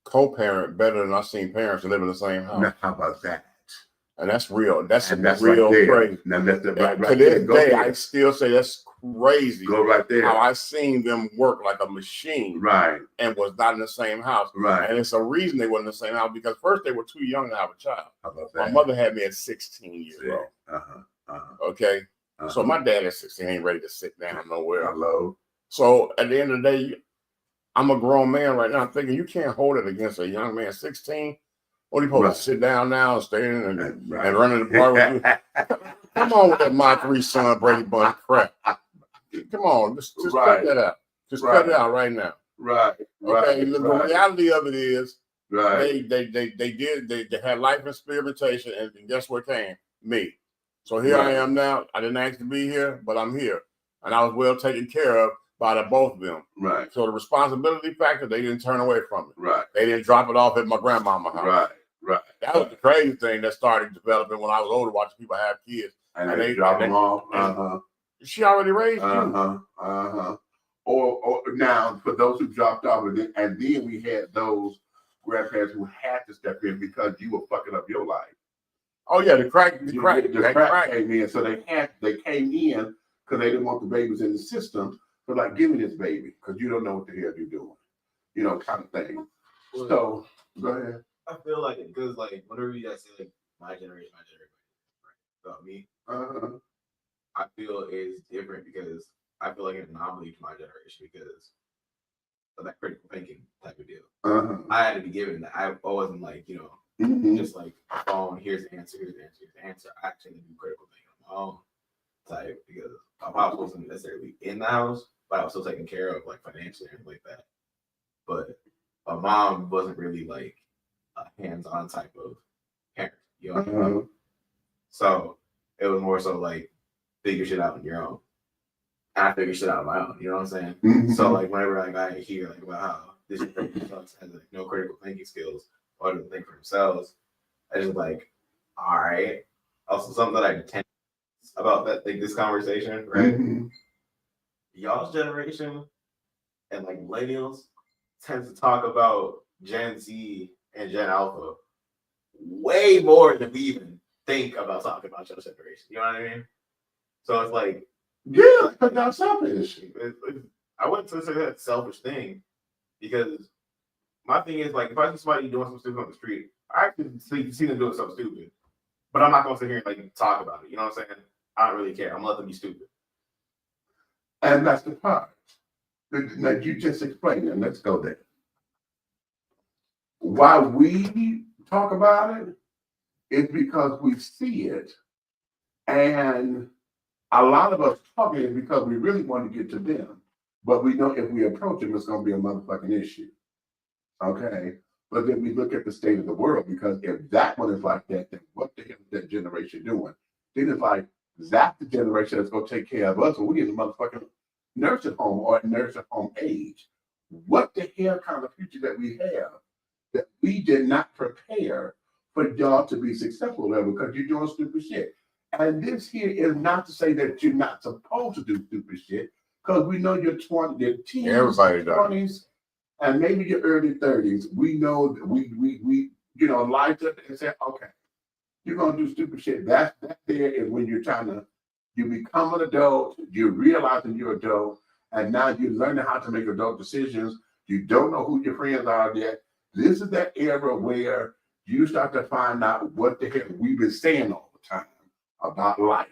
co-parent better than I've seen parents live in the same house. Now, how about that? And that's real. That's real crazy. Now, that's to this day, I still say that's crazy. Go right there. How I seen them work like a machine, Right. and was not in the same house. Right. And it's a reason they weren't in the same house because first they were too young to have a child. How about My that? mother had me at 16 years See? old. Uh-huh. Okay. Uh-huh. So my dad at 16 ain't ready to sit down nowhere. Hello. So at the end of the day, I'm a grown man right now. I'm thinking you can't hold it against a young man. 16. What are you supposed Right. to sit down now and stay in and Right. run in the bar with you? Come on with that my 3 son Brady Bunch crap. Come on, just Right. cut that out. Just Right. cut it out right now. Right. Okay. Right. The Right. reality of it is Right. they had life experimentation, and guess what came? Me. So here I Right. am now. I didn't ask to be here, but I'm here. And I was well taken care of by the both of them. Right. So the responsibility factor, they didn't turn away from it. Right. They didn't drop it off at my grandmama's house. Right. Right. That was the crazy thing that started developing when I was older, watching people have kids. And they drop them off. She already raised you. Or now for those who dropped off, and then we had those grandparents who had to step in because you were fucking up your life. Oh yeah, the crack Came in, so they came in because they didn't want the babies in the system. So like, give me this baby because you don't know what the hell you're doing, kind of thing. So go ahead. I feel like because like whenever you guys say like my generation, right, about me, I feel is different because I feel like an anomaly to my generation because of that critical thinking type of deal. I had to be given that. I wasn't like just like phone. Here's the answer. Here's the answer. Here's the answer. I actually do critical thinking on my own type because my pops wasn't necessarily in the house, but I was still taken care of like financially and like that. But my mom wasn't really like a hands-on type of parent, what I mean? So it was more so like figure shit out on your own. And I figure shit out on my own, you know what I'm saying? So like whenever like I hear like about how this person has like no critical thinking skills or doesn't think for themselves, I just like, all right. Also something that I detest about that like this conversation, right? Y'all's generation and like millennials tends to talk about Gen Z and Gen Alpha way more than we even think about talking about your generation. You know what I mean? So it's like, yeah, because y'all selfish. I wouldn't say that's a selfish thing because my thing is like if I see somebody doing something stupid on the street, I actually see them doing something stupid, but I'm not gonna sit here and like talk about it. You know what I'm saying? I don't really care. I'm gonna let them be stupid. And that's the part that you just explained. And let's go there. Why we talk about it is because we see it, and a lot of us talking is because we really want to get to them, but we know if we approach them, it's going to be a motherfucking issue. Okay, but then we look at the state of the world because if that one is like that, then what the hell is that generation doing? Then it's like that's the generation that's going to take care of us when we in the motherfucking nursing home or nursing home age. What the hell kind of future that we have that we did not prepare for y'all to be successful there because you're doing stupid shit. And this here is not to say that you're not supposed to do stupid shit, because we know your 20s, your teens, Everybody 20s, and maybe your early 30s. We know that we light up and say, okay, you're gonna do stupid shit. That there is when you become an adult, you're realizing you're an adult, and now you're learning how to make adult decisions. You don't know who your friends are yet. This is that era where you start to find out what the hell we've been saying all the time about life.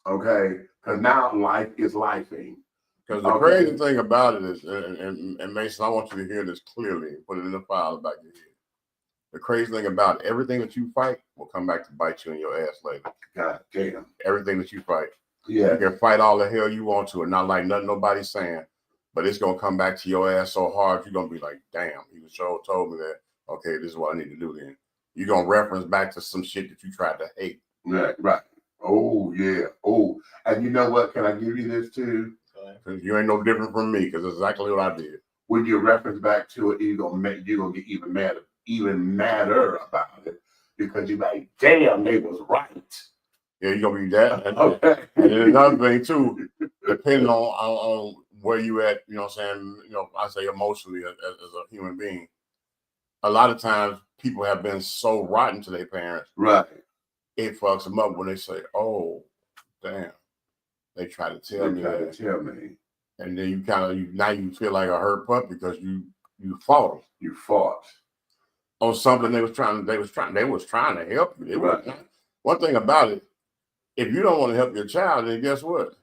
Okay? Because now life is lifing. Because the crazy thing about it is, and Mason, I want you to hear this clearly and put it in the file back in your head. The crazy thing about everything that you fight will come back to bite you in your ass later. God damn. Everything that you fight. Yeah. You can fight all the hell you want to and not like nothing nobody's saying, but it's going to come back to your ass so hard, you're going to be like, damn, he was sure told me that. Okay, this is what I need to do then. You're going to reference back to some shit that you tried to hate. Right, right. Oh, yeah. Oh, and you know what? Can I give you this too? Because you ain't no different from me, because it's exactly what I did. When you reference back to it, you're gonna get even madder about it, because you're like, damn, they was right. Yeah, you're gonna be that. And, okay. And then another thing too, depending on where you at, you know what I'm saying, I say emotionally as a human being, a lot of times people have been so rotten to their parents. Right. It fucks them up when they say, oh, damn. They try to tell me that. Tell me. And then you kind of now you feel like a hurt pup because you fought them. You fought On something they was trying to help you. They Right. were, one thing about it, if you don't want to help your child, then guess what?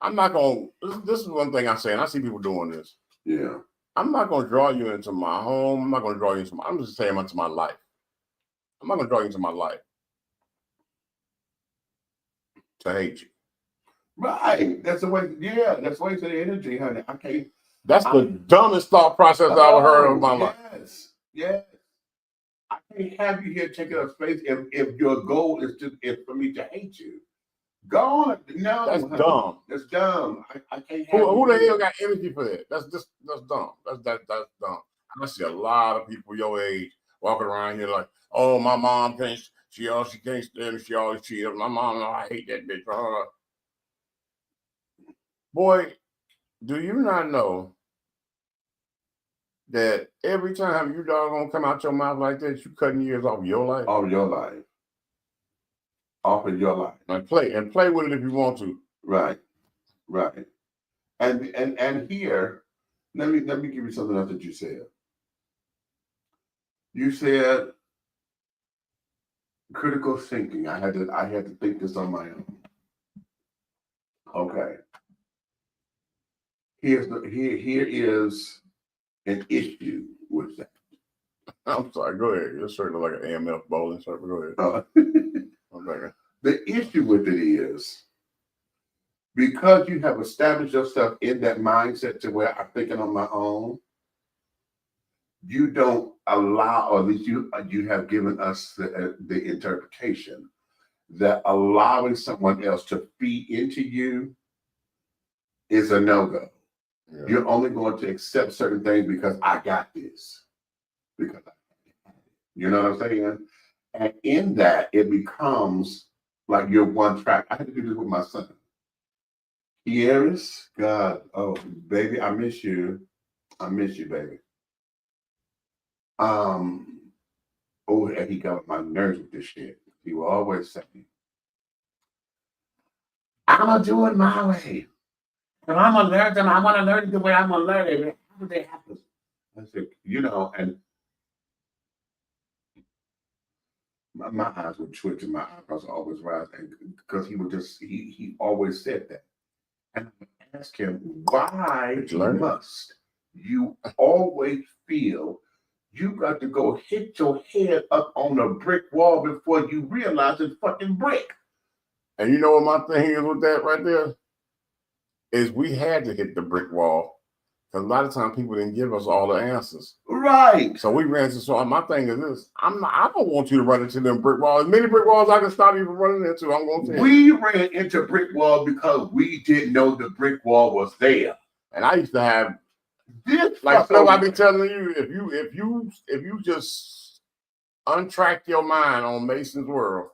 I'm not gonna. This is one thing I say, and I see people doing this. Yeah. I'm not gonna draw you into my home. I'm not gonna draw you into I'm just saying into my life. I'm not gonna draw you into my life to hate you. Right. That's the way. Yeah. That's the way to the energy, honey. I can't. That's the dumbest thought process I've ever heard of in my life. Yes. Yes. I can't have you here taking up space if your goal is for me to hate you. Go on. No. That's honey. dumb. That's dumb. I can't have Who you the here. hell got energy for that? That's dumb. That's dumb. I see a lot of people your age walking around here like, oh, my mom can't. She can't stand me. She always cheats. My mom, no, I hate that bitch. Boy, do you not know that every time you doggone come out your mouth like that, you cutting years off your life? Off your life. Off of your life. Like play with it if you want to. Right. Right. And here, let me give you something else that you said. You said critical thinking. I had to think this on my own. Okay. Here is an issue with that. I'm sorry, go ahead. Your shirt look like an AMF bowling shirt, but go ahead. Okay. The issue with it is because you have established yourself in that mindset to where I'm thinking on my own, you don't allow, or at least you have given us the interpretation that allowing someone else to feed into you is a no-go. Yeah. You're only going to accept certain things because I got this. Because you know what I'm saying? And in that, it becomes like you're one track. I had to do this with my son. Years, God, oh baby, I miss you. I miss you, baby. Oh, and he got my nerves with this shit. He will always say, I'm gonna do it my way. And I'm gonna learn them. I want to learn it the way I'm gonna learn it. How do they happen? I said, you know, and my eyes would twitch and my eyebrows would always rise, because he would just he always said that. And I asked him, why must you always feel you got to go hit your head up on a brick wall before you realize it's fucking brick? And you know what my thing is with that right there? Is we had to hit the brick wall. Because a lot of times people didn't give us all the answers. Right. So we ran into, so my thing is this, I don't want you to run into them brick walls. As many brick walls I can stop you from running into, I'm going to say. We ran into brick wall because we didn't know the brick wall was there. And I used to have this, like stuff I be telling you, if you just untrack your mind on Mason's world,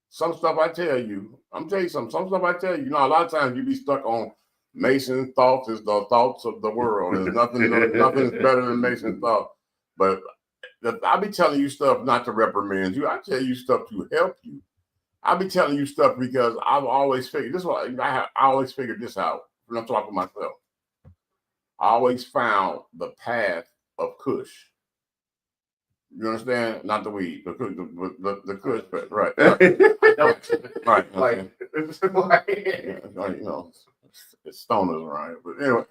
some stuff I tell you, I'm telling you something, some stuff I tell you, a lot of times you be stuck on Mason's thoughts is the thoughts of the world. There's nothing's better than Mason's thought. But I be telling you stuff not to reprimand you. I tell you stuff to help you. I be telling you stuff because I've always figured this. I always figured this out when I'm talking to myself. I always found the path of Kush. You understand? Not the weed, the Kush, right? Right. Like, Yeah, you know, it's stoners around. But anyway,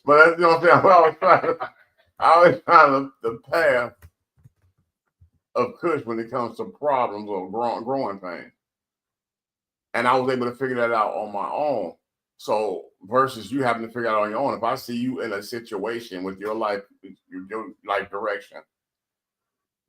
but you know what I'm saying? I always find the path of Kush when it comes to problems or growing pains. And I was able to figure that out on my own. So versus you having to figure it out on your own. If I see you in a situation with your life direction,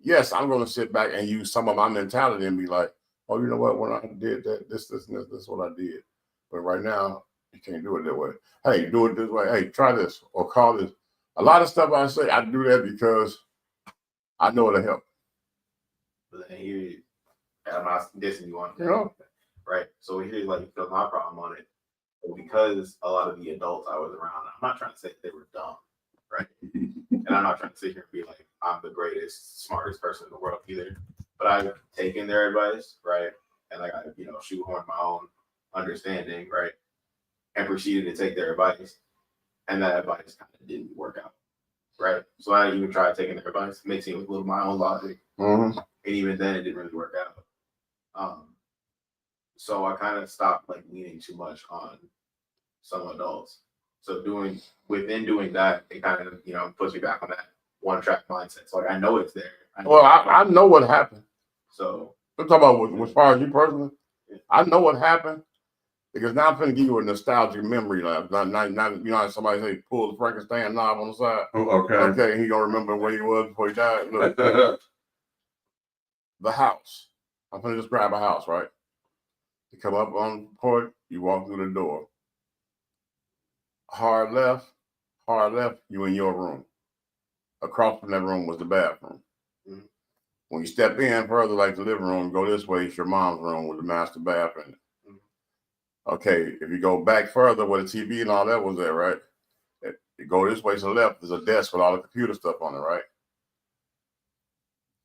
yes, I'm going to sit back and use some of my mentality and be like, oh, you know what? When I did that, this is what I did. But right now, you can't do it that way. Hey, do it this way. Hey, try this or call this. A lot of stuff I say, I do that because I know it'll help. But then here, I'm not dissing you on that. You know? Right. So here's my problem on it. Because a lot of the adults I was around, I'm not trying to say they were dumb, right? And I'm not trying to sit here and be like, I'm the greatest, smartest person in the world either. But I've taken their advice, right? And like I, shoehorn my own understanding, right? And proceeded to take their advice. And that advice kind of didn't work out, right? So I even tried taking their advice, mixing it with a little my own logic. And even then, it didn't really work out. So I kind of stopped like leaning too much on some adults. So within doing that, it kind of, you know, puts me back on that one track mindset. So like, I know it's there. I know what happened. So I'm talking about as far as you personally. I know what happened because now I'm going to give you a nostalgic memory. Not you know how somebody say pull the Frankenstein knob on the side. Oh, okay. Okay, he gonna remember where he was before he died. Look, the house. I'm gonna just grab a house, right? You come up on the porch, you walk through the door. Hard left, you in your room. Across from that room was the bathroom. When you step in further, like the living room, go this way, it's your mom's room with the master bath in it. Okay, if you go back further where the TV and all that was there, right? You go this way to the left, there's a desk with all the computer stuff on it, right?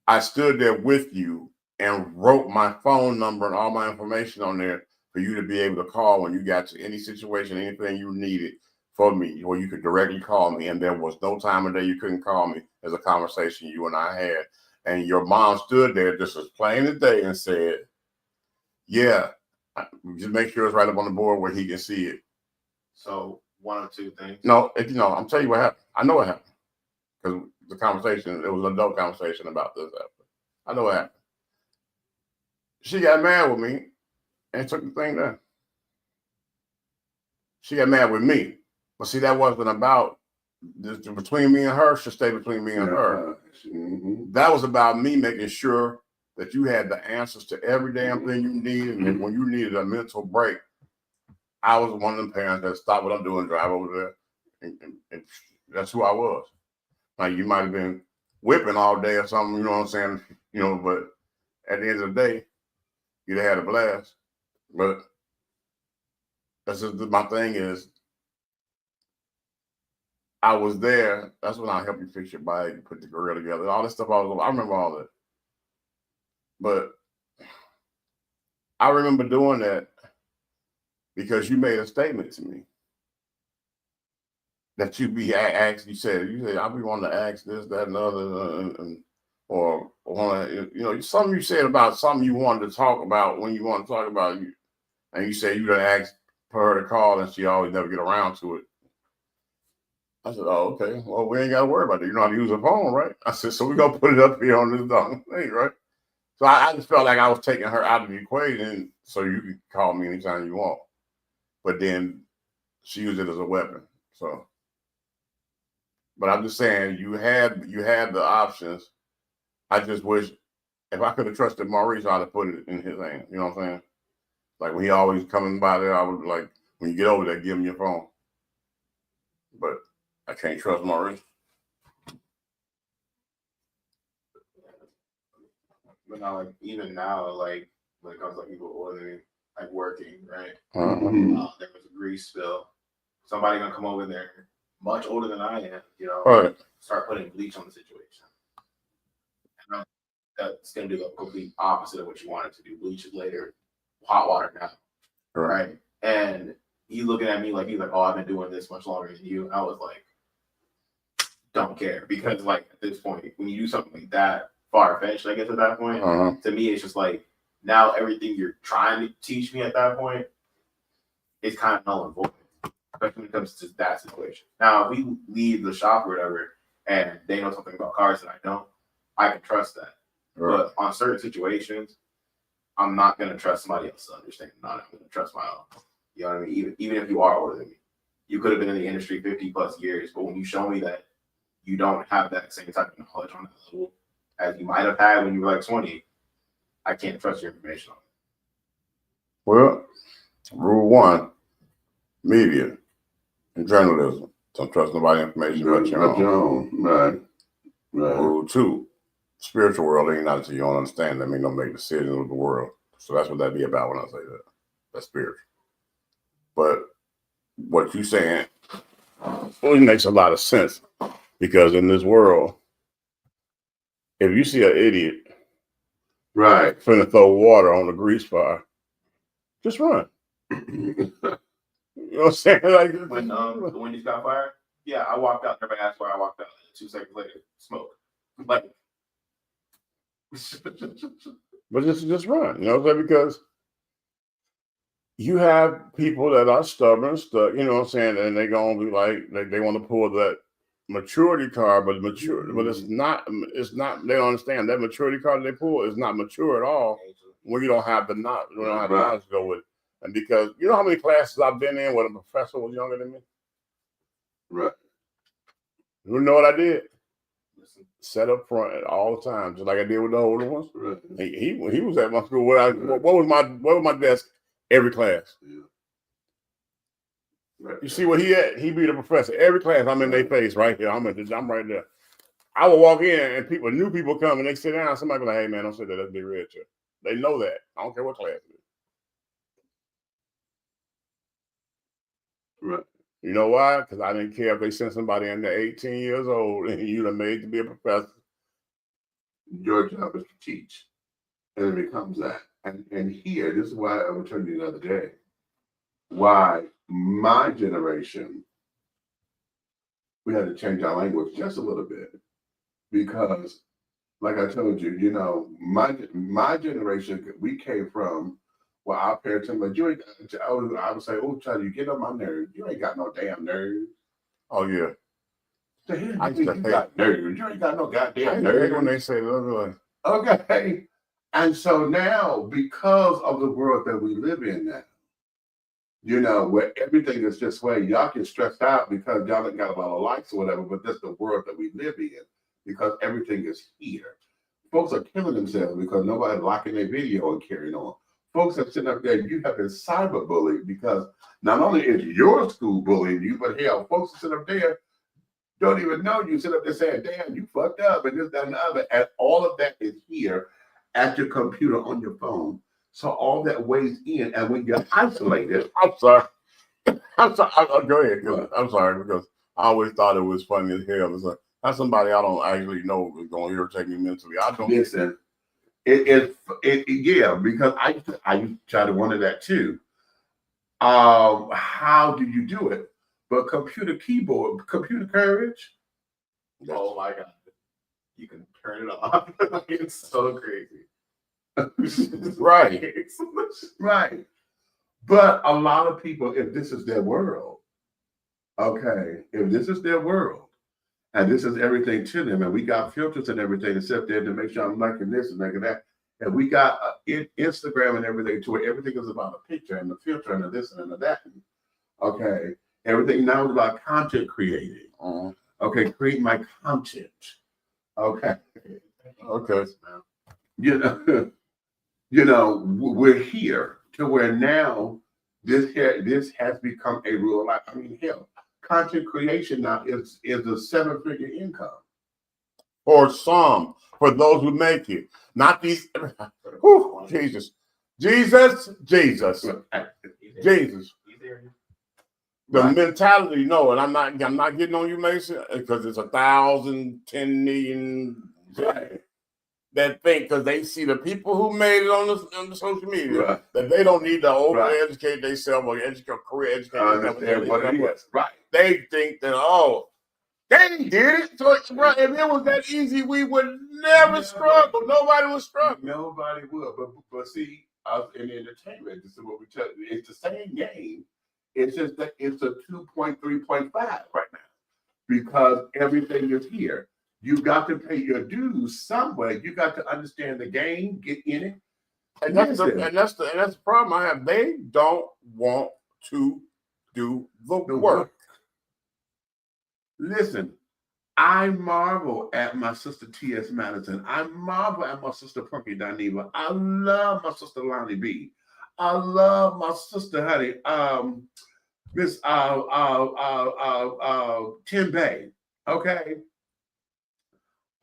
I stood there with you and wrote my phone number and all my information on there for you to be able to call when you got to any situation, anything you needed for me, or you could directly call me. And there was no time of day you couldn't call me. There's a conversation you and I had. And your mom stood there just as plain as day and said, yeah, just make sure it's right up on the board where he can see it. So one or two things. No, I'm telling you what happened. I know what happened. Because the conversation, it was an adult conversation about this. I know what happened. She got mad with me and took the thing down. She got mad with me. But see, that wasn't about this, between me and her, should stay between me and her. That was about me making sure that you had the answers to every damn thing you needed. And when you needed a mental break, I was one of them parents that stopped what I'm doing, drive over there. And that's who I was. Like, you might have been whipping all day or something, you know what I'm saying? You know, but at the end of the day, you'd have had a blast. But that's just my thing is, I was there. That's when I helped you fix your bike, put the grill together, all this stuff. I remember all that. But I remember doing that because you made a statement to me that you be asked. You said I'll be wanting to ask this, that, and other, or you know, something you said about something you wanted to talk about when you want to talk about you, and you said you done asked for her to call and she always never get around to it. I said, oh, okay. Well, we ain't got to worry about it. You know how to use a phone, right? I said, so we're going to put it up here on this thing, right? So I just felt like I was taking her out of the equation so you can call me anytime you want. But then she used it as a weapon. So, but I'm just saying, you had the options. I just wish if I could have trusted Maurice, I'd have put it in his hand. You know what I'm saying? Like when he always coming by there, I would like, when you get over there, give him your phone. But I can't trust Maurice. But now, like even now, like when it comes to like, people older than me, like working, right? There was a grease spill. Somebody gonna come over there, much older than I am, you know, Right. Start putting bleach on the situation. And that's gonna do the complete opposite of what you wanted to do. Bleach it later, hot water now, right? And he looking at me like he's like, oh, I've been doing this much longer than you. I was like, don't care, because like at this point, when you do something like that, far-fetched, I guess at that point, to me, it's just like now everything you're trying to teach me at that point is kind of null and void, especially when it comes to that situation. Now, if we leave the shop or whatever, and they know something about cars that I don't, I can trust that. Right. But on certain situations, I'm not gonna trust somebody else to understand. I'm gonna trust my own. You know what I mean? Even if you are older than me, you could have been in the industry 50+ years, but when you show me that you don't have that same type of knowledge on that level as you might have had when you were like 20, I can't trust your information on it. Well, rule 1, media and journalism. Don't trust nobody information but your own. Right. Rule 2, spiritual world ain't not until you don't understand. That means don't make decisions with the world. So that's what that be about when I say that. That's spiritual. But what you saying, well, it makes a lot of sense, because in this world, if you see an idiot Right. finna throw water on a grease fire, just run. You know what I'm saying? Like, When the Wendy's got fired, yeah, I walked out. Everybody asked why I walked out. 2 seconds later, smoke. Like, but just run, you know what I'm saying? Because you have people that are stubborn, stuck, you know what I'm saying, and they're gonna be like they want to pull that maturity card, but but it's not they don't understand that maturity card they pull is not mature at all when you don't have the knowledge, to go with it. And because you know how many classes I've been in where the professor was younger than me? Right. You know what I did? Set up front at all times, just like I did with the older ones. Right. He was at my school. What was my desk every class? Yeah. Right. You see what he at? He be the professor every class. I'm in their face right here. I'm right there. I would walk in and new people come and they sit down. Somebody be like, "Hey man, don't sit there. That's Big Red chair." They know that. I don't care what class it is. Right. You know why? Because I didn't care if they sent somebody in there 18 years old and you done made to be a professor. Your job is to teach, and it becomes that. And here, this is why I was telling you the other day, why my generation, we had to change our language just a little bit, because, like I told you, you know, my generation, we came from. Well, our parents tell me, you ain't. I would say, "Oh, child, you get on my nerves. You ain't got no damn nerves." Oh yeah. I think you got nerves. You ain't got no goddamn nerves. When they say that, okay. And so now, because of the world that we live in now, you know, where everything is just way, y'all get stressed out because y'all ain't got a lot of likes or whatever, but that's the world that we live in because everything is here. Folks are killing themselves because nobody's liking their video and carrying on. Folks are sitting up there, you have been cyberbullied because not only is your school bullying you, but hell, folks are sitting up there, don't even know you, sit up there saying, damn, you fucked up and this, that, and the other. And all of that is here at your computer on your phone. So all that weighs in, and when you're isolated. I'm sorry. Go ahead. I'm sorry, because I always thought it was funny as hell. It's like, that's somebody I don't actually know is going to irritate me mentally. I don't listen. Yeah, because I used to try to wonder that too. How do you do it? But computer courage. oh my God, you can turn it off. It's so crazy. Right. Right. But a lot of people, if this is their world, okay, if this is their world, and this is everything to them, and we got filters and everything to sit there to make sure I'm liking this and liking that, and we got Instagram and everything to where everything is about a picture and the filter and the this and the that. Okay, everything now is about content creating. Okay, create my content. Okay. You know, we're here to where now this has become a real life. I mean, hell, content creation now is a 7-figure income. For some, for those who make it, not these. Whew, Jesus. The mentality, no, and I'm not getting on you, Mason, because it's 1,000, 10 million that think because they see the people who made it on the social media that they don't need to over-educate themselves or career educate themselves. Right. They think that they did it. So if it was that easy, we would never struggle. Nobody would struggle. Nobody would. But see, in entertainment, this is what we tell you. It's the same game. It's just that it's a 2.3.5 right now because everything is here. You got to pay your dues somewhere. You got to understand the game, get in it. And that's the problem I have. They don't want to do the work. Listen, I marvel at my sister T.S. Madison. I marvel at my sister Punky Dineva. I love my sister Lonnie B. I love my sister, honey, Miss Tim Bay. Okay.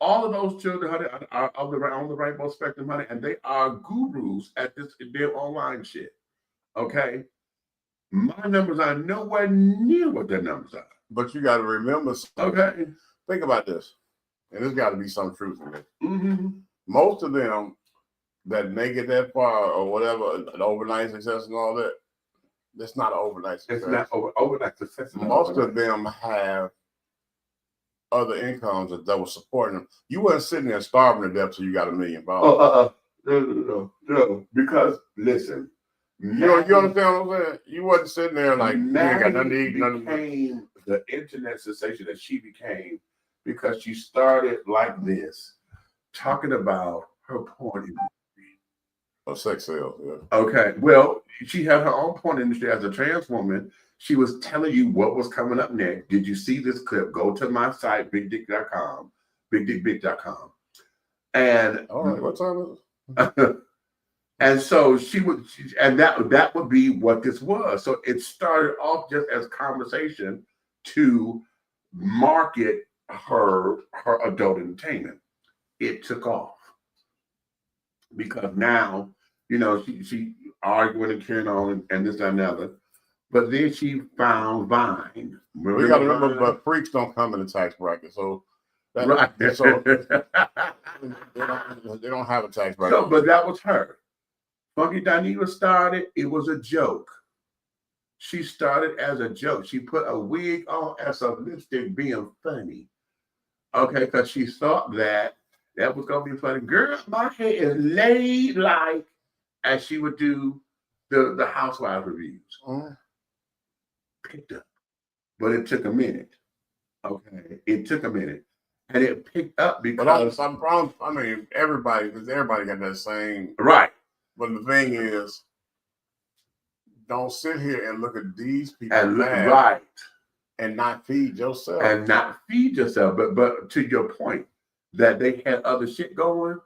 All of those children, honey, are on the rainbow spectrum, honey, and they are gurus at this their online shit. Okay. My numbers are nowhere near what their numbers are. But you got to remember something. Okay. Think about this. And there's got to be some truth in it. Mm-hmm. Most of them that make it that far or whatever, an overnight success and all that, It's not an overnight success. It's not overnight success. Most of them have other incomes that were supporting them. You weren't sitting there starving to death till you got $1 million. No. Because listen, you understand what I'm saying? You wasn't sitting there like, you ain't got nothing to eat, nothing. Became the internet sensation that she became because she started like this, talking about her porn industry. Oh, sex sales, yeah. Okay, well, she had her own porn industry as a trans woman. She was telling you what was coming up next. Did you see this clip? Go to my site, bigdick.com, bigdickbig.com. And all right, what time is it? And so that would be what this was. So it started off just as conversation to market her adult entertainment. It took off because now, she arguing and carrying on and this, that, and the other. But then she found Vine. We got to remember, but freaks don't come in the tax bracket. So right. So they don't have a tax bracket. So, but that was her. Funky Dineva started, it was a joke. She started as a joke. She put a wig on as a lipstick being funny. Okay, because she thought that was going to be funny. Girl, my hair is laid like, as she would do the Housewives reviews. Picked up. But it took a minute. Okay, it took a minute. And it picked up because... But everybody got that same... Right. But the thing is, don't sit here and look at these people and not feed yourself. But to your point, that they had other shit going,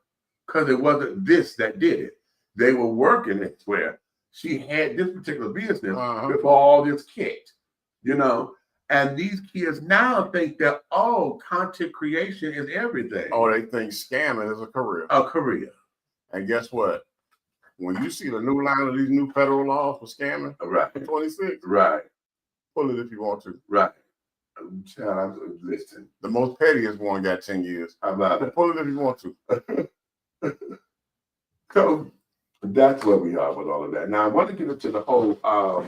because it wasn't this that did it. They were working it where she had this particular business before all this kicked, And these kids now think that, content creation is everything. Oh, they think scamming is a career. A career. And guess what? When you see the new line of these new federal laws for scamming, right, 26, right, pull it if you want to, right. Child, listen. The most pettiest one got 10 years. How about it? Pull it if you want to. So that's where we are with all of that. Now I want to get into the whole AI,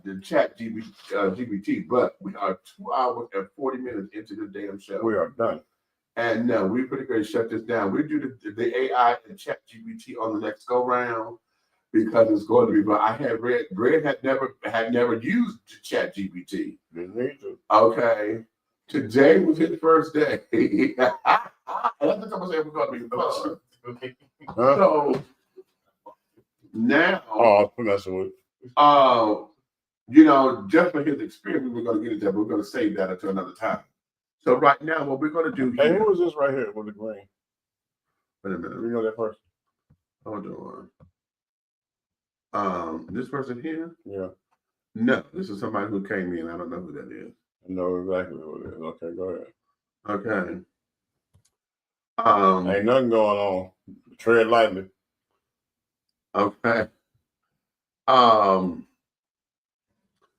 the ChatGPT, but we are 2 hours and 40 minutes into the damn show. We are done. And no, we're pretty good to shut this down. We do the AI and ChatGPT on the next go round because it's going to be. But I had read had never used ChatGPT. Didn't need to. Okay, today was his first day. That's what I'm saying. We're going to be fun. So now, I'm messing with. Just for his experience, we're going to get into that. But we're going to save that until another time. So right now, what we're going to do here. Hey, who is this right here with the green? Wait a minute. We know that first. Hold on. This person here? Yeah. No, this is somebody who came in. I don't know who that is. I know exactly who it is. Okay, go ahead. Okay. Ain't nothing going on. Tread lightly. Okay.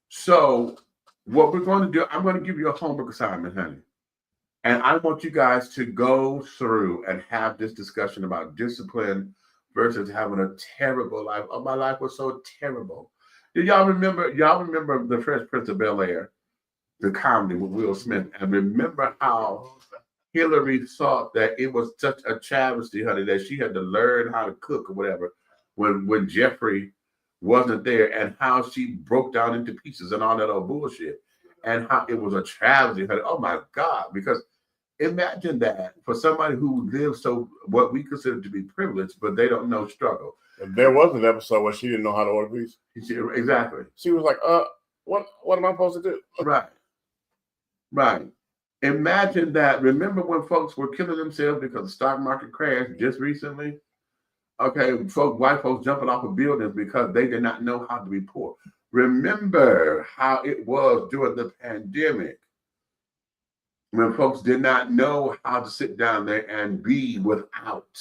So what we're going to do, I'm going to give you a homework assignment, honey. And I want you guys to go through and have this discussion about discipline versus having a terrible life. Oh, my life was so terrible. Did y'all remember the Fresh Prince of Bel-Air, the comedy with Will Smith? And remember how Hillary thought that it was such a travesty, honey, that she had to learn how to cook or whatever when Jeffrey wasn't there, and how she broke down into pieces and all that old bullshit, and how it was a travesty. Honey. Oh my God, because imagine that for somebody who lives what we consider to be privileged, but they don't know struggle. There was an episode where she didn't know how to order pizza. Exactly. She was like, what am I supposed to do? Right. Imagine that. Remember when folks were killing themselves because the stock market crashed just recently? Okay, white folks jumping off of buildings because they did not know how to be poor. Remember how it was during the pandemic when folks did not know how to sit down there and be without.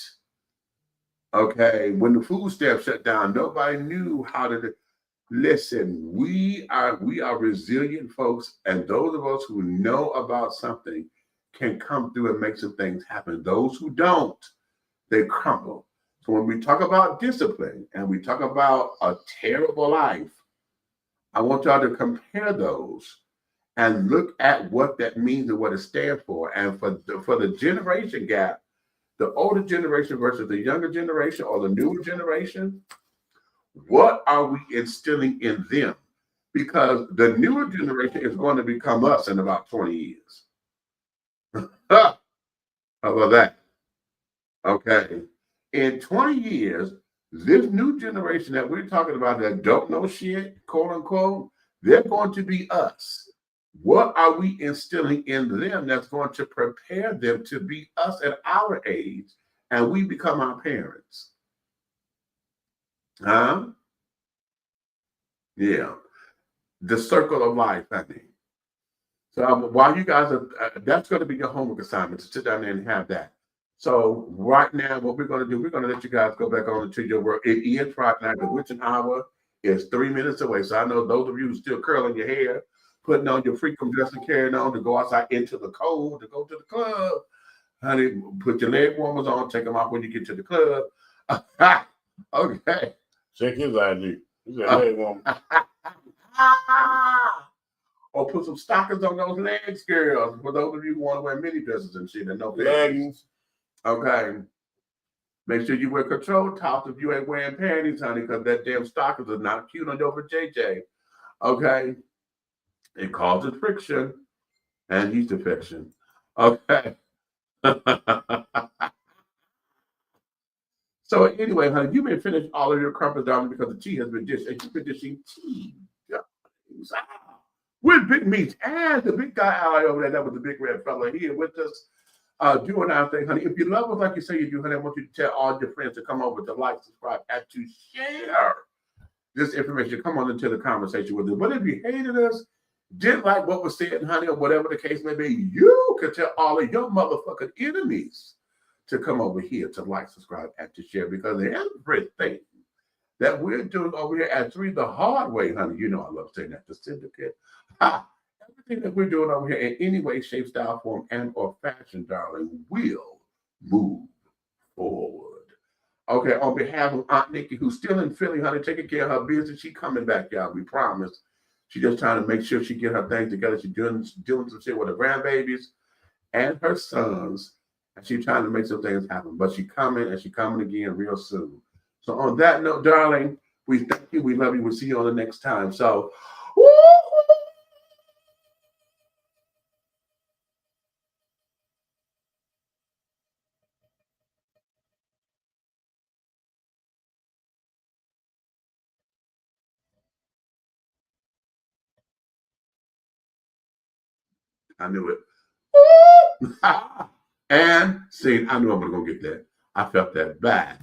Okay, when the food stamps shut down, nobody knew how to listen. We are resilient folks, and those of us who know about something can come through and make some things happen. Those who don't, they crumble. So when we talk about discipline and we talk about a terrible life, I want y'all to compare those and look at what that means and what it stands for. And for the generation gap, the older generation versus the younger generation or the newer generation, what are we instilling in them? Because the newer generation is going to become us in about 20 years. How about that? Okay. In 20 years, this new generation that we're talking about that don't know shit, quote unquote, they're going to be us. What are we instilling in them that's going to prepare them to be us at our age and we become our parents? Huh? Yeah. The circle of life, I think. So while you guys are, that's going to be your homework assignment, to sit down there and have that. So right now, what we're going to do, we're going to let you guys go back on into your work. It is right now, the witching hour is 3 minutes away. So I know those of you who still curling your hair, putting on your freakum dress and carrying on to go outside into the cold, to go to the club. Honey, put your leg warmers on, take them off when you get to the club. Okay. Check his ID. He said leg warmer. Or put some stockings on those legs, girls. For those of you who want to wear mini dresses and shit and no Leggings. Okay. Make sure you wear control tops if you ain't wearing panties, honey, because that damn stockings is not cute on your JJ. Okay. It causes friction and yeast infection. Okay. So anyway, honey, you may finish all of your crumpets down because the tea has been dished, and you've been dishing tea. With Big Meats and the big guy ally over there, that was the big red fella here with us, doing our thing, honey. If you love us like you say you do, honey, I want you to tell all your friends to come over to like, subscribe, and to share this information. Come on into the conversation with us. But if you hated us, didn't like what was said, honey, or whatever the case may be, you can tell all of your motherfucking enemies to come over here to like, subscribe, and to share, because everything that we're doing over here at 3 the hard way, honey, you know I love saying that, the syndicate. Everything that we're doing over here in any way, shape, style, form, and or fashion, darling, will move forward. Okay, on behalf of Aunt Nikki, who's still in Philly, honey, taking care of her business, she coming back, y'all, we promise. She just trying to make sure she get her things together. She's doing some shit with her grandbabies and her sons, and she's trying to make some things happen. But she coming, and she coming again real soon. So on that note, darling, we thank you, we love you, we'll see you on the next time. So, woo! I knew it. And see, I knew I was going to get that. I felt that bad.